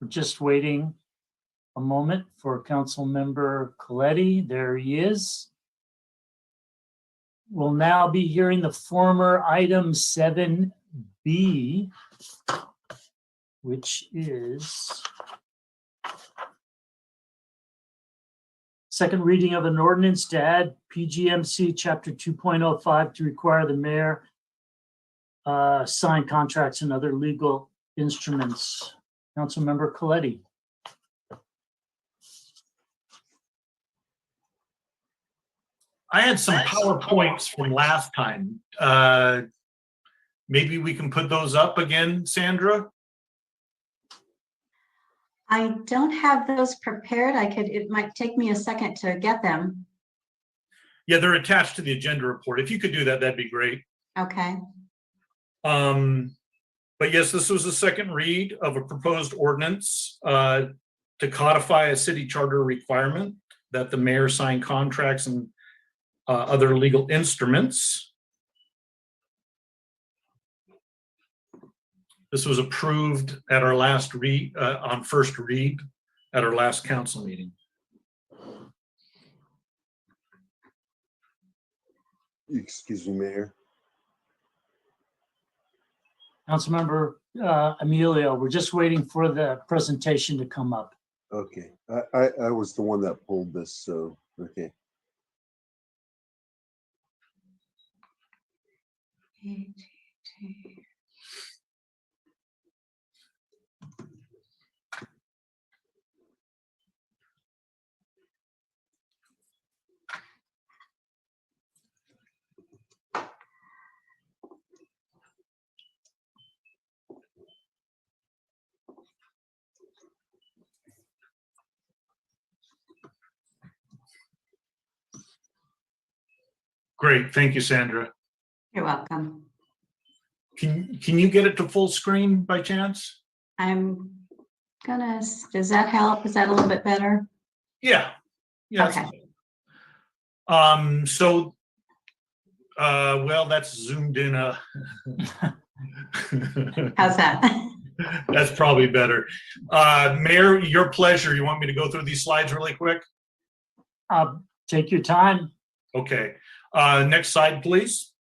We're just waiting a moment for Councilmember Coletti. There he is. We'll now be hearing the former item 7B, which is second reading of an ordinance to add PGMC Chapter 2.05 to require the mayor sign contracts and other legal instruments. Councilmember Coletti. I had some PowerPoints from last time. Maybe we can put those up again, Sandra? I don't have those prepared. It might take me a second to get them. Yeah, they're attached to the agenda report. If you could do that, that'd be great. Okay. But yes, this was the second read of a proposed ordinance to codify a city charter requirement that the mayor sign contracts and other legal instruments. This was approved at our last read, on first read at our last council meeting. Excuse me, Mayor. Councilmember Emilio, we're just waiting for the presentation to come up. Okay, I was the one that pulled this, so, okay. Great, thank you, Sandra. You're welcome. Can you get it to full screen by chance? I'm gonna, does that help? Is that a little bit better? Yeah. Yeah. Okay. Well, that's zoomed in. How's that? That's probably better. Mayor, your pleasure. You want me to go through these slides really quick? Take your time. Okay. Next slide, please.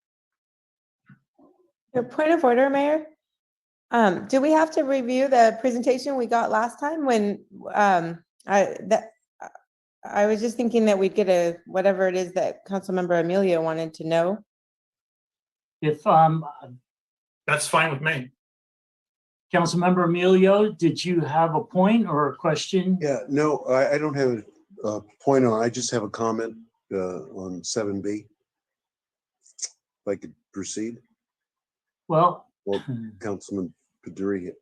Your point of order, Mayor. Do we have to review the presentation we got last time when I was just thinking that we'd get whatever it is that Councilmember Emilio wanted to know. If that's fine with me. Councilmember Emilio, did you have a point or a question? Yeah, no, I don't have a point on, I just have a comment on 7B. If I could proceed. Well, Councilman Peduri.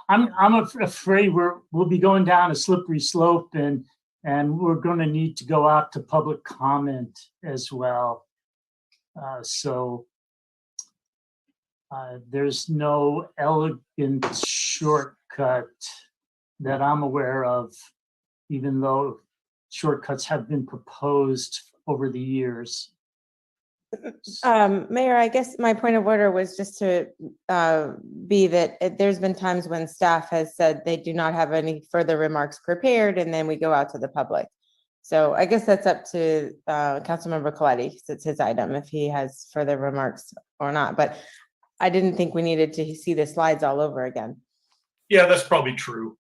I'm afraid we'll be going down a slippery slope and we're going to need to go out to public comment as well. There's no elegant shortcut that I'm aware of, even though shortcuts have been proposed over the years. Mayor, I guess my point of order was just to be that there's been times when staff has said they do not have any further remarks prepared, and then we go out to the public. So I guess that's up to Councilmember Coletti, because it's his item, if he has further remarks or not. But I didn't think we needed to see the slides all over again. Yeah, that's probably true.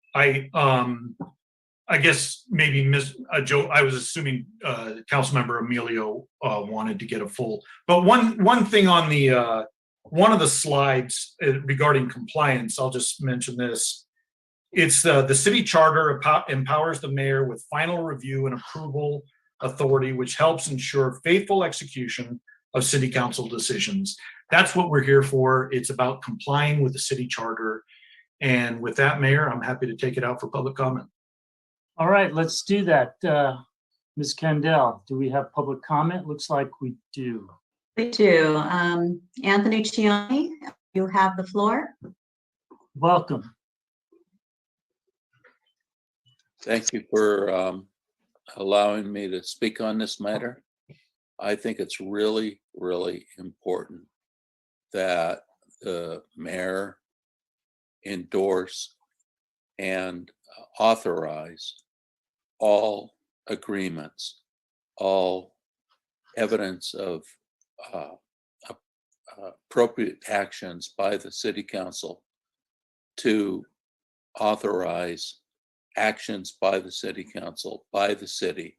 I guess maybe Ms. Joe, I was assuming Councilmember Emilio wanted to get a full, but one thing on the one of the slides regarding compliance, I'll just mention this. It's the city charter empowers the mayor with final review and approval authority, which helps ensure faithful execution of city council decisions. That's what we're here for. It's about complying with the city charter. And with that, Mayor, I'm happy to take it out for public comment. All right, let's do that. Ms. Kendall, do we have public comment? Looks like we do. We do. Anthony Ciani, you have the floor. Welcome. Thank you for allowing me to speak on this matter. I think it's really, really important that the mayor endorse and authorize all agreements, all evidence of appropriate actions by the city council to authorize actions by the city council, by the city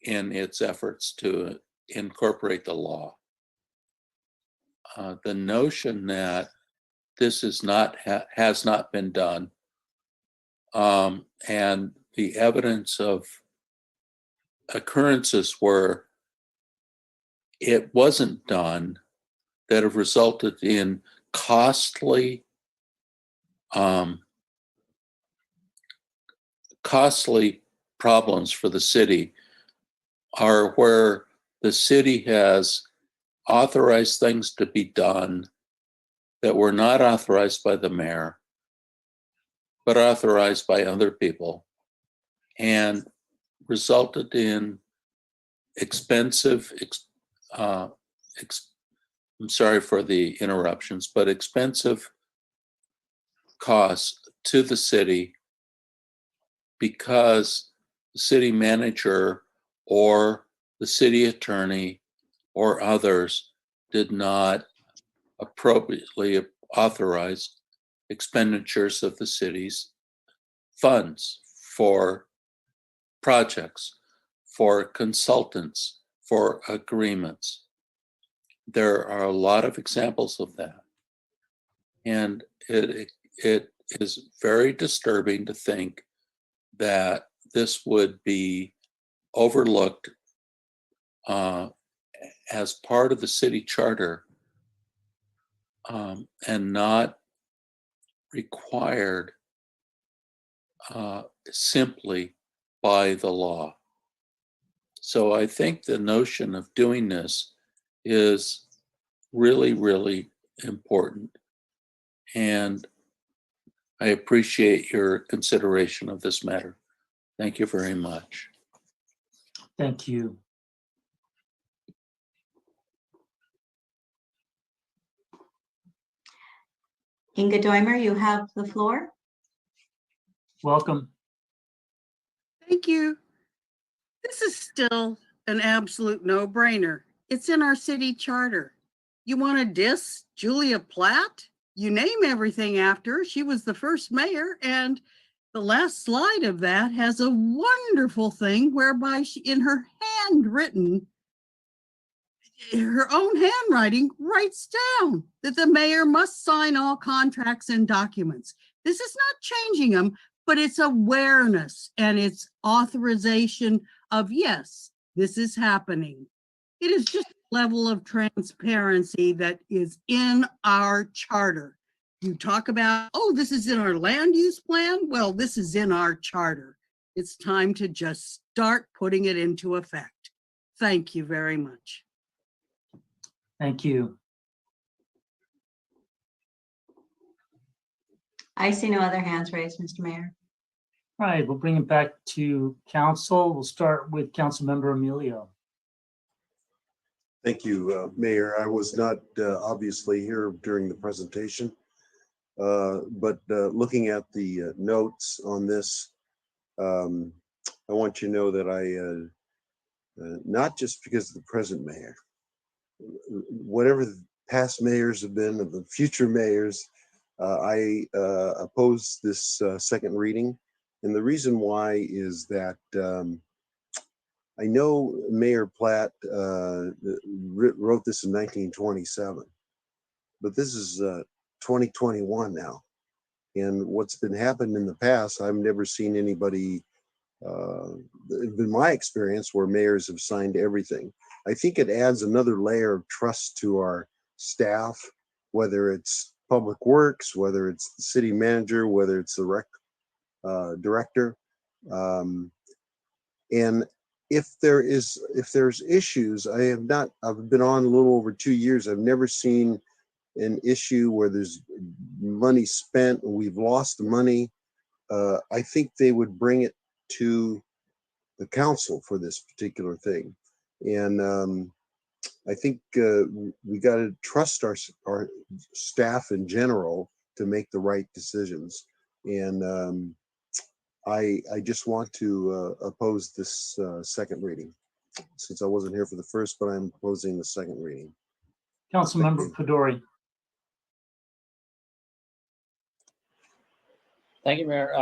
in its efforts to incorporate the law. The notion that this is not has not been done, and the evidence of occurrences where it wasn't done that have resulted in costly problems for the city are where the city has authorized things to be done that were not authorized by the mayor, but authorized by other people, and resulted in expensive, I'm sorry for the interruptions, but expensive costs to the city because the city manager or the city attorney or others did not appropriately authorize expenditures of the city's funds for projects, for consultants, for agreements. There are a lot of examples of that. And it is very disturbing to think that this would be overlooked as part of the city charter and not required simply by the law. So I think the notion of doing this is really, really important. And I appreciate your consideration of this matter. Thank you very much. Thank you. Inga Doimer, you have the floor. Welcome. Thank you. This is still an absolute no-brainer. It's in our city charter. You want to diss Julia Platt? You name everything after her. She was the first mayor, and the last slide of that has a wonderful thing whereby she, in her own handwriting, writes down that the mayor must sign all contracts and documents. This is not changing them, but it's awareness and it's authorization of, yes, this is happening. It is just a level of transparency that is in our charter. You talk about, oh, this is in our land use plan. Well, this is in our charter. It's time to just start putting it into effect. Thank you very much. Thank you. I see no other hands raised, Mr. Mayor. All right, we'll bring it back to council. We'll start with Councilmember Emilio. Thank you, Mayor. I was not obviously here during the presentation, but looking at the notes on this, I want you to know that I, not just because of the present mayor, whatever the past mayors have been, of the future mayors, I oppose this second reading. And the reason why is that I know Mayor Platt wrote this in 1927, but this is 2021 now. And what's been happened in the past, I've never seen anybody, in my experience, where mayors have signed everything. I think it adds another layer of trust to our staff, whether it's public works, whether it's the city manager, whether it's the director. And if there's issues, I've been on a little over 2 years. I've never seen an issue where there's money spent and we've lost money. I think they would bring it to the council for this particular thing. And I think we got to trust our staff in general to make the right decisions. And I just want to oppose this second reading, since I wasn't here for the first, but I'm opposing the second reading. Councilmember Pedori. Thank you, Mayor.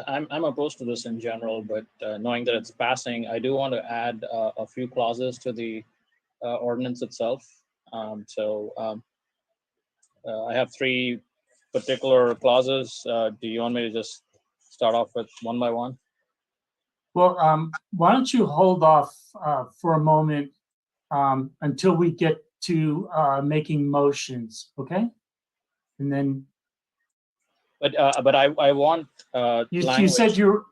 I'm opposed to this in general, but knowing that it's passing, I do want to add a few clauses to the ordinance itself. I have 3 particular clauses. Do you want me to just start off with one by one? Well, why don't you hold off for a moment until we get to making motions, okay? And then But I want you said you're.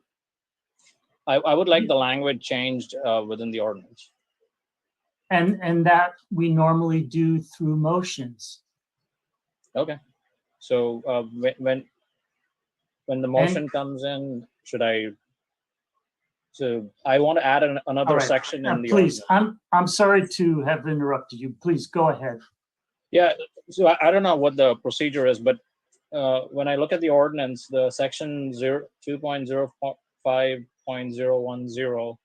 I would like the language changed within the ordinance. And that we normally do through motions. Okay. So when the motion comes in, should I? So I want to add another All right. section in the Please, ordinance. I'm sorry to have interrupted you. Please go ahead. Yeah. So I don't know what the procedure is, but when I look at the ordinance, the section 2.05.010,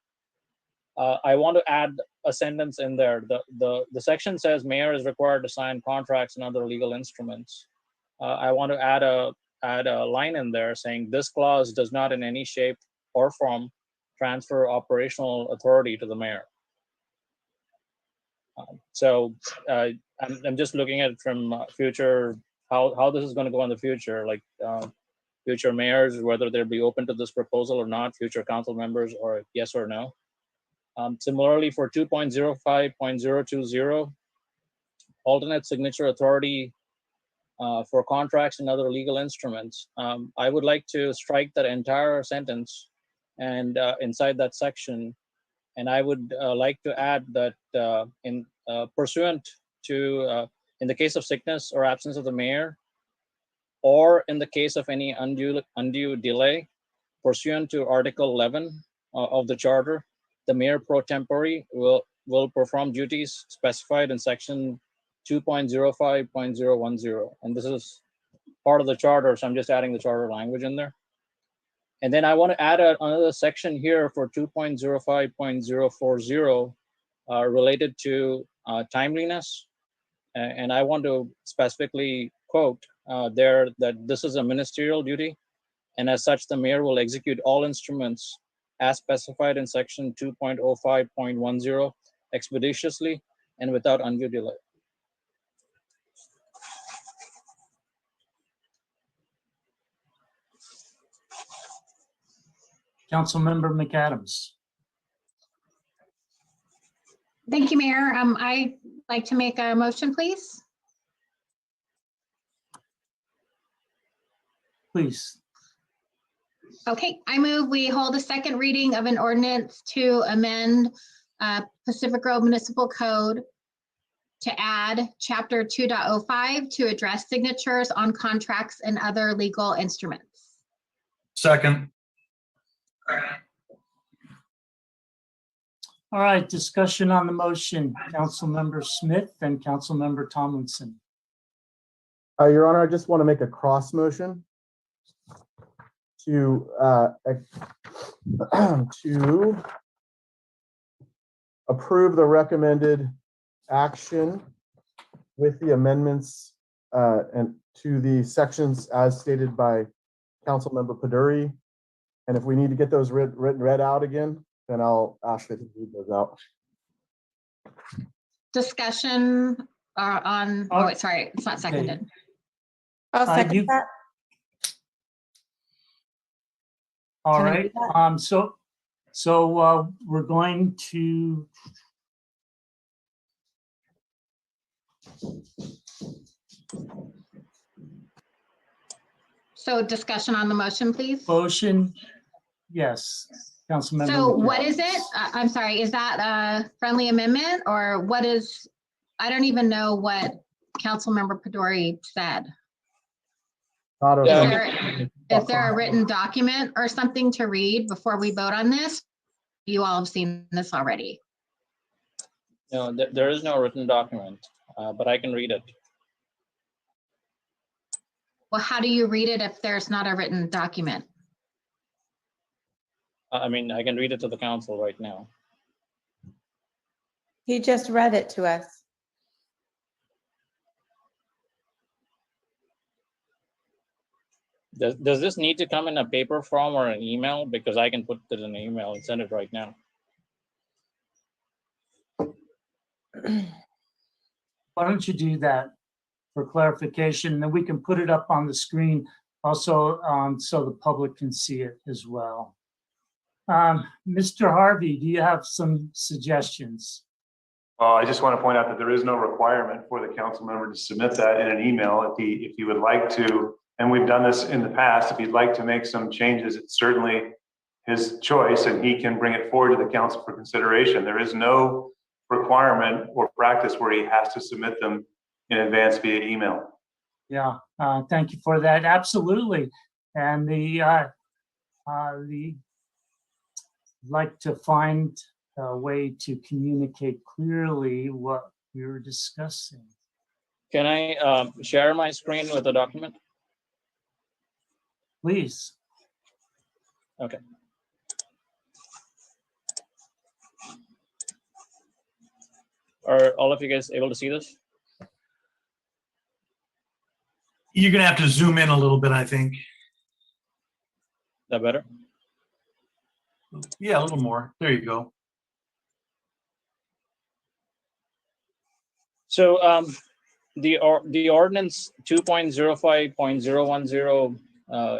I want to add a sentence in there. The section says mayor is required to sign contracts and other legal instruments. I want to add a line in there saying this clause does not in any shape or form transfer operational authority to the mayor. I'm just looking at it from future, how this is going to go in the future, like future mayors, whether they'll be open to this proposal or not, future council members, or yes or no. Similarly, for 2.05.020, alternate signature authority for contracts and other legal instruments. I would like to strike that entire sentence and inside that section, and I would like to add that in pursuant to, in the case of sickness or absence of the mayor, or in the case of any undue delay, pursuant to Article 11 of the Charter, the mayor pro tempore will perform duties specified in section 2.05.010. And this is part of the charter, so I'm just adding the charter language in there. And then I want to add another section here for 2.05.040 related to timeliness. And I want to specifically quote there that this is a ministerial duty, and as such, the mayor will execute all instruments as specified in section 2.05.10 expeditiously and without undue delay. Councilmember McAdams. Thank you, Mayor. I'd like to make a motion, please. Please. Okay, I move we hold a second reading of an ordinance to amend Pacific Grove Municipal Code to add Chapter 2.05 to address signatures on contracts and other legal instruments. Second. All right, discussion on the motion. Councilmember Smith and Councilmember Tomlinson. Your Honor, I just want to make a cross motion to to approve the recommended action with the amendments and to the sections as stated by Councilmember Peduri. And if we need to get those read out again, then I'll ask that you read those out. Discussion on, oh, sorry, it's not seconded. I'll second that. All Can I right, do that? so we're going to So discussion on the motion, please. motion. Yes, Councilmember. So what McAdams. is it? I'm sorry, is that a friendly amendment or what is, I don't even know what Councilmember Pedori said. Is there a written document or something to read before we vote on this? You all have seen this already. No, there is no written document, but I can read it. Well, how do you read it if there's not a written document? I mean, I can read it to the council right now. He just read it to us. Does this need to come in a paper form or an email? Because I can put it in an email and send it right now. Why don't you do that for clarification, then we can put it up on the screen also, so the public can see it as well. Mr. Harvey, do you have some suggestions? I just want to point out that there is no requirement for the council member to submit that in an email. If he would like to, and we've done this in the past, if he'd like to make some changes, it's certainly his choice and he can bring it forward to the council for consideration. There is no requirement or practice where he has to submit them in advance via email. Yeah, thank you for that. Absolutely. And like to find a way to communicate clearly what we were discussing. Can I share my screen with the document? Please. Okay. Are all of you guys able to see this? You're gonna have to zoom in a little bit, I think. That better? Yeah, a little more. There you go. So the ordinance 2.05.010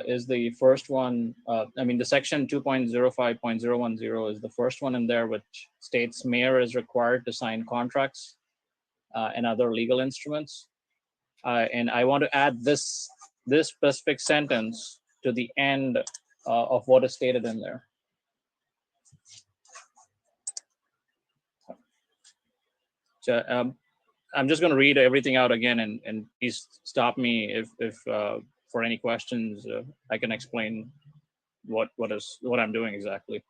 is the first one. I mean, the section 2.05.010 is the first one in there, which states mayor is required to sign contracts and other legal instruments. And I want to add this specific sentence to the end of what is stated in there. So I'm just going to read everything out again, and please stop me if for any questions. I can explain what I'm doing exactly.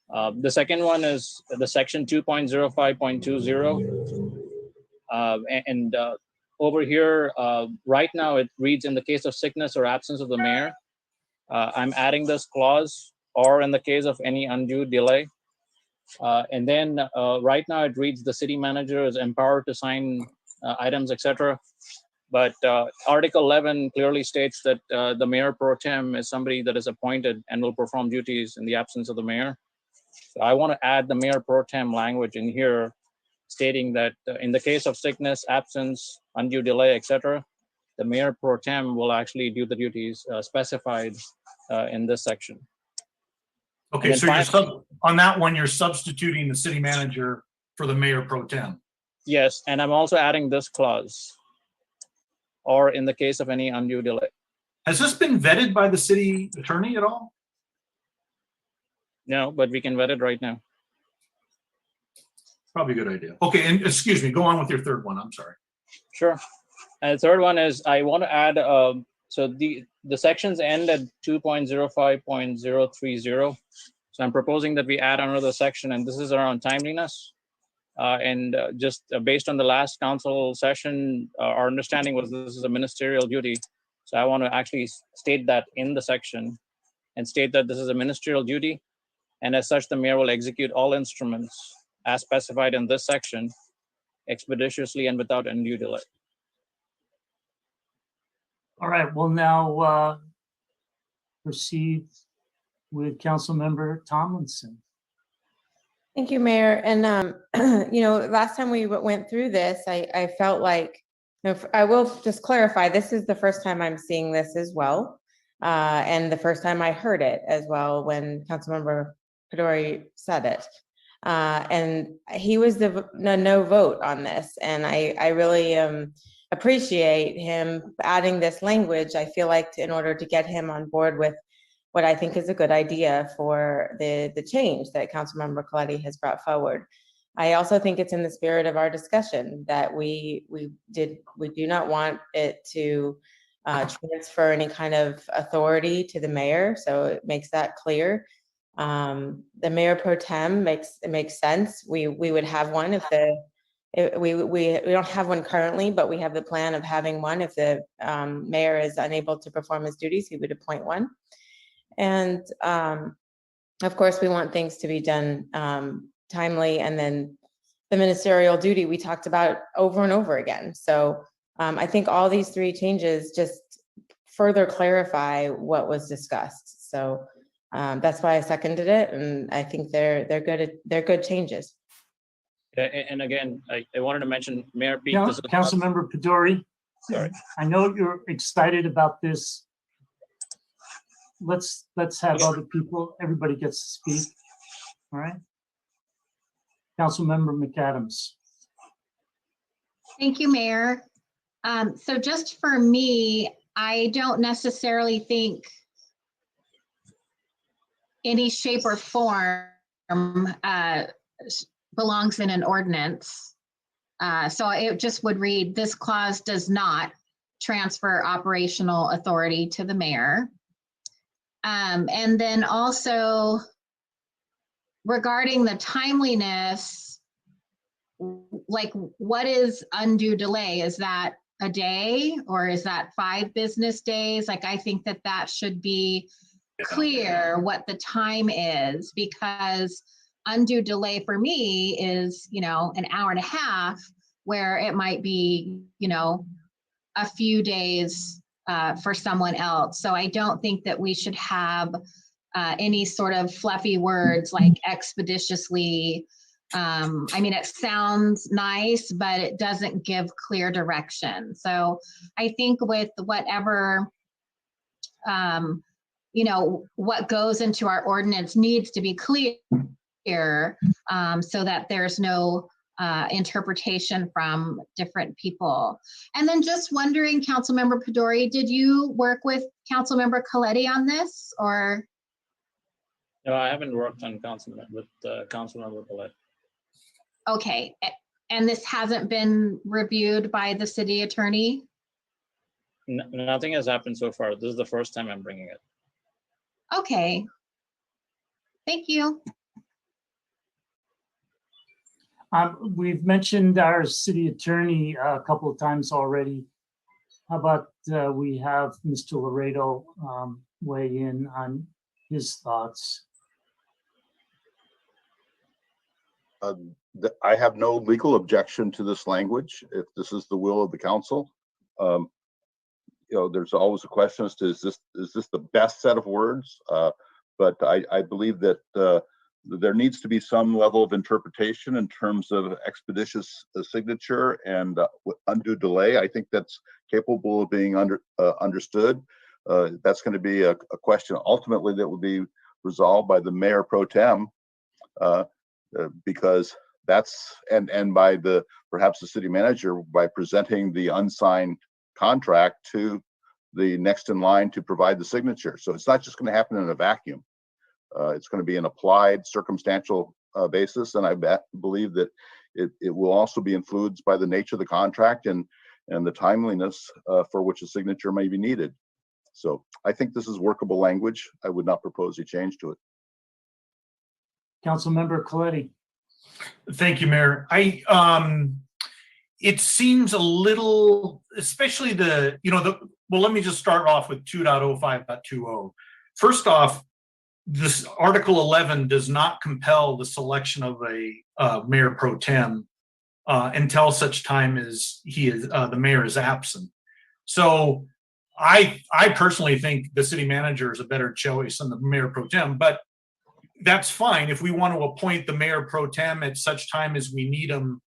The second one is the section 2.05.20, and over here right now it reads, in the case of sickness or absence of the mayor. I'm adding this clause, or in the case of any undue delay. And then right now it reads, the city manager is empowered to sign items, etc. But Article 11 clearly states that the mayor pro tem is somebody that is appointed and will perform duties in the absence of the mayor. So I want to add the mayor pro tem language in here, stating that in the case of sickness, absence, undue delay, etc., the mayor pro tem will actually do the duties specified in this section. Okay, so on that one, you're substituting the city manager for the mayor pro tem. Yes, and I'm also adding this clause, or in the case of any undue delay. Has this been vetted by the city attorney at all? No, but we can vet it right now. Probably a good idea. Okay, and excuse me, go on with your third one. I'm sorry. Sure. And the third one is I want to add, so the sections end at 2.05.030. So I'm proposing that we add another section, and this is around timeliness. And just based on the last council session, our understanding was this is a ministerial duty. So I want to actually state that in the section and state that this is a ministerial duty. And as such, the mayor will execute all instruments as specified in this section expeditiously and without undue delay. All right, we'll now proceed with Councilmember Tomlinson. Thank you, Mayor. And, last time we went through this, I felt like, I will just clarify, this is the first time I'm seeing this as well. And the first time I heard it as well when Councilmember Pedori said it. And he was the no vote on this. And I really appreciate him adding this language. I feel like in order to get him on board with what I think is a good idea for the change that Councilmember Coletti has brought forward. I also think it's in the spirit of our discussion that we do not want it to transfer any kind of authority to the mayor. So it makes that clear. The mayor pro tem makes sense. We would have one if We don't have one currently, but we have the plan of having one. If the mayor is unable to perform his duties, he would appoint one. And of course, we want things to be done timely, and then the ministerial duty we talked about over and over again. So I think all these three changes just further clarify what was discussed. So that's why I seconded it, and I think they're good changes. And again, I wanted to mention Mayor Pete. This is Councilmember Pedori, sorry. I know you're excited about this. Let's have other people, everybody gets to speak. All right. Councilmember McAdams. Thank you, Mayor. So just for me, I don't necessarily think any shape or form belongs in an ordinance. So it just would read, this clause does not transfer operational authority to the mayor. And then also regarding the timeliness, like what is undue delay? Is that a day or is that 5 business days? Like, I think that that should be clear what the time is, because undue delay for me is, an hour and a half, where it might be, a few days for someone else. So I don't think that we should have any sort of fluffy words like expeditiously. I mean, it sounds nice, but it doesn't give clear direction. So I think with whatever, what goes into our ordinance needs to be clear, so that there's no interpretation from different people. And then just wondering, Councilmember Pedori, did you work with Councilmember Coletti on this, or? No, I haven't worked on with Councilmember Coletti. Okay, and this hasn't been reviewed by the city attorney? Nothing has happened so far. This is the first time I'm bringing it. Okay. Thank you. We've mentioned our city attorney a couple of times already. How about we have Mr. Laredo weigh in on his thoughts? I have no legal objection to this language if this is the will of the council. There's always a question as to is this the best set of words? But I believe that there needs to be some level of interpretation in terms of expeditious signature and undue delay. I think that's capable of being understood. That's going to be a question ultimately that will be resolved by the mayor pro tem, because that's and by perhaps the city manager by presenting the unsigned contract to the next in line to provide the signature. So it's not just going to happen in a vacuum. It's going to be an applied circumstantial basis, and I believe that it will also be influenced by the nature of the contract and the timeliness for which a signature may be needed. So I think this is workable language. I would not propose a change to it. Councilmember Coletti. Thank you, Mayor. It seems a little, especially well, let me just start off with 2.05.20. First off, this Article 11 does not compel the selection of a mayor pro tem until such time as the mayor is absent. So I personally think the city manager is a better choice than the mayor pro tem, but that's fine. If we want to appoint the mayor pro tem at such time as we need him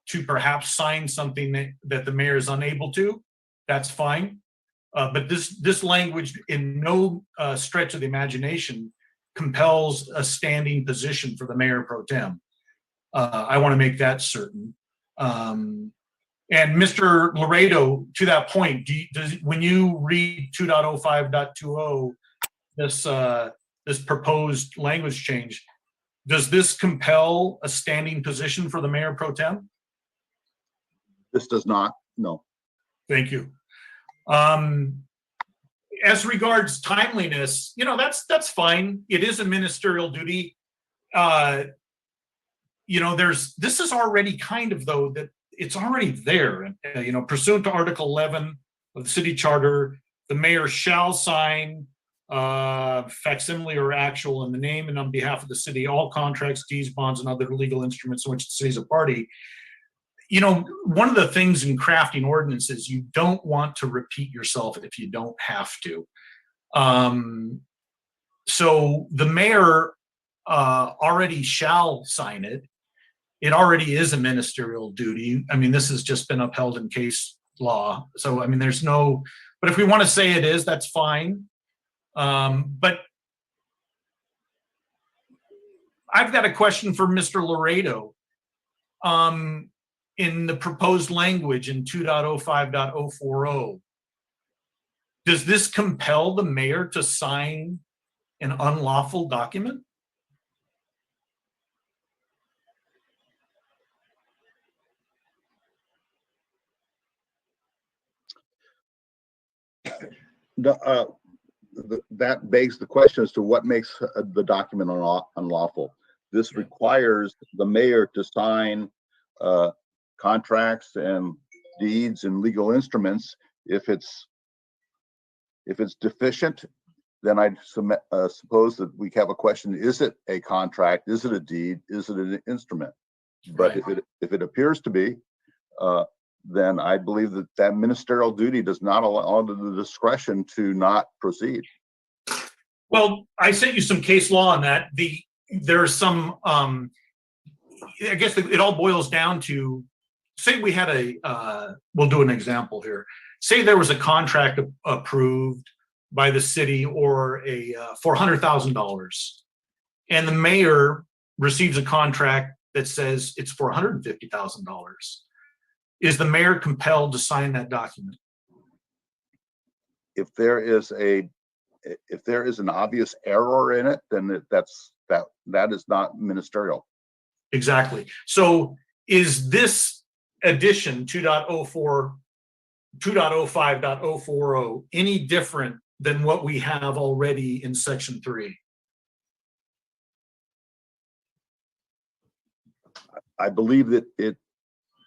to perhaps sign something that the mayor is unable to, that's fine. But this language in no stretch of the imagination compels a standing position for the mayor pro tem. I want to make that certain. And Mr. Laredo, to that point, when you read 2.05.20, this proposed language change, does this compel a standing position for the mayor pro tem? This does not, no. Thank you. As regards timeliness, that's fine. It is a ministerial duty. this is already kind of, though, that it's already there. Pursuant to Article 11 of the city charter, the mayor shall sign facsimile or actual in the name and on behalf of the city, all contracts, deeds, bonds, and other legal instruments in which the city is a party. One of the things in crafting ordinances, you don't want to repeat yourself if you don't have to. So the mayor already shall sign it. It already is a ministerial duty. This has just been upheld in case law. So, there's no, but if we want to say it is, that's fine. But I've got a question for Mr. Laredo. In the proposed language in 2.05.040, does this compel the mayor to sign an unlawful document? That begs the question as to what makes the document unlawful. This requires the mayor to sign contracts and deeds and legal instruments. If it's deficient, then I'd suppose that we have a question: is it a contract? Is it a deed? Is it an instrument? But if it appears to be, then I believe that ministerial duty does not allow the discretion to not proceed. Well, I sent you some case law on that. There's some, I guess it all boils down to, say we had we'll do an example here. Say there was a contract approved by the city or for $100,000, and the mayor receives a contract that says it's for $150,000. Is the mayor compelled to sign that document? If there is an obvious error in it, then that is not ministerial. Exactly. So is this addition 2.05.040 any different than what we have already in section 3? I believe that it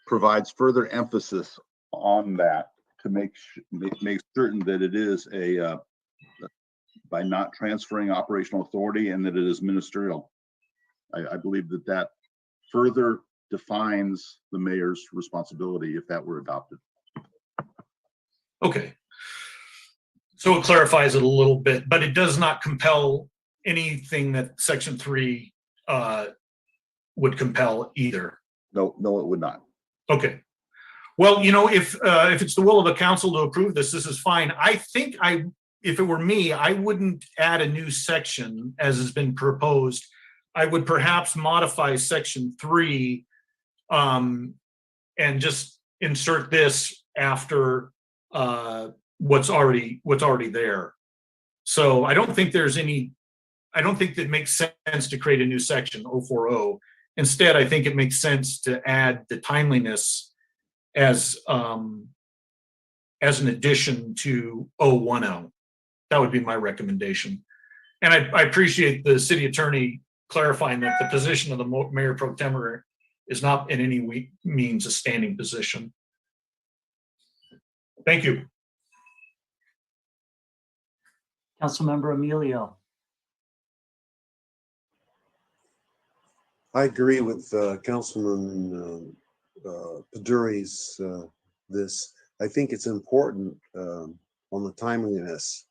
provides further emphasis on that to make certain that it is by not transferring operational authority, and that it is ministerial. I believe that further defines the mayor's responsibility if that were adopted. Okay. So it clarifies it a little bit, but it does not compel anything that section 3 would compel either. No, it would not. Okay. Well, if it's the will of the council to approve this is fine. I think if it were me, I wouldn't add a new section as has been proposed. I would perhaps modify section 3 and just insert this after what's already there. So I don't think that makes sense to create a new section 040. Instead, I think it makes sense to add the timeliness as an addition to 010. That would be my recommendation. And I appreciate the city attorney clarifying that the position of the mayor pro tempore is not in any means a standing position. Thank you. Councilmember Emilio. I agree with Councilman Paduri's this. I think it's important on the timeliness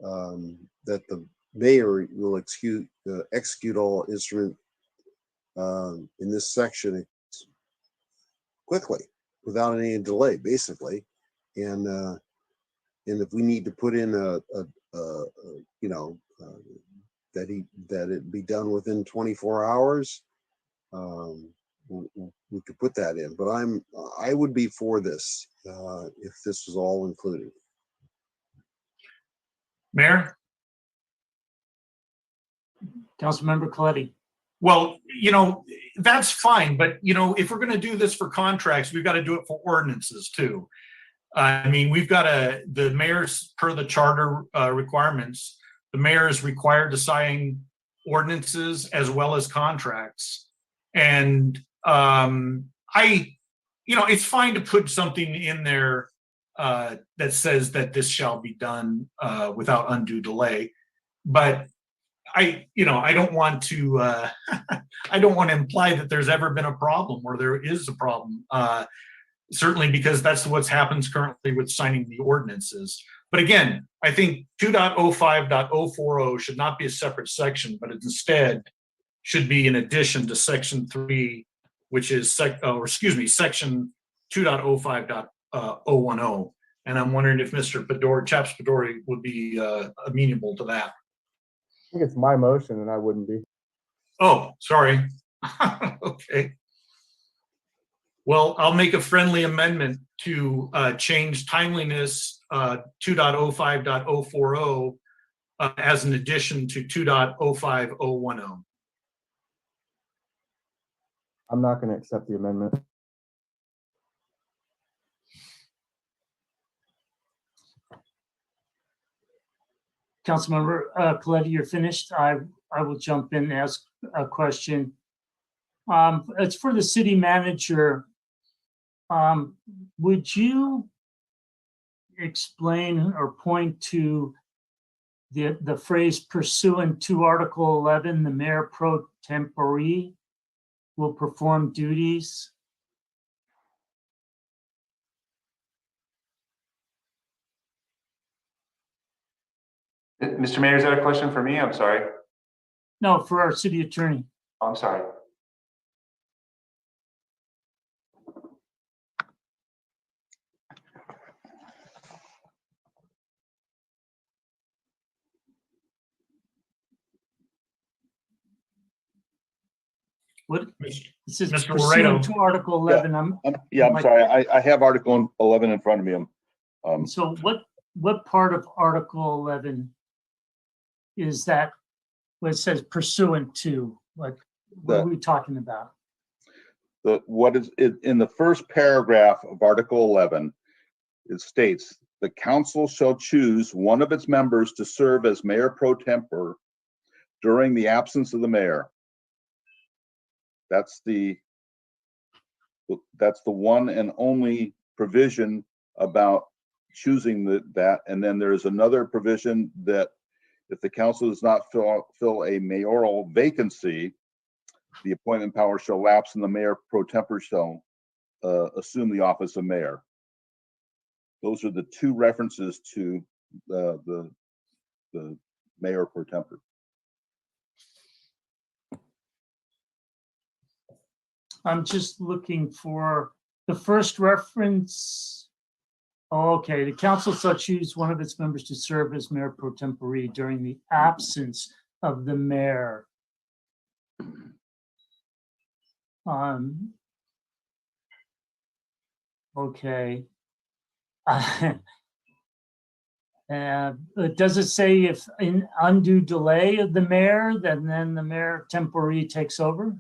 that the mayor will execute all instrument in this section quickly, without any delay, basically. And if we need to put in that it be done within 24 hours, we could put that in. But I would be for this if this was all included. Mayor? Councilmember Coletti. Well, that's fine, but if we're going to do this for contracts, we've got to do it for ordinances too. We've got the mayor's, per the charter requirements, the mayor is required to sign ordinances as well as contracts. And it's fine to put something in there that says that this shall be done without undue delay. But I don't want to I don't want to imply that there's ever been a problem or there is a problem. Certainly because that's what's happens currently with signing the ordinances. But again, I think 2.05.040 should not be a separate section, but it instead should be in addition to section 3, which is section 2.05.010. And I'm wondering if Mr. Chaps Pedori would be amenable to that. I think it's my motion and I wouldn't be. Oh, sorry. Okay. Well, I'll make a friendly amendment to change timeliness 2.05.040 as an addition to 2.05010. I'm not going to accept the amendment. Councilmember Coletti, you're finished. I will jump in and ask a question. It's for the city manager. Would you explain or point to the phrase pursuant to Article 11, the mayor pro tempore will perform duties? Mr. Mayor, is that a question for me? I'm sorry. No, for our city attorney. Oh, I'm sorry. What? It says Mr. pursuant Laredo. to Article 11. I'm sorry. I have Article 11 in front of me. So what part of Article 11 is that? What it says pursuant to? What are we talking about? What is in the first paragraph of Article 11? It states the council shall choose one of its members to serve as mayor pro tempore during the absence of the mayor. That's the one and only provision about choosing that. And then there's another provision that if the council does not fill a mayoral vacancy, the appointment power shall lapse and the mayor pro tempore shall assume the office of mayor. Those are the two references to the mayor pro tempore. I'm just looking for the first reference. Oh, okay, the council shall choose one of its members to serve as mayor pro tempore during the absence of the mayor. Okay. Does it say if in undue delay of the mayor, then the mayor tempore takes over?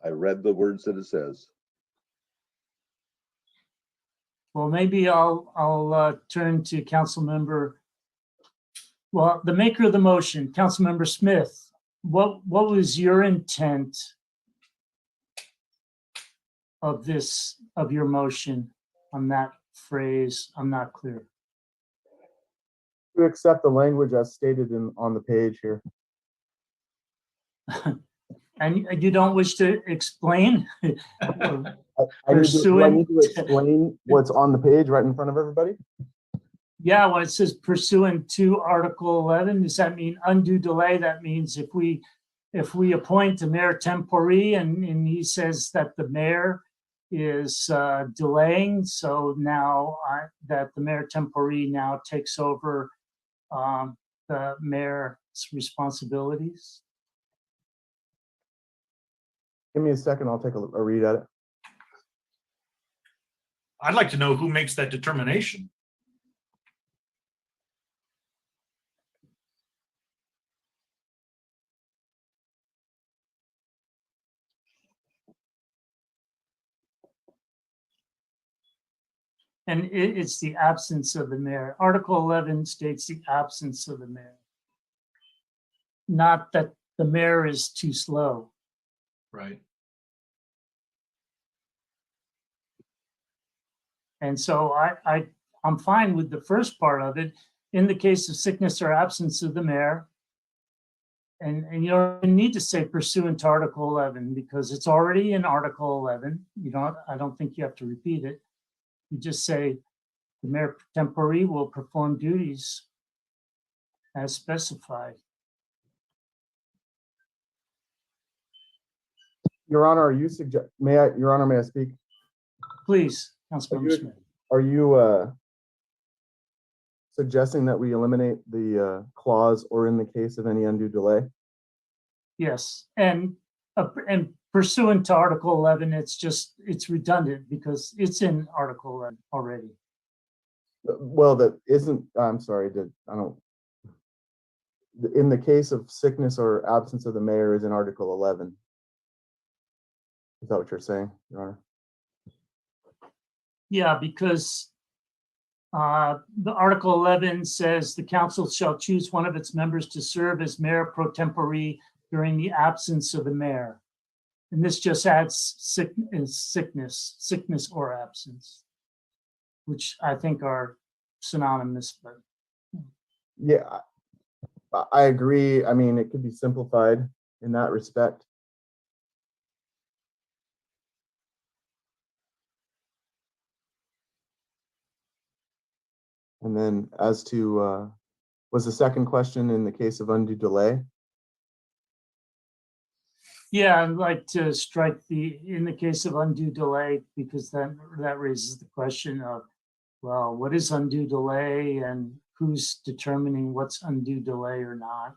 I read the words that it says. Well, maybe I'll turn to the maker of the motion, Councilmember Smith. What was your intent of your motion on that phrase? I'm not clear. To accept the language as stated on the page here. And you don't wish to explain? Do I need to explain what's on the page right in front of everybody? Yeah, well, it says pursuant to Article 11. Does that mean undue delay? That means if we appoint a mayor tempore and he says that the mayor is delaying, so now that the mayor tempore now takes over the mayor's responsibilities. Give me a second, I'll take a read at it. I'd like to know who makes that determination. And it's the absence of the mayor. Article 11 states the absence of the mayor. Not that the mayor is too slow. Right. And so I'm fine with the first part of it. In the case of sickness or absence of the mayor, and you don't need to say pursuant to Article 11 because it's already in Article 11. I don't think you have to repeat it. You just say the mayor pro tempore will perform duties as specified. Your Honor, are you Your Honor, may I speak? Please, Councilmember Smith. Are you suggesting that we eliminate the clause or in the case of any undue delay? Yes, and pursuant to Article 11, it's redundant because it's in Article 11 already. Well, that isn't, I'm sorry, in the case of sickness or absence of the mayor is in Article 11. Is that what you're saying, Your Honor? Yeah, because the Article 11 says the council shall choose one of its members to serve as mayor pro tempore during the absence of the mayor. And this just adds sickness or absence, which I think are synonymous. But Yeah, I agree. I mean, it could be simplified in that respect. And then as to, was the second question in the case of undue delay? yeah, I'd like to strike in the case of undue delay, because that raises the question of, well, what is undue delay and who's determining what's undue delay or not?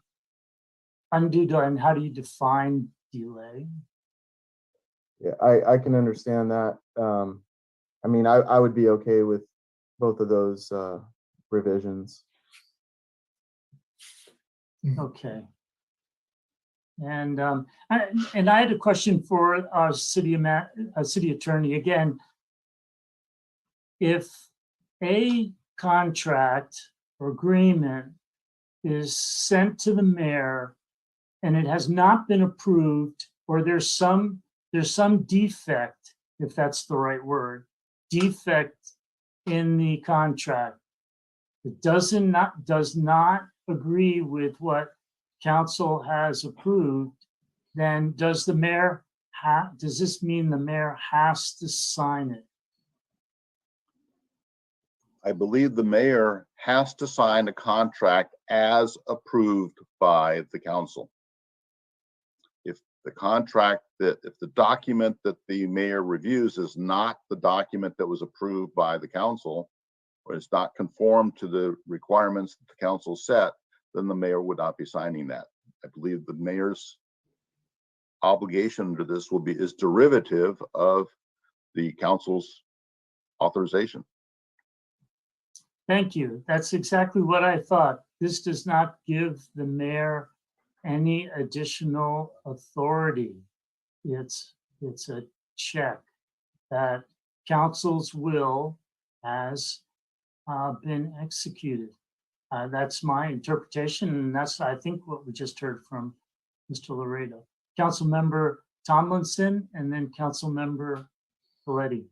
Undue delay, and how do you define delay? Yeah, I can understand that. I mean, I would be okay with both of those revisions. Okay. And I had a question for our city attorney. Again, if a contract or agreement is sent to the mayor and it has not been approved, or there's some defect, if that's the right word, defect in the contract, it does not agree with what council has approved, then does this mean the mayor has to sign it? I believe the mayor has to sign a contract as approved by the council. If the document that the mayor reviews is not the document that was approved by the council, or it's not conformed to the requirements that the council set, then the mayor would not be signing that. I believe the mayor's obligation to this is derivative of the council's authorization. Thank you. That's exactly what I thought. This does not give the mayor any additional authority. It's a check that council's will has been executed. That's my interpretation, and that's, I think, what we just heard from Mr. Laredo. Councilmember Tomlinson, and then Councilmember Coletti.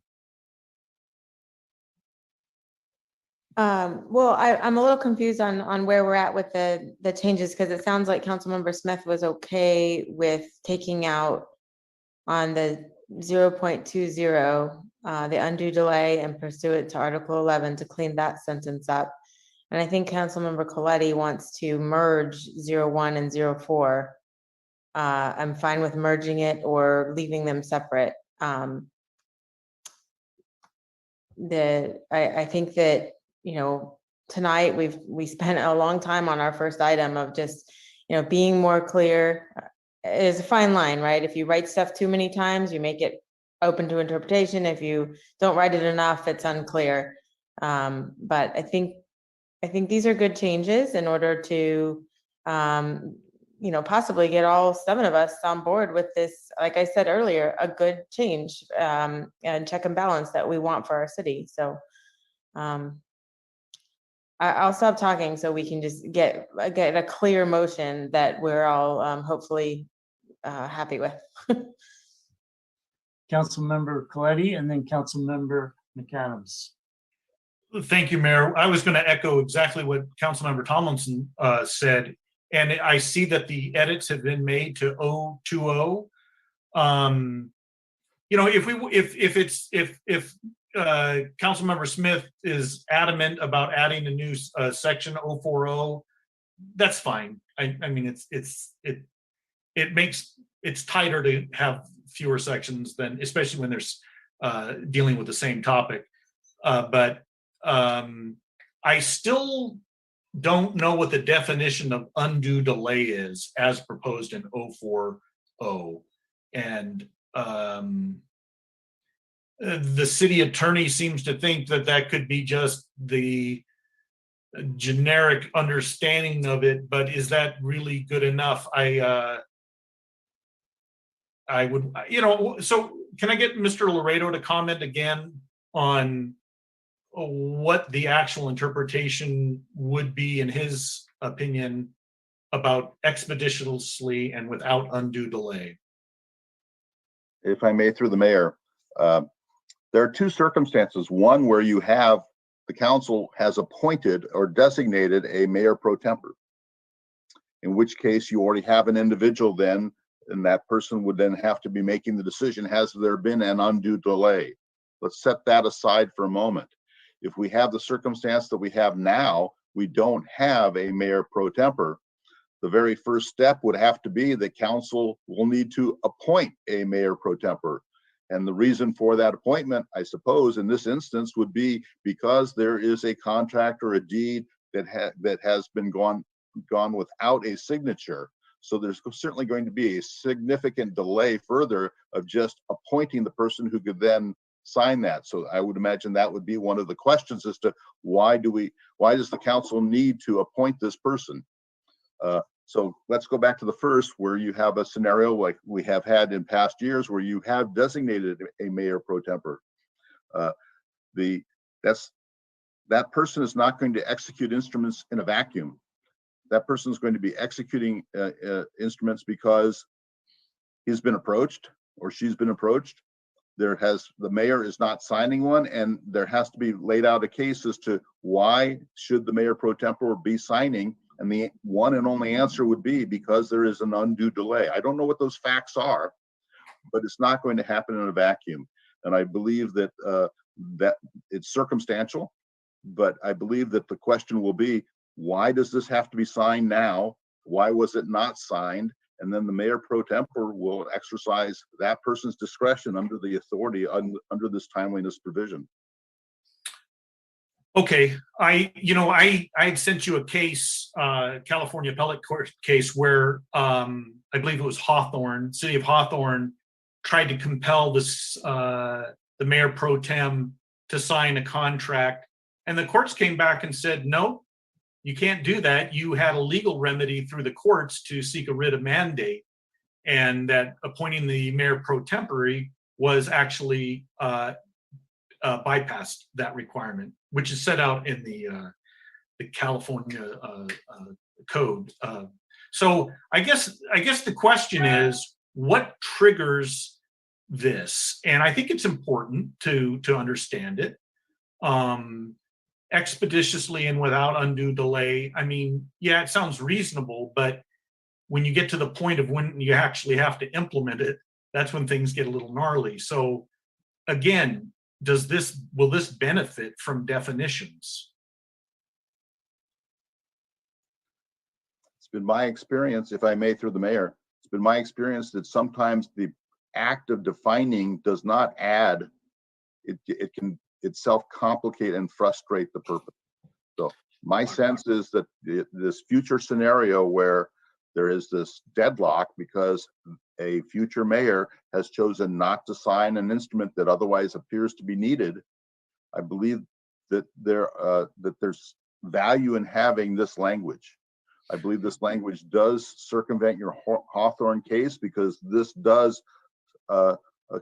Well, I'm a little confused on where we're at with the changes, because it sounds like Councilmember Smith was okay with taking out on the 0.20, the undue delay and pursuant to Article 11 to clean that sentence up. And I think Councilmember Coletti wants to merge 01 and 04. I'm fine with merging it or leaving them separate. I think that, tonight we spent a long time on our first item of just, being more clear. Is a fine line, right? If you write stuff too many times, you make it open to interpretation. If you don't write it enough, it's unclear. But I think these are good changes in order to, possibly get all 7 of us on board with this, like I said earlier, a good change and check and balance that we want for our city. So I'll stop talking so we can just get a clear motion that we're all hopefully happy with. Councilmember Coletti and then Councilmember McAdams. Thank you, Mayor. I was going to echo exactly what Councilmember Tomlinson said, and I see that the edits have been made to 020. You know, if Councilmember Smith is adamant about adding a new section 040, that's fine. I mean, it's tighter to have fewer sections than, especially when there's dealing with the same topic. But I still don't know what the definition of undue delay is as proposed in 040. And the city attorney seems to think that that could be just the generic understanding of it, but is that really good enough? I would, you know, so can I get Mr. Laredo to comment again on what the actual interpretation would be in his opinion about expeditiously and without undue delay? If I may, through the mayor, there are two circumstances. One where you have the council has appointed or designated a mayor pro tempore, in which case you already have an individual then, and that person would then have to be making the decision, has there been an undue delay? Let's set that aside for a moment. If we have the circumstance that we have now, we don't have a mayor pro tempore. The very first step would have to be that council will need to appoint a mayor pro tempore. And the reason for that appointment, I suppose, in this instance would be because there is a contract or a deed that has been gone without a signature. So there's certainly going to be a significant delay further of just appointing the person who could then sign that. So I would imagine that would be one of the questions as to why does the council need to appoint this person? So let's go back to the first, where you have a scenario like we have had in past years where you have designated a mayor pro tempore. That person is not going to execute instruments in a vacuum. That person is going to be executing instruments because he's been approached or she's been approached. The mayor is not signing one, and there has to be laid out a case as to why should the mayor pro tempore be signing. And the one and only answer would be because there is an undue delay. I don't know what those facts are, but it's not going to happen in a vacuum. And I believe that that it's circumstantial, but I believe that the question will be, why does this have to be signed now? Why was it not signed? And then the mayor pro tempore will exercise that person's discretion under the authority under this timeliness provision. Okay, I had sent you a case, California appellate court case where I believe it was Hawthorne, city of Hawthorne, tried to compel the mayor pro tem to sign a contract, and the courts came back and said, no, you can't do that. You had a legal remedy through the courts to seek a writ of mandate, and that appointing the mayor pro tempore was actually bypassed that requirement, which is set out in the California code. So I guess the question is, what triggers this? And I think it's important to understand it. Expeditiously and without undue delay. I mean, yeah, it sounds reasonable, but when you get to the point of when you actually have to implement it, that's when things get a little gnarly. So again, will this benefit from definitions? It's been my experience, if I may, through the mayor, it's been my experience that sometimes the act of defining does not add, it can itself complicate and frustrate the purpose. So my sense is that this future scenario where there is this deadlock because a future mayor has chosen not to sign an instrument that otherwise appears to be needed, I believe that there's value in having this language. I believe this language does circumvent your Hawthorne case because this does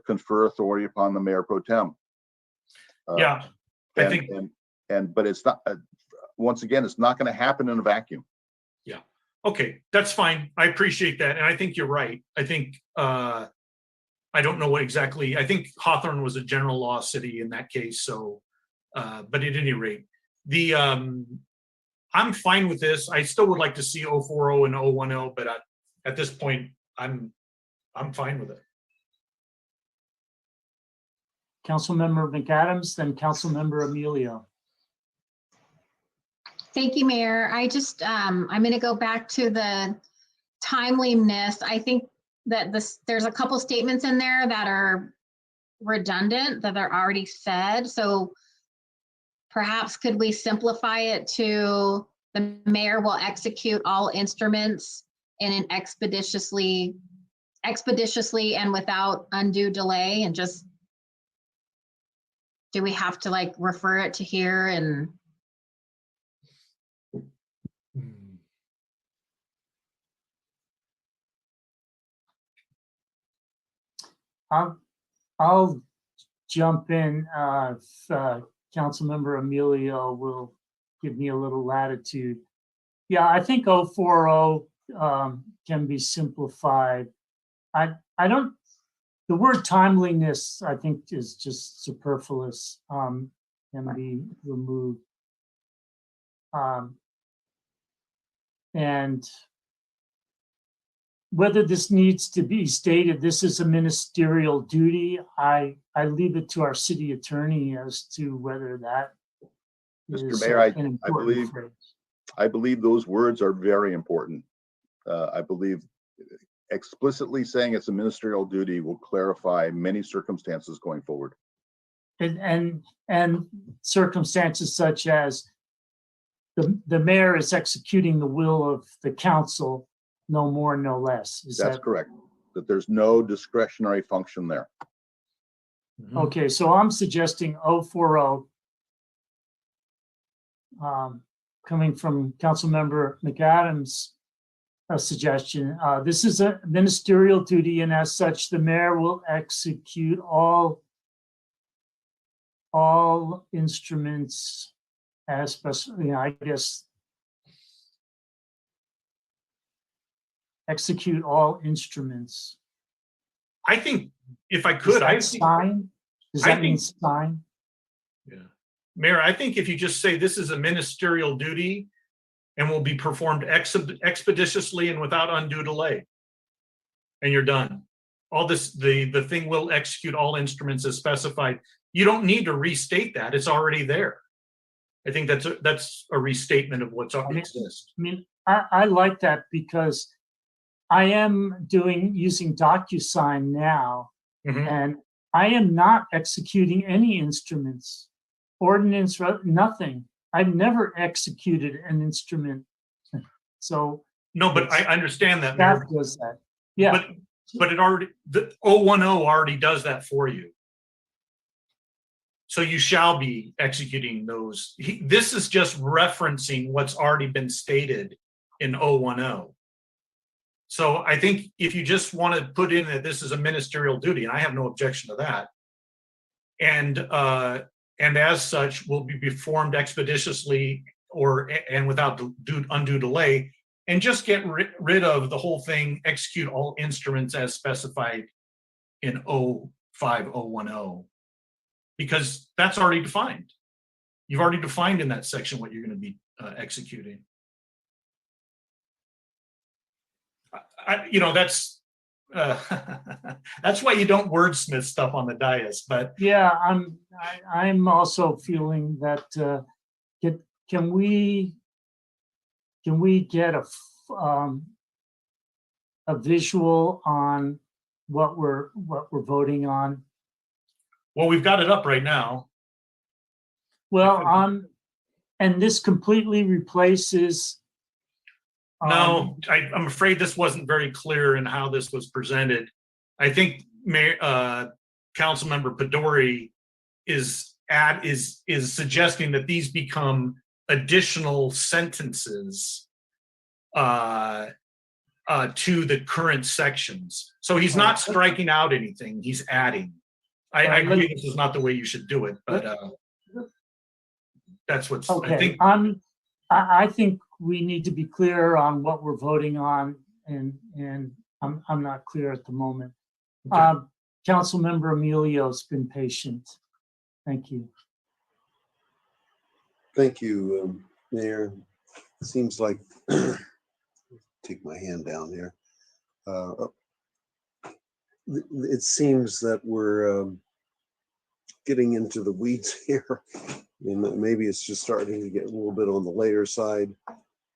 confer authority upon the mayor pro tem. Yeah, but it's not. once again, it's not going to happen in a vacuum. Yeah. Okay, that's fine. I appreciate that. And I think you're right. I think, I don't know what exactly, I think Hawthorne was a general law city in that case. So, but at any rate, I'm fine with this. I still would like to see 040 and 010, but at this point, I'm fine with it. Councilmember McAdams, then Councilmember Emilio. Thank you, Mayor. I just, I'm going to go back to the timeliness. I think that there's a couple statements in there that are redundant, that are already said. So perhaps could we simplify it to the mayor will execute all instruments in an expeditiously and without undue delay, and just, do we have to like refer it to here? And I'll jump in if Councilmember Emilio will give me a little latitude. Yeah, I think 040 can be simplified. The word timeliness, I think, is just superfluous, can be removed. And whether this needs to be stated, this is a ministerial duty. I leave it to our city attorney as to whether that Mr. is Mayor, an important phrase. I believe those words are very important. I believe explicitly saying it's a ministerial duty will clarify many circumstances going forward. And circumstances such as the mayor is executing the will of the council, no more, no less. That's correct. That there's no discretionary function there. Okay, so I'm suggesting 040, coming from Councilmember McAdams' suggestion. This is a ministerial duty, and as such, the mayor will execute all instruments as special, I guess, execute all instruments. I think if I could, I think. Sign? Does that mean sign? Yeah. Mayor, I think if you just say this is a ministerial duty and will be performed expeditiously and without undue delay, and you're done. All this, the thing will execute all instruments as specified. You don't need to restate that. It's already there. I think that's a restatement of what's already exists. I mean, I like that because I am using DocuSign now, and I am not executing any instruments, ordinance, nothing. I've never executed an instrument. So no, but I understand that. Staff does that. Yeah, but it already, the 010 already does that for you. So you shall be executing those. This is just referencing what's already been stated in 010. So I think if you just want to put in that this is a ministerial duty, and I have no objection to that, and as such will be performed expeditiously and without undue delay, and just get rid of the whole thing, execute all instruments as specified in 05010, because that's already defined. You've already defined in that section what you're going to be executing. That's that's why you don't wordsmith stuff on the dais. But yeah, I'm also feeling that can we get a visual on what we're voting on? Well, we've got it up right now. Well, and this completely replaces. No, I'm afraid this wasn't very clear in how this was presented. I think Councilmember Pedori is suggesting that these become additional sentences to the current sections. So he's not striking out anything, he's adding. I agree this is not the way you should do it, but that's what's, okay. I think. I think we need to be clear on what we're voting on, and I'm not clear at the moment. Councilmember Emilio's been patient. Thank you. Thank you, Mayor. It seems like, take my hand down here. It seems that we're getting into the weeds here. And maybe it's just starting to get a little bit on the later side.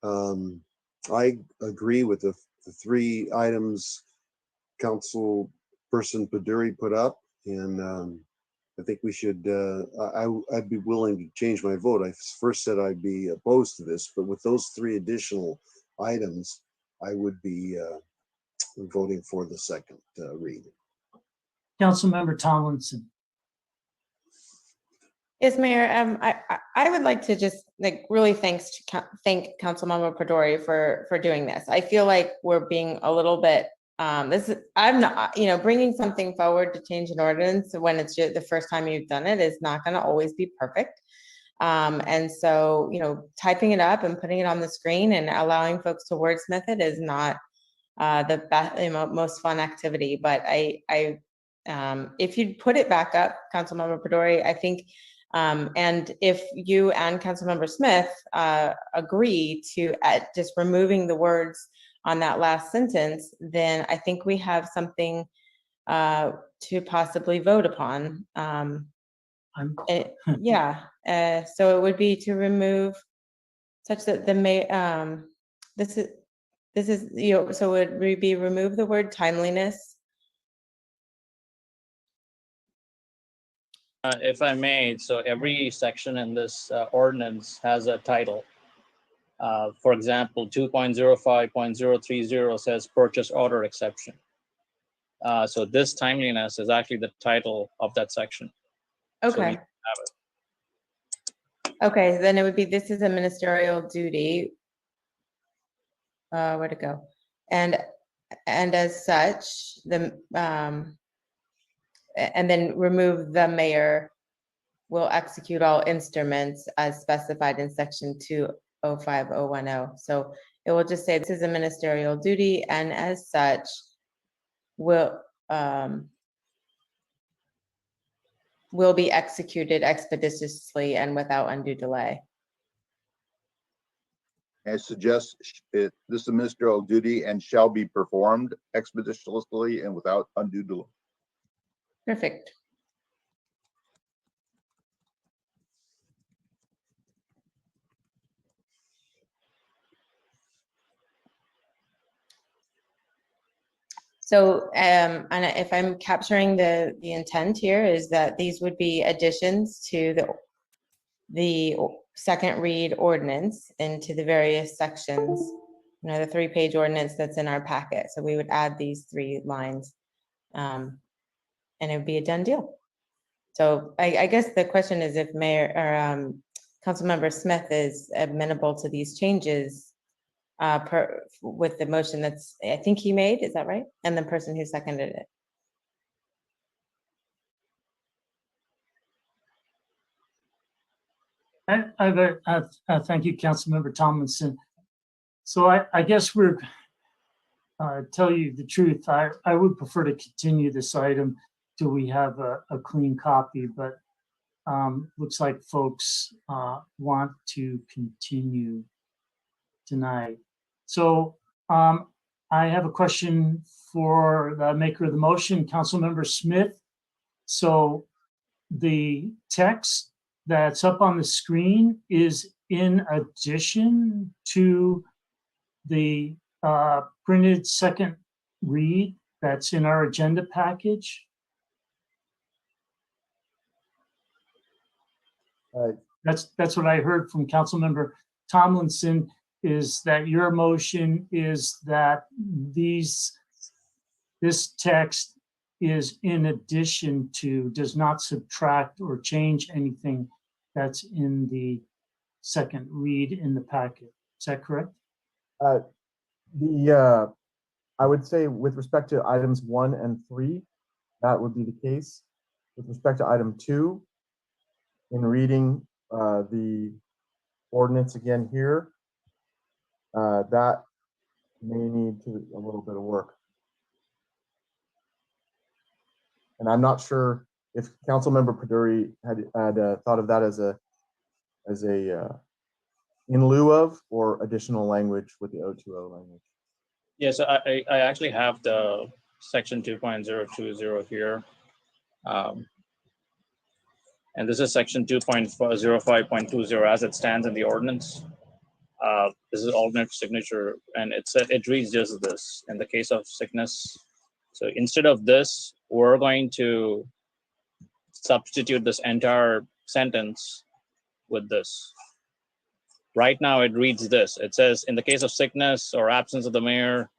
I agree with the three items Councilperson Paduri put up, and I think we should, I'd be willing to change my vote. I first said I'd be opposed to this, but with those three additional items, I would be voting for the second read. Councilmember Tomlinson. Yes, Mayor. I would like to just really thank Councilmember Paduri for doing this. I feel like we're being a little bit I'm not, bringing something forward to change an ordinance when it's just the first time you've done it is not going to always be perfect. And so, typing it up and putting it on the screen and allowing folks to wordsmith it is not the best, most fun activity. But if you put it back up, Councilmember Paduri, I think, and if you and Councilmember Smith agree to just removing the words on that last sentence, then I think we have something to possibly vote upon. Yeah, so it would be to remove such that the this is so it would be remove the word timeliness. If I may, so every section in this ordinance has a title. For example, 2.05.030 says purchase order exception. So this timeliness is actually the title of that section. Okay. Okay, then it would be, this is a ministerial duty. Where to go? And as such, and then remove the mayor will execute all instruments as specified in section 205010. So it will just say this is a ministerial duty, and as such will be executed expeditiously and without undue delay. I suggest this is a ministerial duty and shall be performed expeditiously and without undue delay. Perfect. So, and if I'm capturing the intent here, is that these would be additions to the second read ordinance into the various sections, the 3-page ordinance that's in our packet. So we would add these 3 lines, and it would be a done deal. So I guess the question is if Mayor or Councilmember Smith is amenable to these changes with the motion that's, I think he made, is that right? And the person who seconded it. Thank you, Councilmember Tomlinson. So I guess we're, tell you the truth, I would prefer to continue this item till we have a clean copy, but looks like folks want to continue tonight. So I have a question for the maker of the motion, Councilmember Smith. So the text that's up on the screen is in addition to the printed second read that's in our agenda package? That's what I heard from Councilmember Tomlinson, is that your motion is that this text is in addition to, does not subtract or change anything that's in the second read in the packet. Is that correct? I would say with respect to items 1 and 3, that would be the case. With respect to item 2, in reading the ordinance again here, that may need a little bit of work. And I'm not sure if Councilmember Paduri had thought of that as a in lieu of or additional language with the O2O language. Yes, I actually have the section 2.020 here. And this is section 2.05.20 as it stands in the ordinance. This is alternate signature, and it reads just this: in the case of sickness. So instead of this, we're going to substitute this entire sentence with this. Right now it reads this. It says, in the case of sickness or absence of the mayor,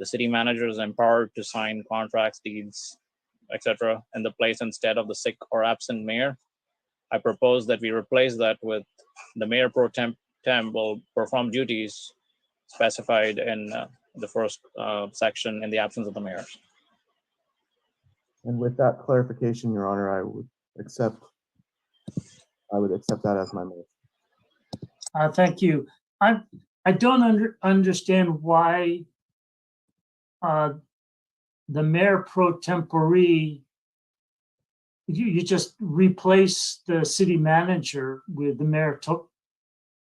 the city manager is empowered to sign contracts, deeds, etc. in the place instead of the sick or absent mayor. I propose that we replace that with the mayor pro temp will perform duties specified in the first section in the absence of the mayor. And with that clarification, Your Honor, I would accept that as my motion. Thank you. I don't understand why the mayor pro tempore, you just replace the city manager with the mayor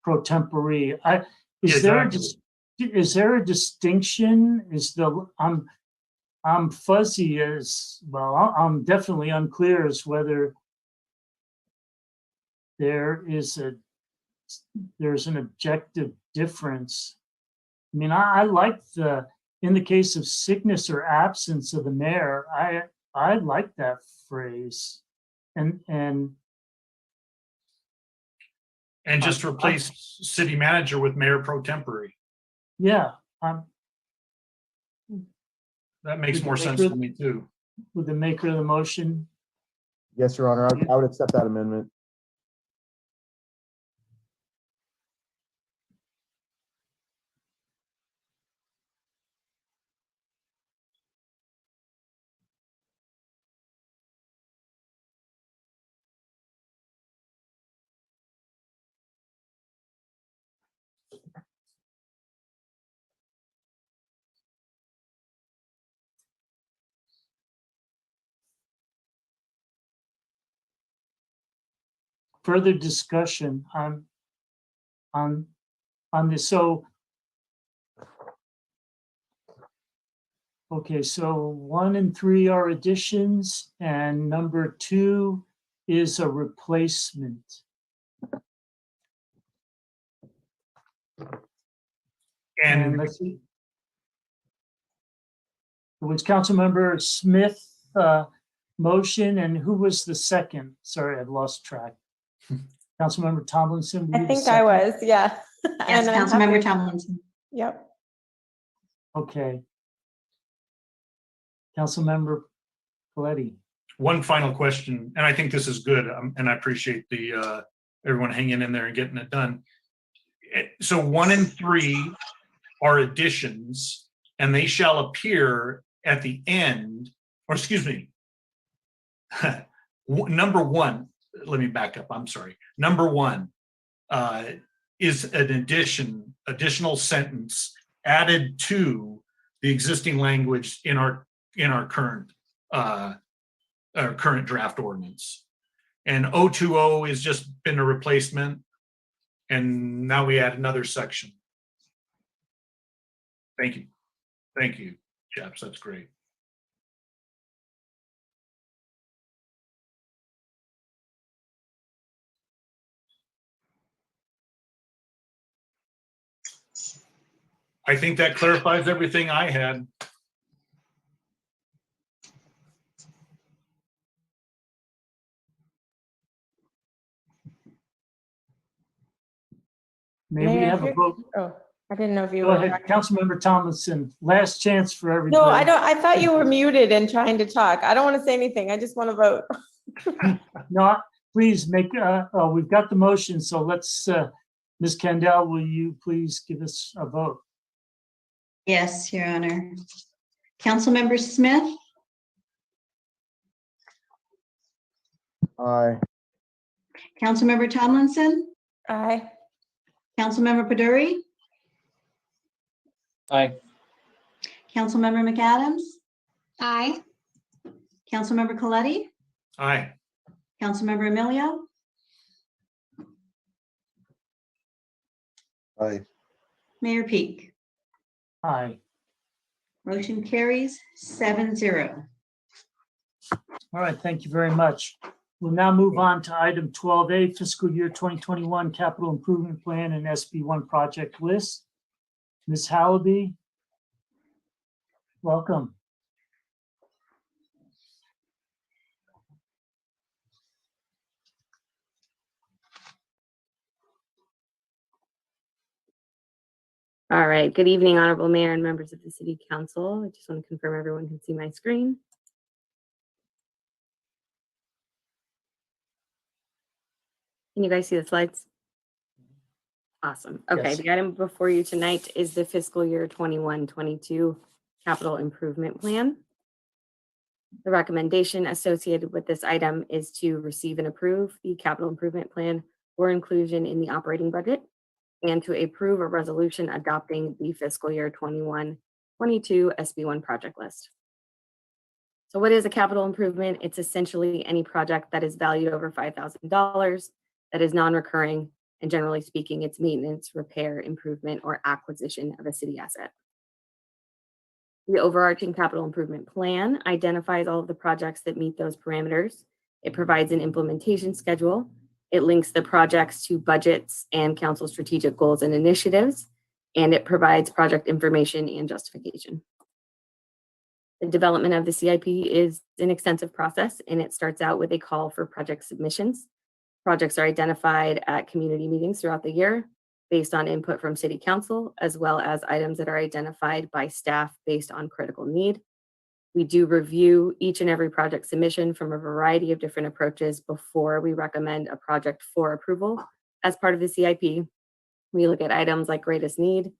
pro tempore. Is there a distinction? I'm fuzzy as well. I'm definitely unclear as whether there's an objective difference. I mean, I like in the case of sickness or absence of the mayor, I like that phrase. And just replace city manager with mayor pro tempore. Yeah. That makes more sense to me too. With the maker of the motion? Yes, Your Honor, I would accept that amendment. Further discussion on this. So, okay, so 1 and 3 are additions, and number 2 is a replacement. And let's see. It was Councilmember Smith motion, and who was the second? Sorry, I've lost track. Councilmember Tomlinson. I think I was, yeah. Yes, Councilmember Tomlinson. Yep. Okay. Councilmember Coletti. One final question, and I think this is good, and I appreciate everyone hanging in there and getting it done. So 1 and 3 are additions, and they shall appear at the end, or excuse me, number 1, let me back up, I'm sorry. Number 1 is an additional sentence added to the existing language in our current draft ordinance. And O2O has just been a replacement, and now we add another section. Thank you, chaps, that's great. I think that clarifies everything I had. May we have a vote? Oh, I didn't know if you Go were. ahead, Councilmember Tomlinson. Last chance for everybody. No, I don't. I thought you were muted and trying to talk. I don't want to say anything. I just want to vote. No, please make. We've got the motion, so let's. Ms. Kendall, will you please give us a vote? Yes, Your Honor. Councilmember Smith? Aye. Councilmember Tomlinson? Aye. Councilmember Paduri, Aye. Councilmember McAdams, Aye. Councilmember Coletti, Aye. Councilmember Emilio, Aye. Mayor Peak. Aye. Motion carries 7-0. All right, thank you very much. We'll now move on to item 12A, fiscal year 2021 capital improvement plan and SB1 project list. Ms. Hallaby, welcome. All right, good evening, Honorable Mayor and members of the City Council. I just want to confirm everyone can see my screen. Can you guys see the slides? Awesome. Okay, Yes. the item before you tonight is the fiscal year 21-22 capital improvement plan. The recommendation associated with this item is to receive and approve the capital improvement plan for inclusion in the operating budget and to approve a resolution adopting the fiscal year 21-22 SB1 project list. So what is a capital improvement? It's essentially any project that is valued over $5,000 that is non-recurring, and generally speaking, it's maintenance, repair, improvement, or acquisition of a city asset. The overarching capital improvement plan identifies all of the projects that meet those parameters. It provides an implementation schedule. It links the projects to budgets and council strategic goals and initiatives, and it provides project information and justification. The development of the CIP is an extensive process, and it starts out with a call for project submissions. Projects are identified at community meetings throughout the year based on input from City Council, as well as items that are identified by staff based on critical need. We do review each and every project submission from a variety of different approaches before we recommend a project for approval. As part of the CIP, we look at items like greatest need.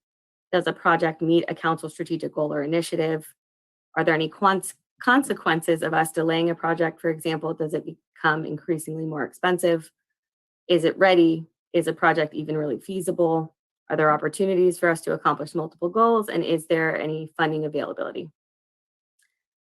Does a project meet a council strategic goal or initiative? Are there any consequences of us delaying a project? For example, does it become increasingly more expensive? Is it ready? Is a project even really feasible? Are there opportunities for us to accomplish multiple goals? And is there any funding availability?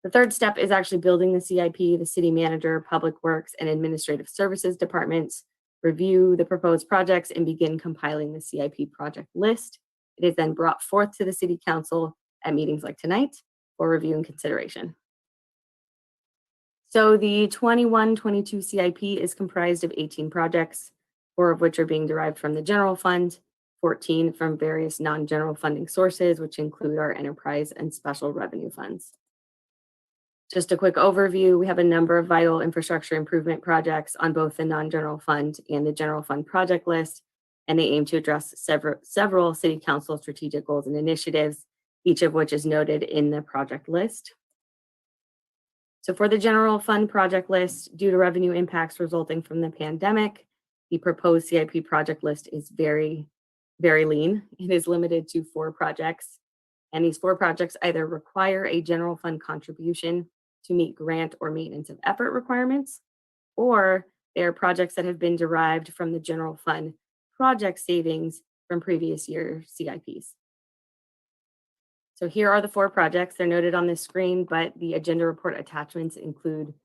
The third step is actually building the CIP. The city manager, public works, and administrative services departments review the proposed projects and begin compiling the CIP project list. It is then brought forth to the city council at meetings like tonight for review and consideration. So the 21-22 CIP is comprised of 18 projects, 4 of which are being derived from the general fund, 14 from various non-general funding sources, which include our enterprise and special revenue funds. Just a quick overview, we have a number of vital infrastructure improvement projects on both the non-general fund and the general fund project list, and they aim to address several city council strategic goals and initiatives, each of which is noted in the project list. So for the general fund project list, due to revenue impacts resulting from the pandemic, the proposed CIP project list is very, very lean. It is limited to 4 projects, and these 4 projects either require a general fund contribution to meet grant or maintenance of effort requirements, or they are projects that have been derived from the general fund project savings from previous year CIPs. So here are the 4 projects. They're noted on this screen, but the agenda report attachments include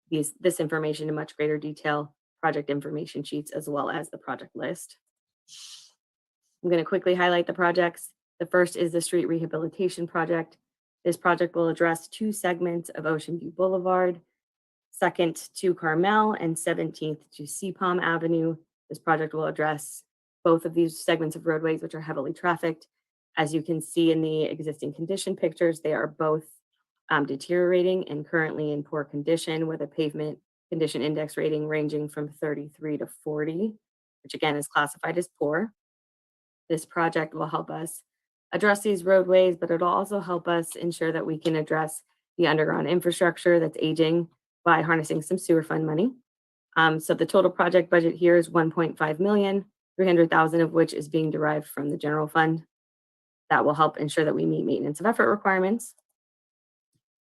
this information in much greater detail, project information sheets, as well as the project list. I'm going to quickly highlight the projects. The first is the street rehabilitation project. This project will address 2 segments of Ocean View Boulevard, 2nd to Carmel and 17th to CPOM Avenue. This project will address both of these segments of roadways, which are heavily trafficked. As you can see in the existing condition pictures, they are both deteriorating and currently in poor condition, with a pavement condition index rating ranging from 33 to 40, which again is classified as poor. This project will help us address these roadways, but it'll also help us ensure that we can address the underground infrastructure that's aging by harnessing some sewer fund money. So the total project budget here is $1.5 million, $300,000 of which is being derived from the general fund. That will help ensure that we meet maintenance of effort requirements.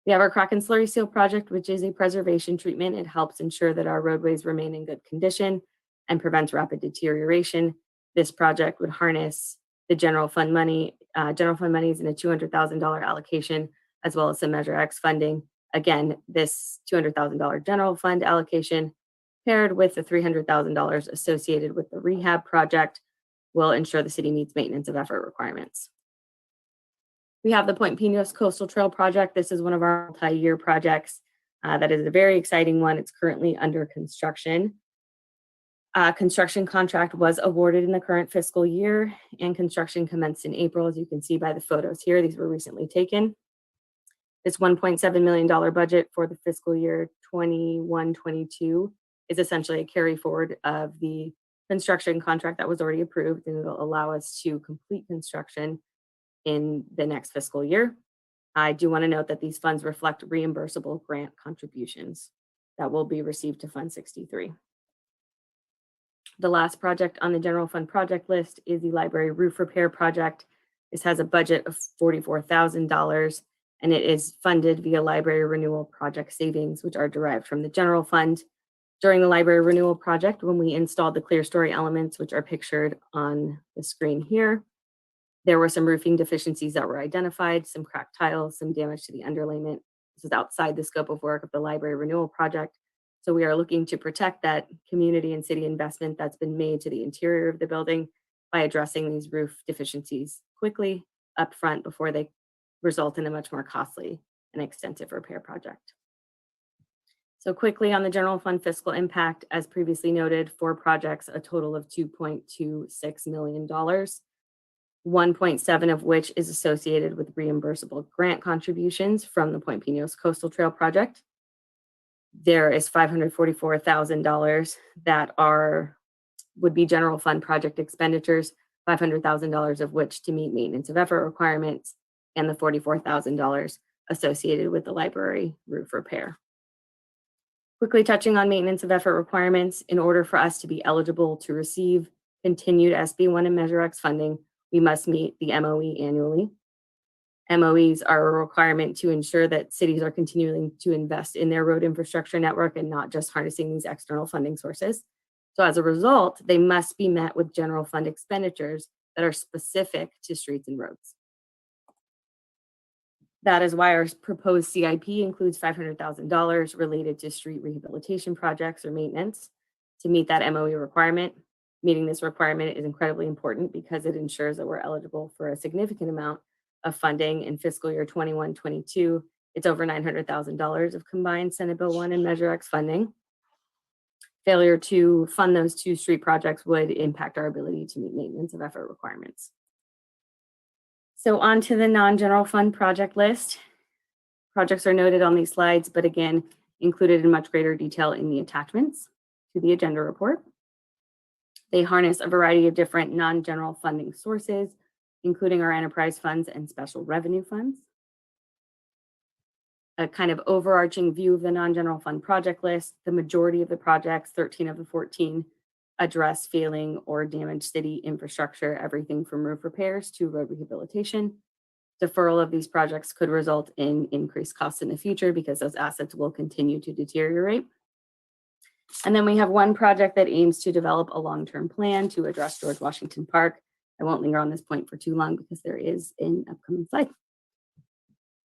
We have our crack and slurry seal project, which is a preservation treatment. It helps ensure that our roadways remain in good condition and prevents rapid deterioration. This project would harness the general fund money. General fund money is in a $200,000 allocation, as well as some Measure X funding. Again, this $200,000 general fund allocation paired with the $300,000 associated with the rehab project will ensure the city meets maintenance of effort requirements. We have the Point Pinos Coastal Trail project. This is one of our multi-year projects. That is a very exciting one. It's currently under construction. Construction contract was awarded in the current fiscal year, and construction commenced in April, as you can see by the photos here. These were recently taken. This $1.7 million budget for the fiscal year 21-22 is essentially a carry forward of the construction contract that was already approved, and it'll allow us to complete construction in the next fiscal year. I do want to note that these funds reflect reimbursable grant contributions that will be received to Fund 63. The last project on the general fund project list is the library roof repair project. This has a budget of $44,000, and it is funded via library renewal project savings, which are derived from the general fund. During the library renewal project, when we installed the clear story elements, which are pictured on the screen here, there were some roofing deficiencies that were identified, some cracked tiles, some damage to the underlayment. This is outside the scope of work of the library renewal project. So we are looking to protect that community and city investment that's been made to the interior of the building by addressing these roof deficiencies quickly up front before they result in a much more costly and extensive repair project. So quickly on the general fund fiscal impact, as previously noted, 4 projects, a total of $2.26 million. 1.7 of which is associated with reimbursable grant contributions from the Point Pinos Coastal Trail project. There is $544,000 that would be general fund project expenditures, $500,000 of which to meet maintenance of effort requirements, and the $44,000 associated with the library roof repair. Quickly touching on maintenance of effort requirements, in order for us to be eligible to receive continued SB1 and Measure X funding, we must meet the MOE annually. MOEs are a requirement to ensure that cities are continuing to invest in their road infrastructure network and not just harnessing these external funding sources. So as a result, they must be met with general fund expenditures that are specific to streets and roads. That is why our proposed CIP includes $500,000 related to street rehabilitation projects or maintenance to meet that MOE requirement. Meeting this requirement is incredibly important because it ensures that we're eligible for a significant amount of funding in fiscal year 21-22. It's over $900,000 of combined Senate Bill 1 and Measure X funding. Failure to fund those 2 street projects would impact our ability to meet maintenance of effort requirements. So on to the non-general fund project list. Projects are noted on these slides, but again, included in much greater detail in the attachments to the agenda report. They harness a variety of different non-general funding sources, including our enterprise funds and special revenue funds. A kind of overarching view of the non-general fund project list, the majority of the projects, 13 of the 14, address failing or damaged city infrastructure, everything from roof repairs to road rehabilitation. Deferral of these projects could result in increased costs in the future because those assets will continue to deteriorate. And then we have one project that aims to develop a long-term plan to address George Washington Park. I won't linger on this point for too long because there is an upcoming slide.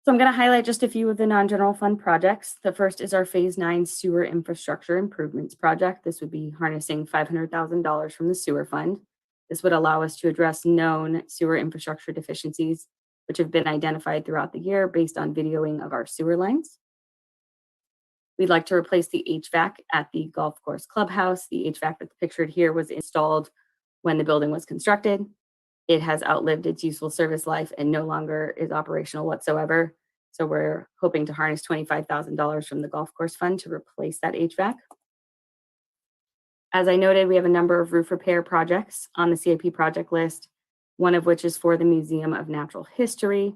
So I'm going to highlight just a few of the non-general fund projects. The first is our Phase 9 Sewer Infrastructure Improvements Project. This would be harnessing $500,000 from the sewer fund. This would allow us to address known sewer infrastructure deficiencies, which have been identified throughout the year based on videoing of our sewer lines. We'd like to replace the HVAC at the golf course clubhouse. The HVAC that's pictured here was installed when the building was constructed. It has outlived its useful service life and no longer is operational whatsoever. So we're hoping to harness $25,000 from the golf course fund to replace that HVAC. As I noted, we have a number of roof repair projects on the CIP project list, one of which is for the Museum of Natural History.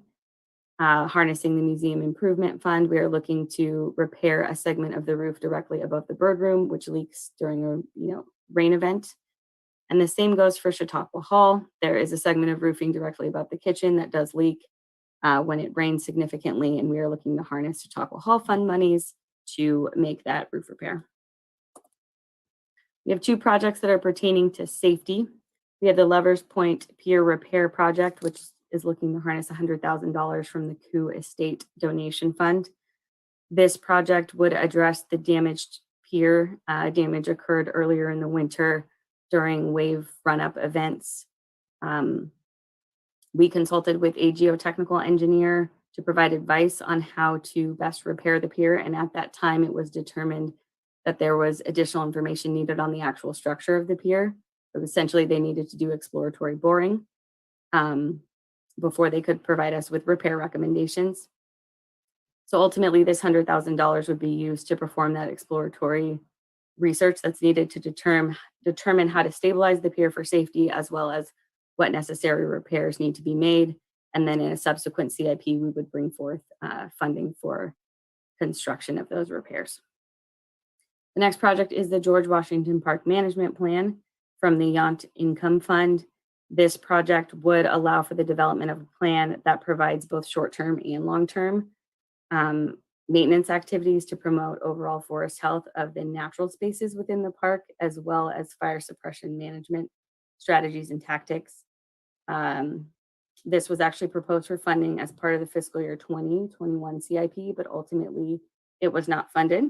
Harnessing the Museum Improvement Fund, we are looking to repair a segment of the roof directly above the bird room, which leaks during a rain event. And the same goes for Chautauqua Hall. There is a segment of roofing directly above the kitchen that does leak when it rains significantly, and we are looking to harness Chautauqua Hall fund monies to make that roof repair. We have 2 projects that are pertaining to safety. We have the Lovers Point Pier Repair Project, which is looking to harness $100,000 from the Coup Estate Donation Fund. This project would address the damaged pier. Damage occurred earlier in the winter during wave run-up events. We consulted with a geotechnical engineer to provide advice on how to best repair the pier, and at that time it was determined that there was additional information needed on the actual structure of the pier. So essentially, they needed to do exploratory boring before they could provide us with repair recommendations. So ultimately, this $100,000 would be used to perform that exploratory research that's needed to determine how to stabilize the pier for safety, as well as what necessary repairs need to be made. And then in a subsequent CIP, we would bring forth funding for construction of those repairs. The next project is the George Washington Park Management Plan from the Yount Income Fund. This project would allow for the development of a plan that provides both short-term and long-term maintenance activities to promote overall forest health of the natural spaces within the park, as well as fire suppression management strategies and tactics. This was actually proposed for funding as part of the fiscal year 2021 CIP, but ultimately it was not funded.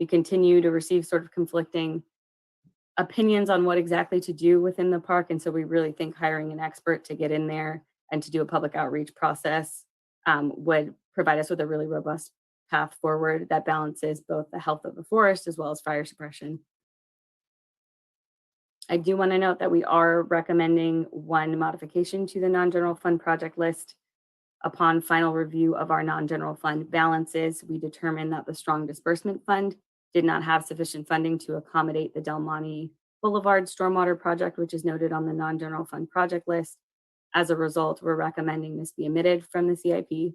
We continue to receive sort of conflicting opinions on what exactly to do within the park. And so we really think hiring an expert to get in there and to do a public outreach process would provide us with a really robust path forward that balances both the health of the forest as well as fire suppression. I do want to note that we are recommending one modification to the non-general fund project list. Upon final review of our non-general fund balances, we determined that the Strong Disbursement Fund did not have sufficient funding to accommodate the Del Monte Boulevard Stormwater Project, which is noted on the non-general fund project list. As a result, we're recommending this be omitted from the CIP.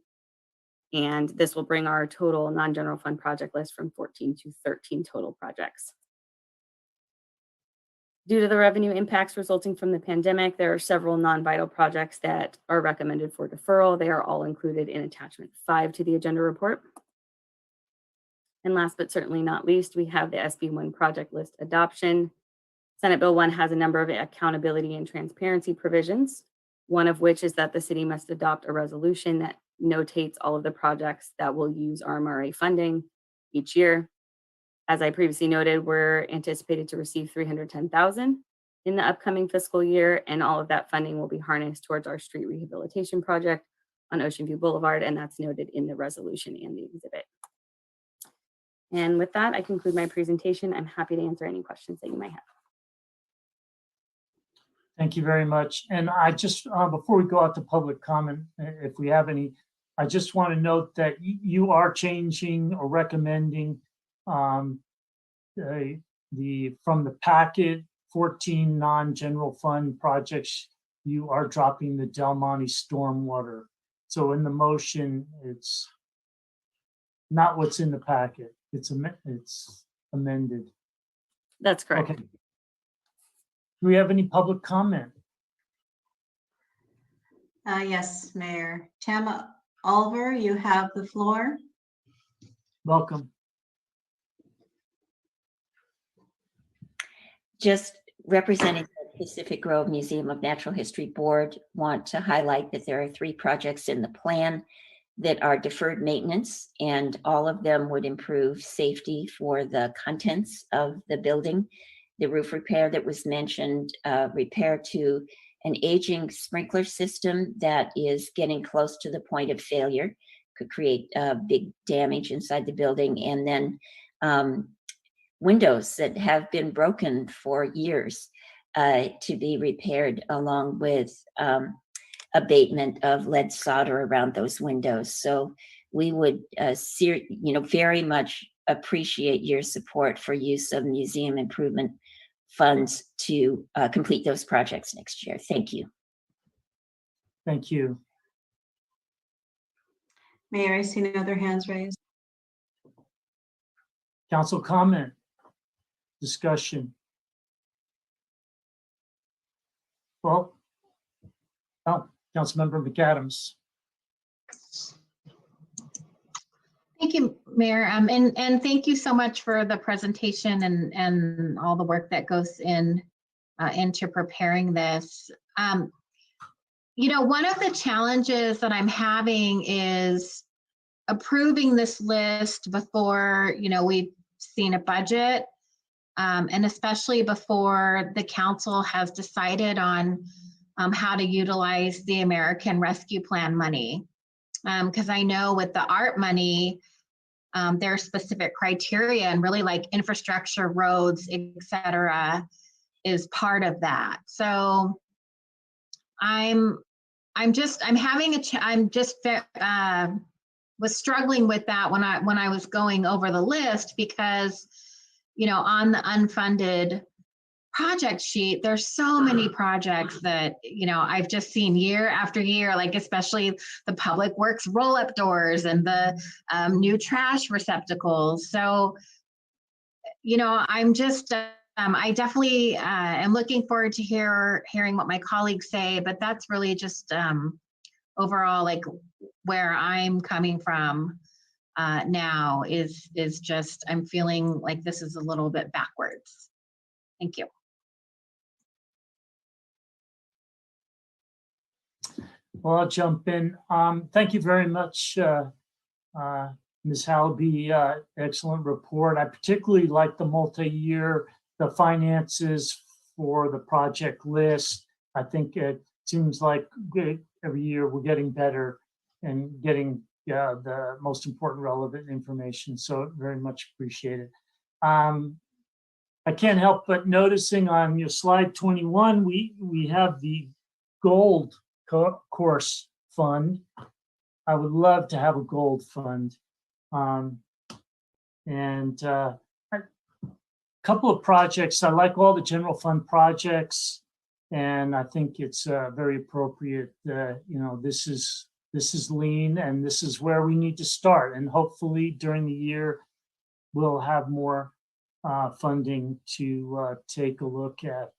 And this will bring our total non-general fund project list from 14 to 13 total projects. Due to the revenue impacts resulting from the pandemic, there are several non-vital projects that are recommended for deferral. They are all included in attachment 5 to the agenda report. And last but certainly not least, we have the SB1 project list adoption. Senate Bill 1 has a number of accountability and transparency provisions, one of which is that the city must adopt a resolution that notates all of the projects that will use RMRA funding each year. As I previously noted, we're anticipated to receive $310,000 in the upcoming fiscal year, and all of that funding will be harnessed towards our street rehabilitation project on Ocean View Boulevard, and that's noted in the resolution and the exhibit. And with that, I conclude my presentation. I'm happy to answer any questions that you might have. Thank you very much. And I just, before we go out to public comment, if we have any, I just want to note that you are changing or recommending from the packet 14 non-general fund projects, you are dropping the Del Monte stormwater. So in the motion, it's not what's in the packet. It's amended. That's correct. Okay. Do we have any public comment? Yes, Mayor. Tama Oliver, you have the floor. Welcome. Just representing the Pacific Grove Museum of Natural History Board, want to highlight that there are 3 projects in the plan that are deferred maintenance, and all of them would improve safety for the contents of the building. The roof repair that was mentioned, repair to an aging sprinkler system that is getting close to the point of failure, could create big damage inside the building, and then windows that have been broken for years to be repaired, along with abatement of lead solder around those windows. So we would very much appreciate your support for use of museum improvement funds to complete those projects next year. Thank you. Thank you. Mayor, I see no other hands raised. Council comment, discussion. Well, Councilmember McAdams. Thank you, Mayor. And thank you so much for the presentation and all the work that goes in into preparing this. One of the challenges that I'm having is approving this list before, we've seen a budget, and especially before the council has decided on how to utilize the American Rescue Plan money. Because I know with the ARP money, there are specific criteria, and really like infrastructure, roads, et cetera, is part of that. So was struggling with that when I was going over the list, because on the unfunded project sheet, there's so many projects that I've just seen year after year, like especially the public works roll-up doors and the new trash receptacles. So I'm just I definitely am looking forward to hearing what my colleagues say, but that's really just overall like where I'm coming from now is just I'm feeling like this is a little bit backwards. Thank you. Well, I'll jump in. Thank you very much, Ms. Halby. Excellent report. I particularly like the multi-year, the finances for the project list. I think it seems like every year we're getting better and getting the most important relevant information. So very much appreciated. I can't help but noticing on your slide 21, we have the gold course fund. I would love to have a gold fund. And a couple of projects, I like all the general fund projects, and I think it's very appropriate. This is lean, and this is where we need to start. And hopefully during the year, we'll have more funding to take a look at,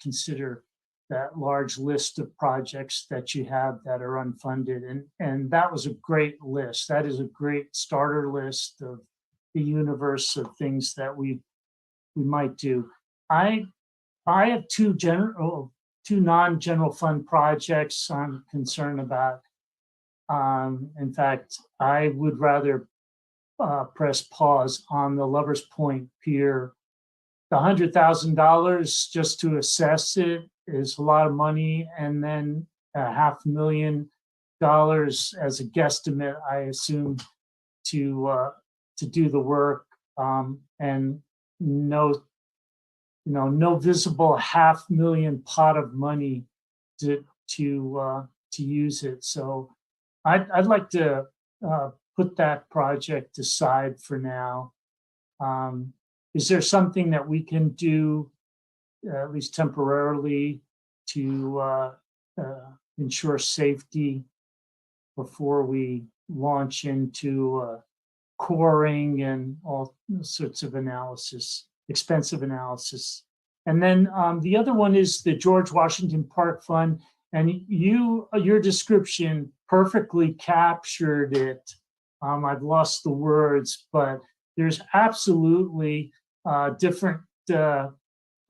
consider that large list of projects that you have that are unfunded. And that was a great list. That is a great starter list of the universe of things that we might do. I have two non-general fund projects I'm concerned about. In fact, I would rather press pause on the Lovers Point Pier. The $100,000 just to assess it is a lot of money, and then $500,000 as a guesstimate, I assume, to do the work, and no visible $500,000 pot of money to use it. So I'd like to put that project aside for now. Is there something that we can do, at least temporarily, to ensure safety before we launch into coring and all sorts of analysis, expensive analysis? And then the other one is the George Washington Park Fund, and your description perfectly captured it. I've lost the words, but there's absolutely different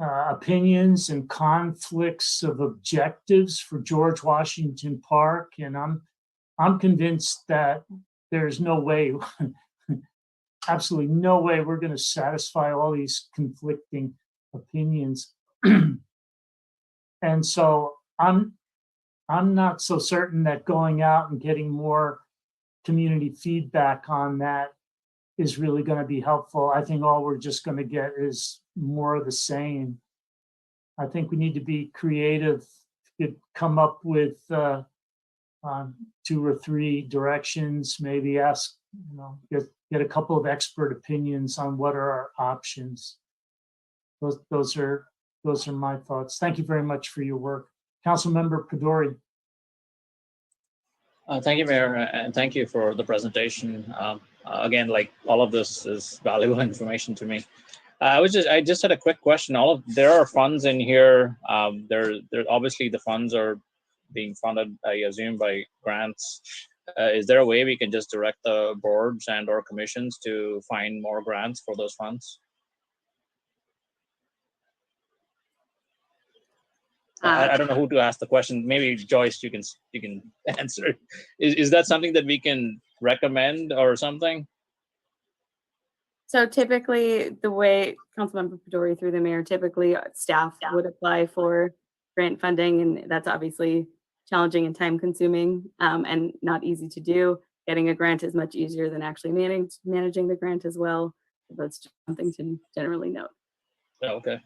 opinions and conflicts of objectives for George Washington Park, and I'm convinced that there's no way, absolutely no way, we're going to satisfy all these conflicting opinions. And so I'm not so certain that going out and getting more community feedback on that is really going to be helpful. I think all we're just going to get is more of the same. I think we need to be creative, come up with 2 or 3 directions, maybe ask, get a couple of expert opinions on what are our options. Those are my thoughts. Thank you very much for your work. Councilmember Pedori. Thank you, Mayor, and thank you for the presentation. Again, like all of this is valuable information to me. I just had a quick question. There are funds in here. There obviously the funds are being funded, I assume, by grants. Is there a way we can just direct the boards and/or commissions to find more grants for those funds? I don't know who to ask the question. Maybe Joyce, you can answer. Is that something that we can recommend or something? So typically, the way Councilmember Pedori through the mayor, typically staff would apply for grant funding, and that's obviously challenging and time consuming and not easy to do. Getting a grant is much easier than actually managing the grant as well. So that's just something to generally note. Oh, okay.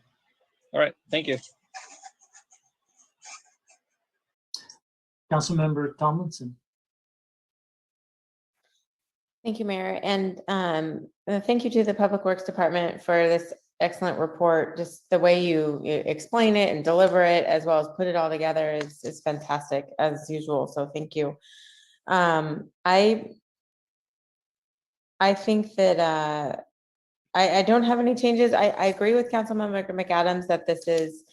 All right. Thank you. Councilmember Tomlinson. Thank you, Mayor. And thank you to the Public Works Department for this excellent report. Just the way you explain it and deliver it, as well as put it all together is fantastic as usual. So thank you. I think that I don't have any changes. I agree with Councilmember McAdams that this is,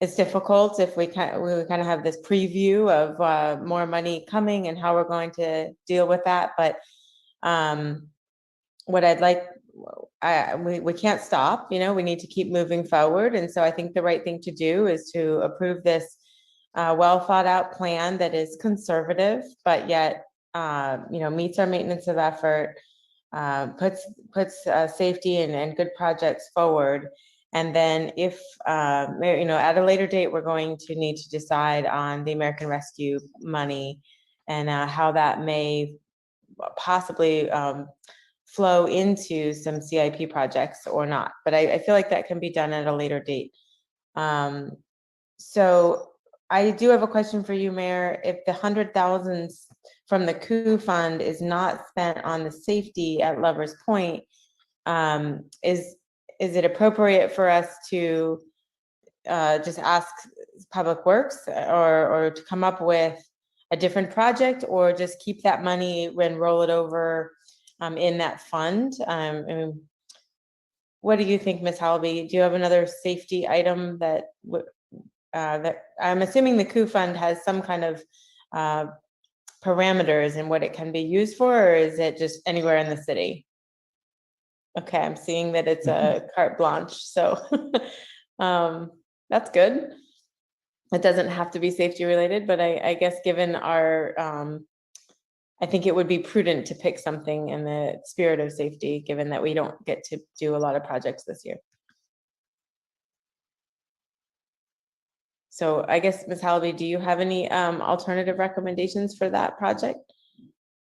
it's difficult if we kind of have this preview of more money coming and how we're going to deal with that. But what I'd like, we can't stop, you know, we need to keep moving forward. And so I think the right thing to do is to approve this well thought out plan that is conservative, but yet, you know, meets our maintenance of effort, puts safety and good projects forward. And then if, you know, at a later date, we're going to need to decide on the American Rescue money and how that may possibly flow into some CIP projects or not. But I feel like that can be done at a later date. So I do have a question for you, Mayor. If the 100,000 from the coup fund is not spent on the safety at Lovers Point, is it appropriate for us to just ask Public Works or to come up with a different project, or just keep that money and roll it over in that fund? I mean, what do you think, Ms. Halby? Do you have another safety item that that I'm assuming the coup fund has some kind of parameters in what it can be used for, or is it just anywhere in the city? Okay, I'm seeing that it's a carte blanche, so that's good. It doesn't have to be safety related, but I guess given our, I think it would be prudent to pick something in the spirit of safety, given that we don't get to do a lot of projects this year. So I guess, Ms. Halby, do you have any alternative recommendations for that project?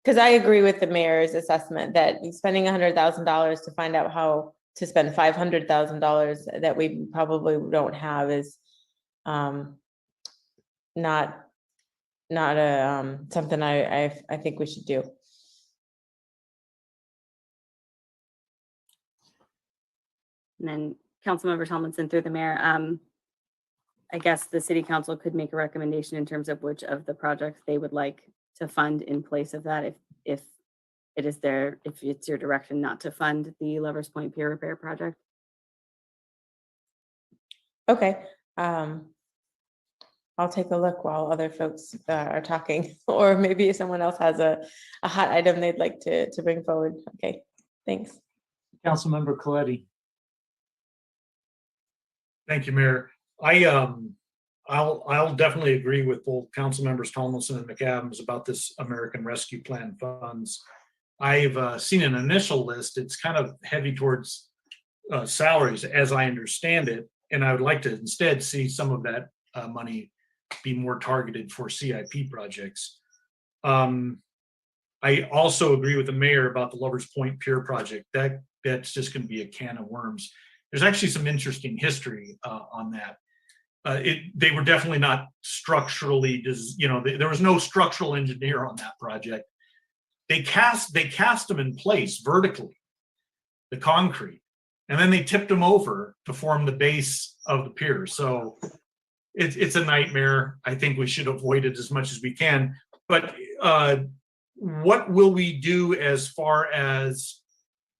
Because I agree with the mayor's assessment that spending $100,000 to find out how to spend $500,000 that we probably don't have is not a something I think we should do. And then Councilmember Tomlinson through the mayor, I guess the city council could make a recommendation in terms of which of the projects they would like to fund in place of that, if it's your direction not to fund the Lovers Point Pier Repair project. Okay. I'll take a look while other folks are talking, or maybe someone else has a hot item they'd like to bring forward. Okay, thanks. Councilmember Coletti. Thank you, Mayor. I'll definitely agree with both council members Tomlinson and McAdams about this American Rescue Plan funds. I've seen an initial list. It's kind of heavy towards salaries, as I understand it, and I would like to instead see some of that money be more targeted for CIP projects. I also agree with the mayor about the Lovers Point Pier project. That's just going to be a can of worms. There's actually some interesting history on that. They were definitely not structurally, there was no structural engineer on that project. They cast them in place vertically, the concrete, and then they tipped them over to form the base of the pier. So it's a nightmare. I think we should avoid it as much as we can. But what will we do as far as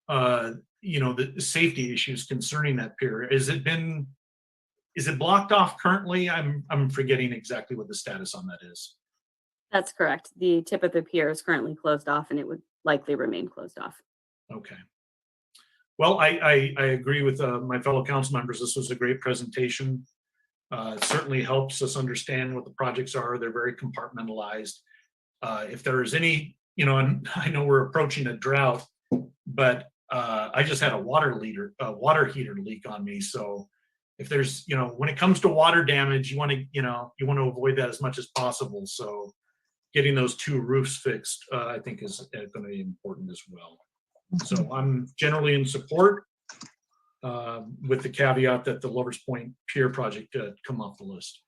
the safety issues concerning that pier? Is it blocked off currently? I'm forgetting exactly what the status on that is. That's correct. The tip of the pier is currently closed off, and it would likely remain closed off. Okay. Well, I agree with my fellow council members. This was a great presentation. It certainly helps us understand what the projects are. They're very compartmentalized. If there's any, and I know we're approaching a drought, but I just had a water heater leak on me. So if there's, when it comes to water damage, you want to avoid that as much as possible. So getting those 2 roofs fixed, I think is going to be important as well. So I'm generally in support, with the caveat that the Lovers Point Pier project come off the list.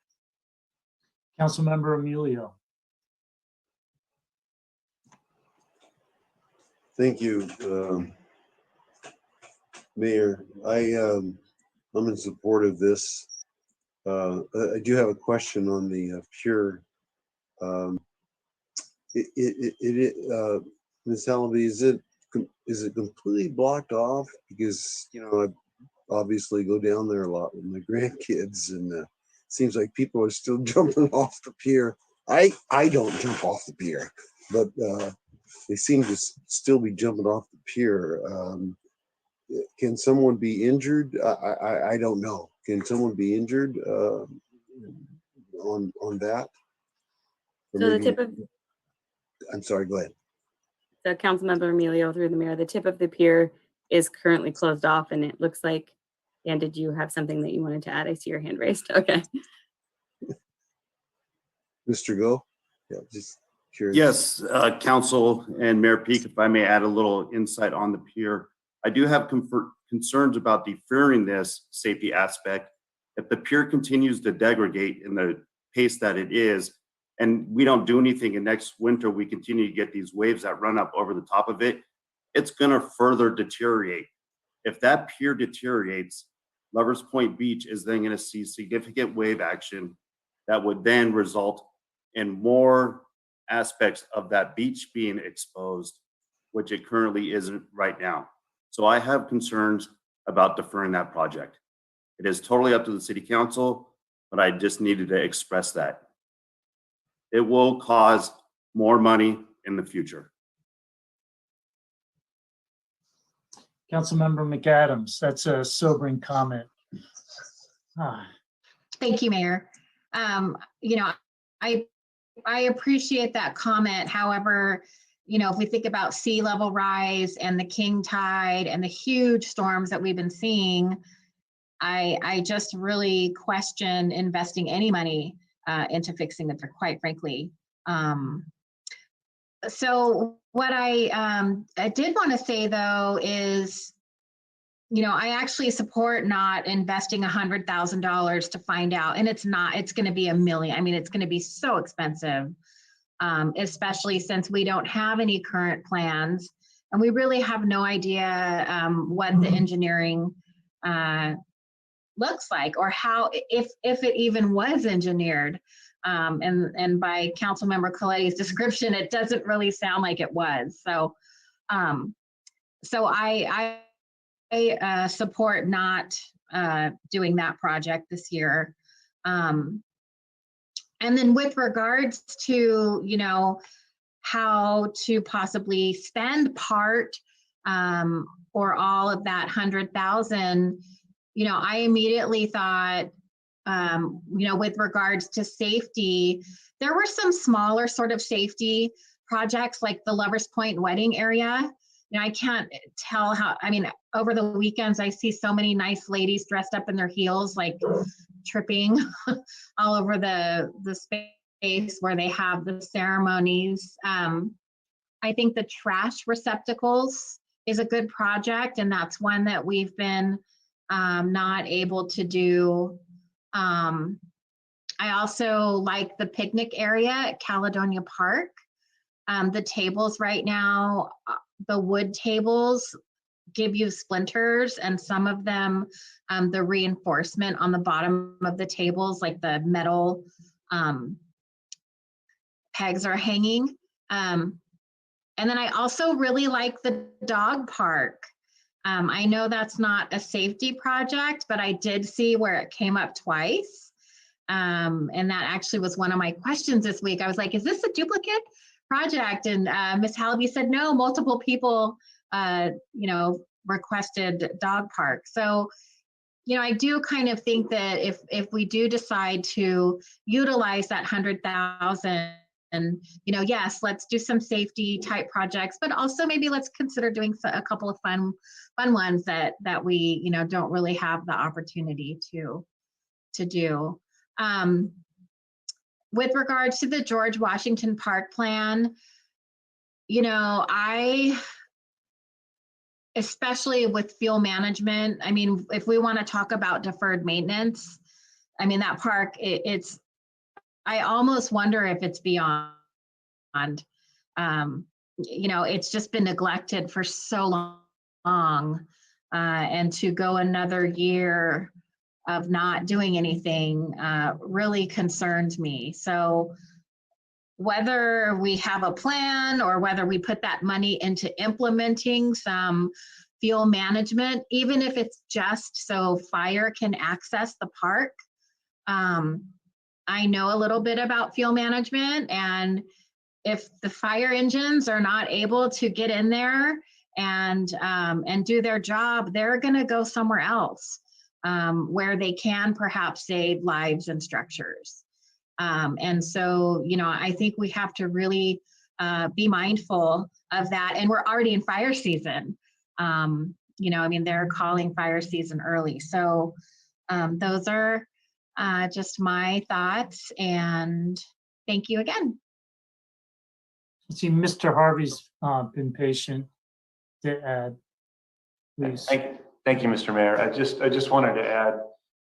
Councilmember Emilio. Thank you, Mayor. I'm in support of this. I do have a question on the pier. Ms. Hallaby, is it completely blocked off? Because I obviously go down there a lot with my grandkids, and it seems like people are still jumping off the pier. I don't jump off the pier, but they seem to still be jumping off the pier. Can someone be injured? I don't know. Can someone be injured on that? Or So the maybe- tip of, I'm sorry, go ahead. so Councilmember Emilio through the mayor, the tip of the pier is currently closed off, and it looks like, Dan, did you have something that you wanted to add? I see your hand raised. Okay. Mr. Go? Yeah, just curious. Yes, Council and Mayor Peak, if I may add a little insight on the pier. I do have concerns about deferring this safety aspect. If the pier continues to degrade in the pace that it is, and we don't do anything, and next winter we continue to get these waves that run up over the top of it, it's gonna further deteriorate. If that pier deteriorates, Lovers Point Beach is then gonna see significant wave action that would then result in more aspects of that beach being exposed, which it currently isn't right now. So I have concerns about deferring that project. It is totally up to the city council, but I just needed to express that. It will cause more money in the future. Councilmember McAdams, that's a sobering comment. Thank you, Mayor. I appreciate that comment. However, if we think about sea level rise and the king tide and the huge storms that we've been seeing, I just really question investing any money into fixing them, quite frankly. So what I did want to say though is, I actually support not investing $100,000 to find out, and it's going to be $1 million. I mean, it's going to be so expensive, especially since we don't have any current plans, and we really have no idea what the engineering looks like, or how, if it even was engineered. And by Councilmember Coletti's description, it doesn't really sound like it was. So, I support not doing that project this year. And then with regards to, how to possibly spend part or all of that 100,000, I immediately thought, with regards to safety, there were some smaller sort of safety projects like the Lovers Point wedding area. I can't tell how, over the weekends, I see so many nice ladies dressed up in their heels, like tripping all over the space where they have the ceremonies. I think the trash receptacles is a good project, and that's one that we've been not able to do. I also like the picnic area at Caledonia Park. The tables right now, the wood tables give you splinters, and some of them, the reinforcement on the bottom of the tables, like the metal pegs are hanging. And then I also really like the dog park. I know that's not a safety project, but I did see where it came up twice. And that actually was one of my questions this week. I was like, is this a duplicate project? And Ms. Hallaby said, no, multiple people, requested dog park. So I do kind of think that if we do decide to utilize that 100,000, yes, let's do some safety type projects, but also maybe let's consider doing a couple of fun ones that we, don't really have the opportunity to do. With regards to the George Washington Park plan, especially with fuel management, if we want to talk about deferred maintenance, that park, I almost wonder if it's beyond, it's just been neglected for so long. And to go another year of not doing anything really concerns me. So whether we have a plan or whether we put that money into implementing some fuel management, even if it's just so fire can access the park. I know a little bit about fuel management, and if the fire engines are not able to get in there and do their job, they're going to go somewhere else where they can perhaps save lives and structures. And so, I think we have to really be mindful of that. And we're already in fire season. They're calling fire season early. So those are just my thoughts. And thank you again. I see Mr. Harvey's been patient to add. Please. Thank you, Mr. Mayor. I just wanted to add,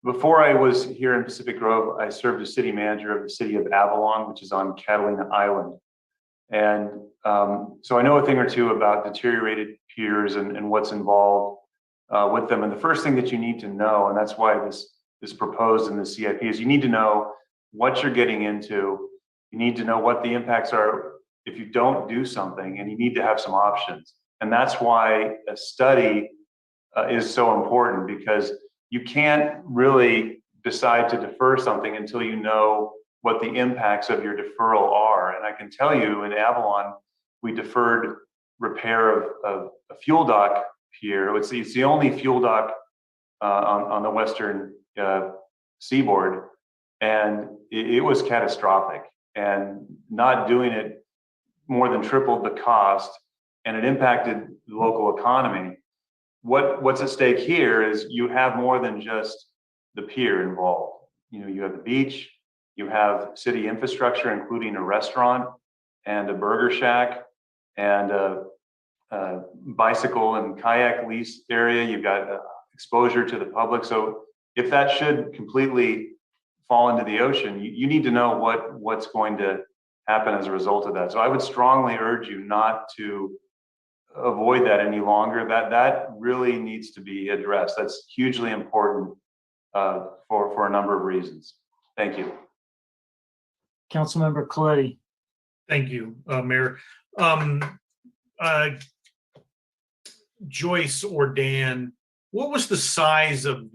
before I was here in Pacific Grove, I served as city manager of the city of Avalon, which is on Catalina Island. And so I know a thing or two about deteriorated piers and what's involved with them. And the first thing that you need to know, and that's why this is proposed in the CIP, is you need to know what you're getting into. You need to know what the impacts are if you don't do something, and you need to have some options. And that's why a study is so important, because you can't really decide to defer something until you know what the impacts of your deferral are. And I can tell you in Avalon, we deferred repair of a fuel dock pier. It's the only fuel dock on the western seaboard, and it was catastrophic. And not doing it more than tripled the cost, and it impacted the local economy. What's at stake here is you have more than just the pier involved. You have the beach, you have city infrastructure, including a restaurant and a burger shack and a bicycle and kayak lease area. You've got exposure to the public. So if that should completely fall into the ocean, you need to know what's going to happen as a result of that. So I would strongly urge you not to avoid that any longer. That really needs to be addressed. That's hugely important for a number of reasons. Thank you. Councilmember Coletti. Thank you, Mayor. Joyce or Dan, what was the size of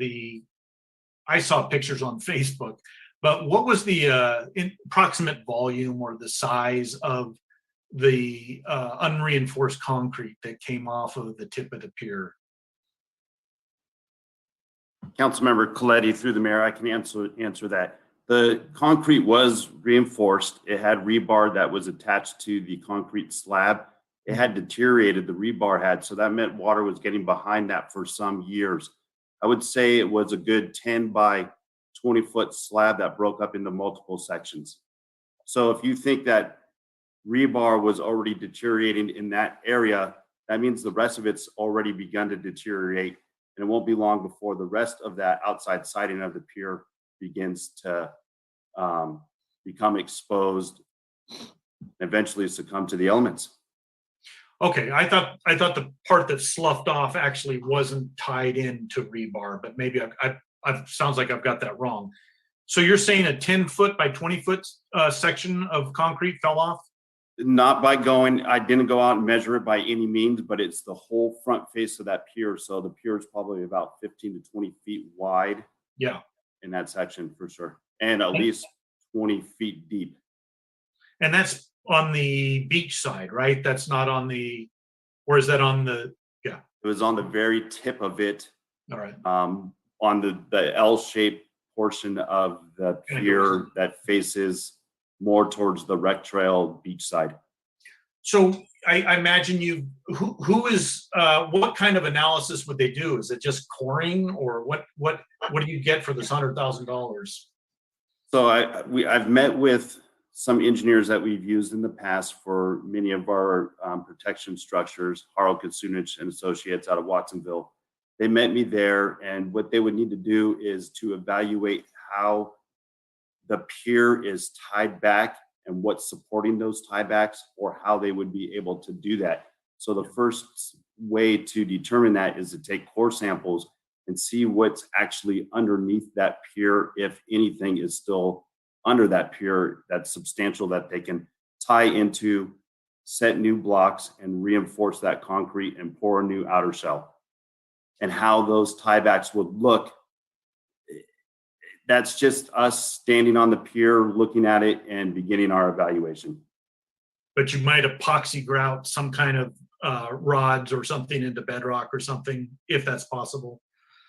I saw pictures on Facebook, but what was the approximate volume or the size of the unreinforced concrete that came off of the tip of the pier? Councilmember Coletti, through the mayor, I can answer that. The concrete was reinforced. It had rebar that was attached to the concrete slab. It had deteriorated, the rebar had, so that meant water was getting behind that for some years. I would say it was a good 10 by 20 foot slab that broke up into multiple sections. So if you think that rebar was already deteriorating in that area, that means the rest of it's already begun to deteriorate, and it won't be long before the rest of that outside siding of the pier begins to become exposed, and eventually succumb to the elements. Okay, I thought the part that sloughed off actually wasn't tied into rebar, but maybe I've sounds like I've got that wrong. So you're saying a 10 foot by 20 foot section of concrete fell off? Not by I didn't go out and measure it by any means, but it's the whole front face of that pier. So the pier is probably about 15 to 20 feet wide. Yeah. In that section for sure. And at least 20 feet deep. And that's on the beach side, right? That's not on or is that on the, yeah. It was on the very tip of it. All right. on the L-shaped portion of the pier that faces more towards the rec trail beach side. So I imagine who is, what kind of analysis would they do? Is it just coring, or what do you get for this $100,000? So I've met with some engineers that we've used in the past for many of our protection structures, Harl Katsunich and Associates out of Watsonville. They met me there, and what they would need to do is to evaluate how the pier is tied back and what's supporting those tiebacks, or how they would be able to do that. So the first way to determine that is to take core samples and see what's actually underneath that pier, if anything is still under that pier that's substantial that they can tie into, set new blocks and reinforce that concrete and pour a new outer shell. And how those tiebacks would look, that's just us standing on the pier, looking at it and beginning our evaluation. But you might epoxy grout some kind of rods or something into bedrock or something, if that's possible.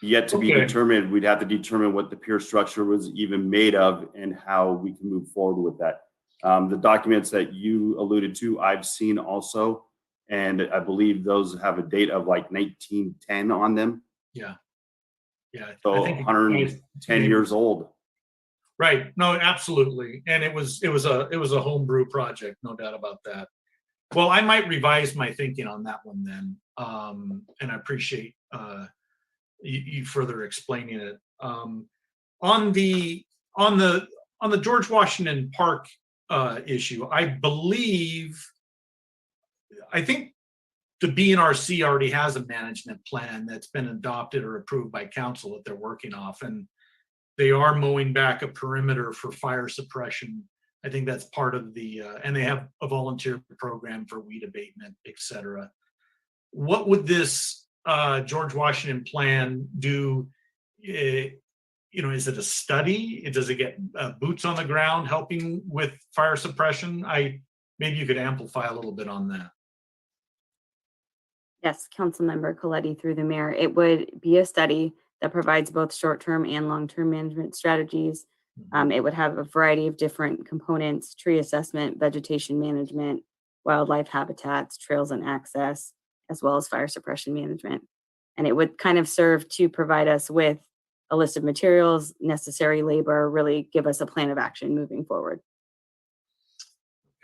Yet to be determined. We'd have to determine what the pier structure was even made of and how we can move forward with that. The documents that you alluded to, I've seen also, and I believe those have a date of like 1910 on them. Yeah. Yeah. So I think 110 years old. Right. No, absolutely. And it was a homebrew project, no doubt about that. Well, I might revise my thinking on that one then. And I appreciate you further explaining it. On the George Washington Park issue, I think the BNRC already has a management plan that's been adopted or approved by council that they're working off, and they are mowing back a perimeter for fire suppression. I think that's part of the, and they have a volunteer program for weed abatement, et cetera. What would this George Washington plan do? Is it a study? Does it get boots on the ground helping with fire suppression? Maybe you could amplify a little bit on that. Yes, Councilmember Coletti through the mayor. It would be a study that provides both short-term and long-term management strategies. It would have a variety of different components: tree assessment, vegetation management, wildlife habitats, trails and access, as well as fire suppression management. And it would kind of serve to provide us with a list of materials, necessary labor, really give us a plan of action moving forward.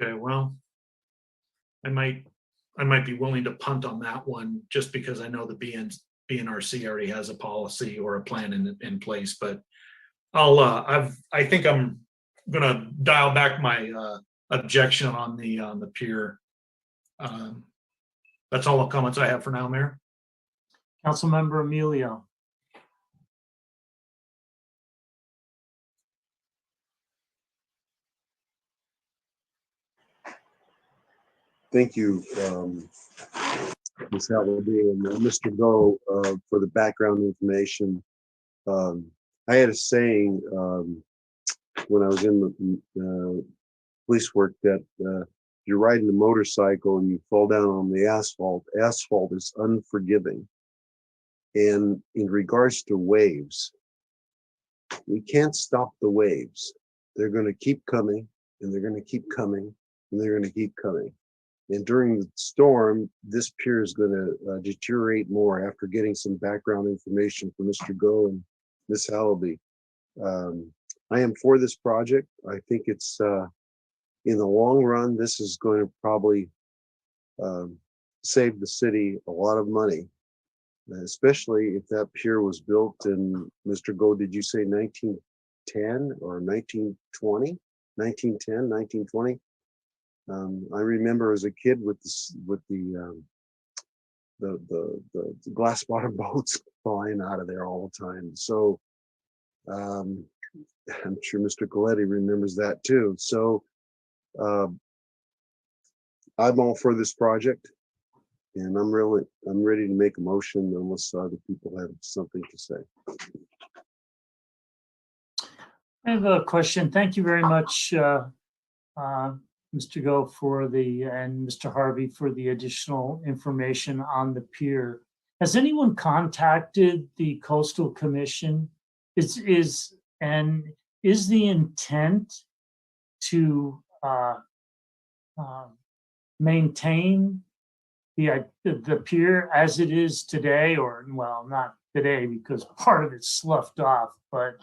Okay, well, I might be willing to punt on that one just because I know the BNRC already has a policy or a plan in place, but I think I'm gonna dial back my objection on the pier. That's all the comments I have for now, Mayor. Councilmember Emilio. Thank you, Ms. Halliday and Mr. Go for the background information. I had a saying when I was in the police work that you're riding a motorcycle and you fall down on the asphalt. Asphalt is unforgiving. And in regards to waves, we can't stop the waves. They're going to keep coming, and they're going to keep coming, and they're going to keep coming. And during the storm, this pier is going to deteriorate more. After getting some background information from Mr. Go and Ms. Halliday, I am for this project. I think it's in the long run, this is going to probably save the city a lot of money, especially if that pier was built in, Mr. Go, did you say 1910 or 1920? 1910, 1920? I remember as a kid with the glass bottom boats flying out of there all the time. So I'm sure Mr. Coletti remembers that too. So I'm all for this project, and I'm ready to make a motion unless other people have something to say. I have a question. Thank you very much, Mr. Go and Mr. Harvey for the additional information on the pier. Has anyone contacted the Coastal Commission? Is the intent to maintain the pier as it is today, or well, not today because part of it's sloughed off, but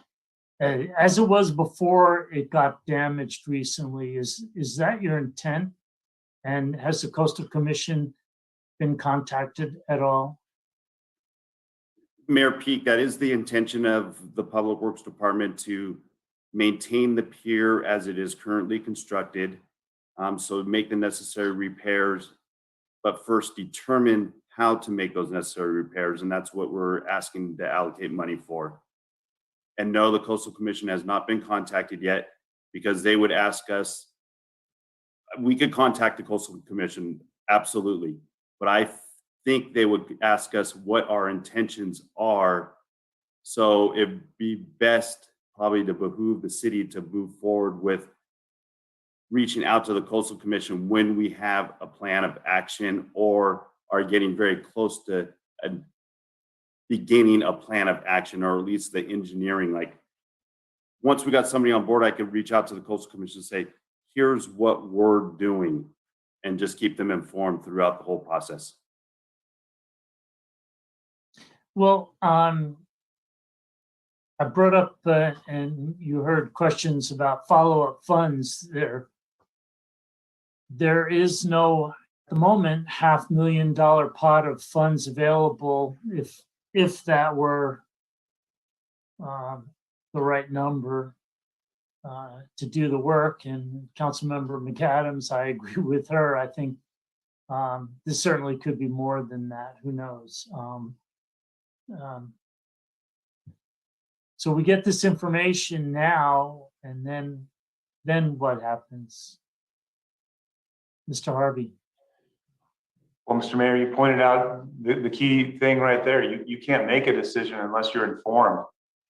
as it was before it got damaged recently? Is that your intent? And has the Coastal Commission been contacted at all? Mayor Peak, that is the intention of the Public Works Department, to maintain the pier as it is currently constructed. So make the necessary repairs, but first determine how to make those necessary repairs. And that's what we're asking to allocate money for. And no, the Coastal Commission has not been contacted yet, because they would ask us, we could contact the Coastal Commission, absolutely. But I think they would ask us what our intentions are. So it'd be best probably to behoove the city to move forward with reaching out to the Coastal Commission when we have a plan of action or are getting very close to beginning a plan of action, or at least the engineering. Like, once we got somebody on board, I could reach out to the Coastal Commission and say, here's what we're doing, and just keep them informed throughout the whole process. Well, I brought up, and you heard questions about follow-up funds there. There is no, at the moment, $500,000 pot of funds available if that were the right number to do the work. And Councilmember McAdams, I agree with her. I think this certainly could be more than that. Who knows? So we get this information now, and then what happens? Mr. Harvey. Well, Mr. Mayor, you pointed out the key thing right there. You can't make a decision unless you're informed,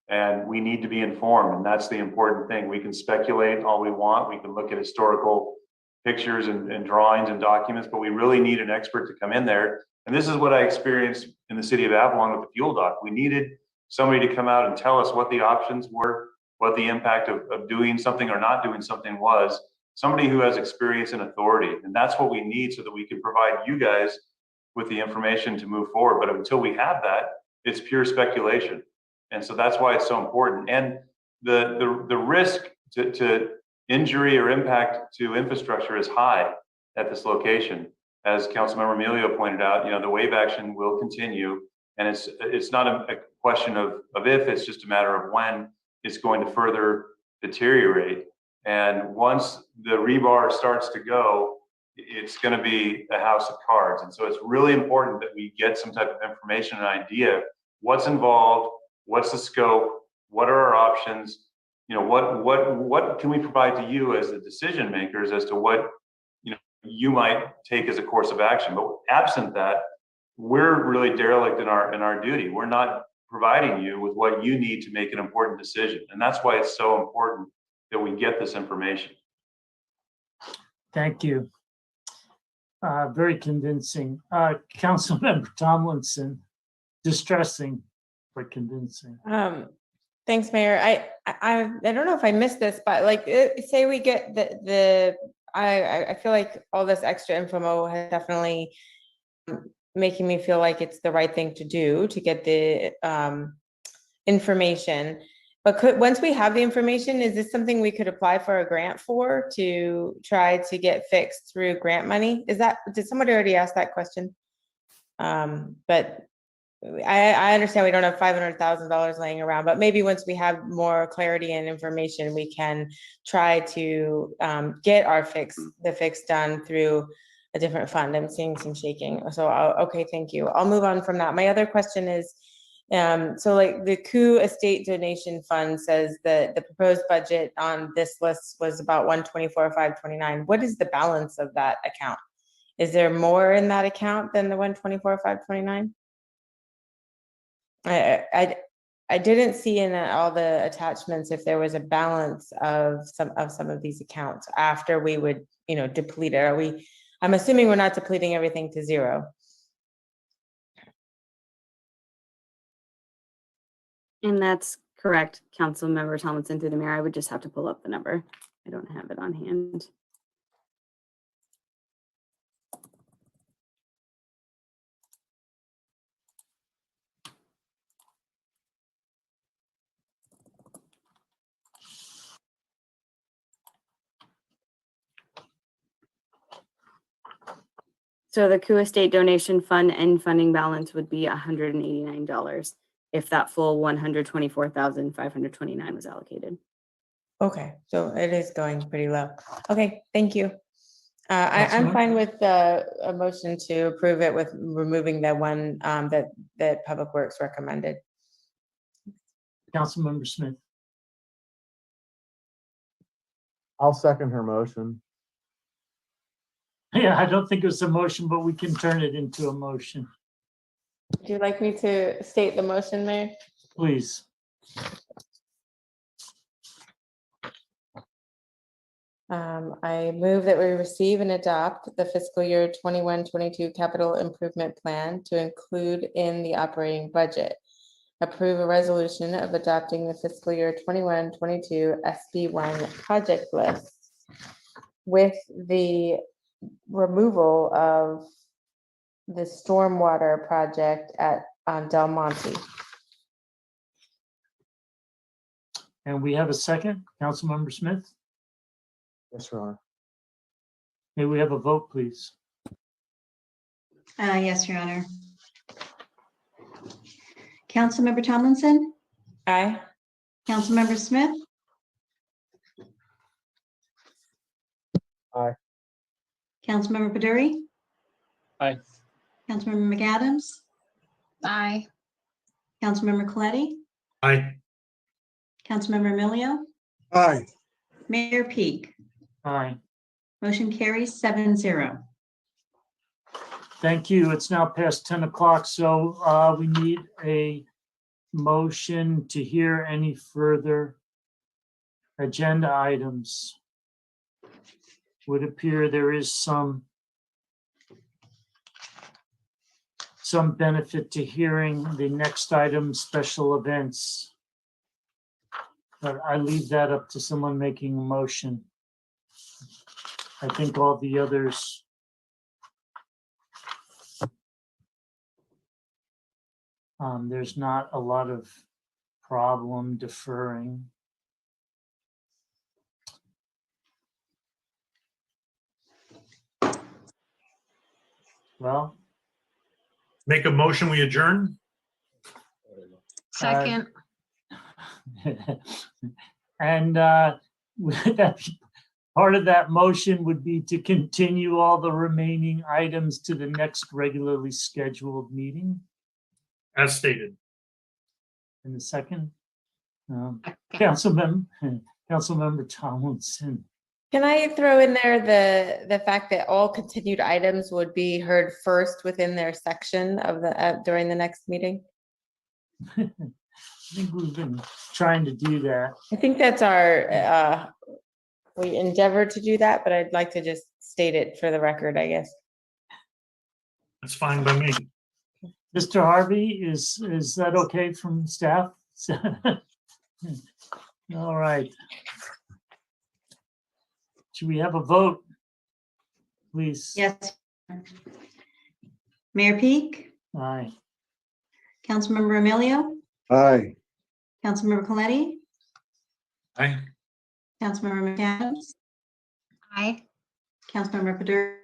and we need to be informed, and that's the important thing. We can speculate all we want. We can look at historical pictures and drawings and documents, but we really need an expert to come in there. And this is what I experienced in the city of Avalon with the fuel dock. We needed somebody to come out and tell us what the options were, what the impact of doing something or not doing something was. Somebody who has experience and authority. And that's what we need so that we can provide you guys with the information to move forward. But until we have that, it's pure speculation. And so that's why it's so important. And the risk to injury or impact to infrastructure is high at this location. As Councilmember Emilio pointed out, the wave action will continue. And it's not a question of if, it's just a matter of when it's going to further deteriorate. And once the rebar starts to go, it's going to be a house of cards. And so it's really important that we get some type of information and idea. What's involved? What's the scope? What are our options? What can we provide to you as the decision makers as to what you might take as a course of action? But absent that, we're really derelict in our duty. We're not providing you with what you need to make an important decision. And that's why it's so important that we get this information. Thank you. Very convincing. Councilmember Tomlinson, distressing but convincing. Thanks, Mayor. I don't know if I missed this, but say we get I feel like all this extra info has definitely making me feel like it's the right thing to do to get the information. But once we have the information, is this something we could apply for a grant for to try to get fixed through grant money? Did somebody already ask that question? But I understand we don't have $500,000 laying around, but maybe once we have more clarity and information, we can try to get the fix done through a different fund. I'm seeing some shaking. So, okay, thank you. I'll move on from that. My other question is, so the Coup Estate Donation Fund says that the proposed budget on this list was about $124,529. What is the balance of that account? Is there more in that account than the $124,529? I didn't see in all the attachments if there was a balance of some of these accounts after we would deplete it. I'm assuming we're not depleting everything to zero. And that's correct, Councilmember Tomlinson through the mayor. I would just have to pull up the number. I don't have it on hand. So the Kua State Donation Fund and funding balance would be $189 if that full $124,529 was allocated. Okay, so it is going pretty low. Okay, thank you. I'm Councilman? fine with a motion to approve it with removing the one that Public Works recommended. Councilmember Smith. I'll second her motion. Yeah, I don't think it was a motion, but we can turn it into a motion, Would you like me to state the motion, Mayor? please. I move that we receive and adopt the fiscal year 21-22 capital improvement plan to include in the operating budget. Approve a resolution of adopting the fiscal year 21-22 SB1 project list with the removal of the stormwater project at Del Monte. And we have a second, Councilmember Smith. Yes, Your Honor. May we have a vote, please? Yes, Your Honor. Councilmember Tomlinson, Aye. Councilmember Smith, Aye. Councilmember Baduri, Aye. Councilmember McAdams, Aye. Councilmember Coletti, Aye. Councilmember Emilio, Aye. Mayor Peak. Aye. Motion carries 7-0. Thank you. It's now past 10 o'clock, so we need a motion to hear any further agenda items. Would appear there is some benefit to hearing the next item, special events. But I leave that up to someone making a motion. I think all the others. There's not a lot of problem deferring. Well, Make a motion, we adjourn? Second. and part of that motion would be to continue all the remaining items to the next regularly scheduled meeting. As stated. In the second, Councilmember Tomlinson. Can I throw in there the fact that all continued items would be heard first within their section of the during the next meeting? I think we've been trying to do that. I think that's our we endeavor to do that, but I'd like to just state it for the record, I guess. That's fine by me. Mr. Harvey, is that okay from staff? All right. Should we have a vote, please? Yes. Mayor Peak, Aye. Councilmember Emilio, Aye. Councilmember Coletti, Aye. Councilmember McAdams, Aye. Councilmember Baduri.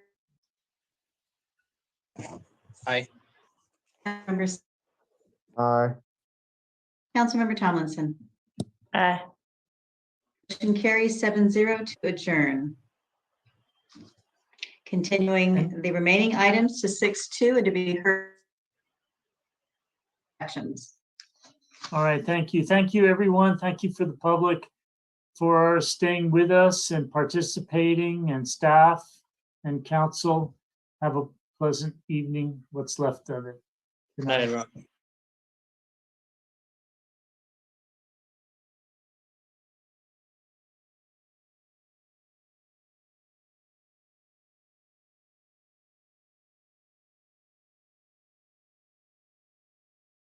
Aye. Councilmember Aye. Councilmember Tomlinson. Aye. Motion carries 7-0 to adjourn. Continuing the remaining items to 6-2 and to be heard. Actions. All right, thank you. Thank you, everyone. Thank you for the public for staying with us and participating, and staff and council. Have a pleasant evening, what's left of it. Good night. Aye, everyone.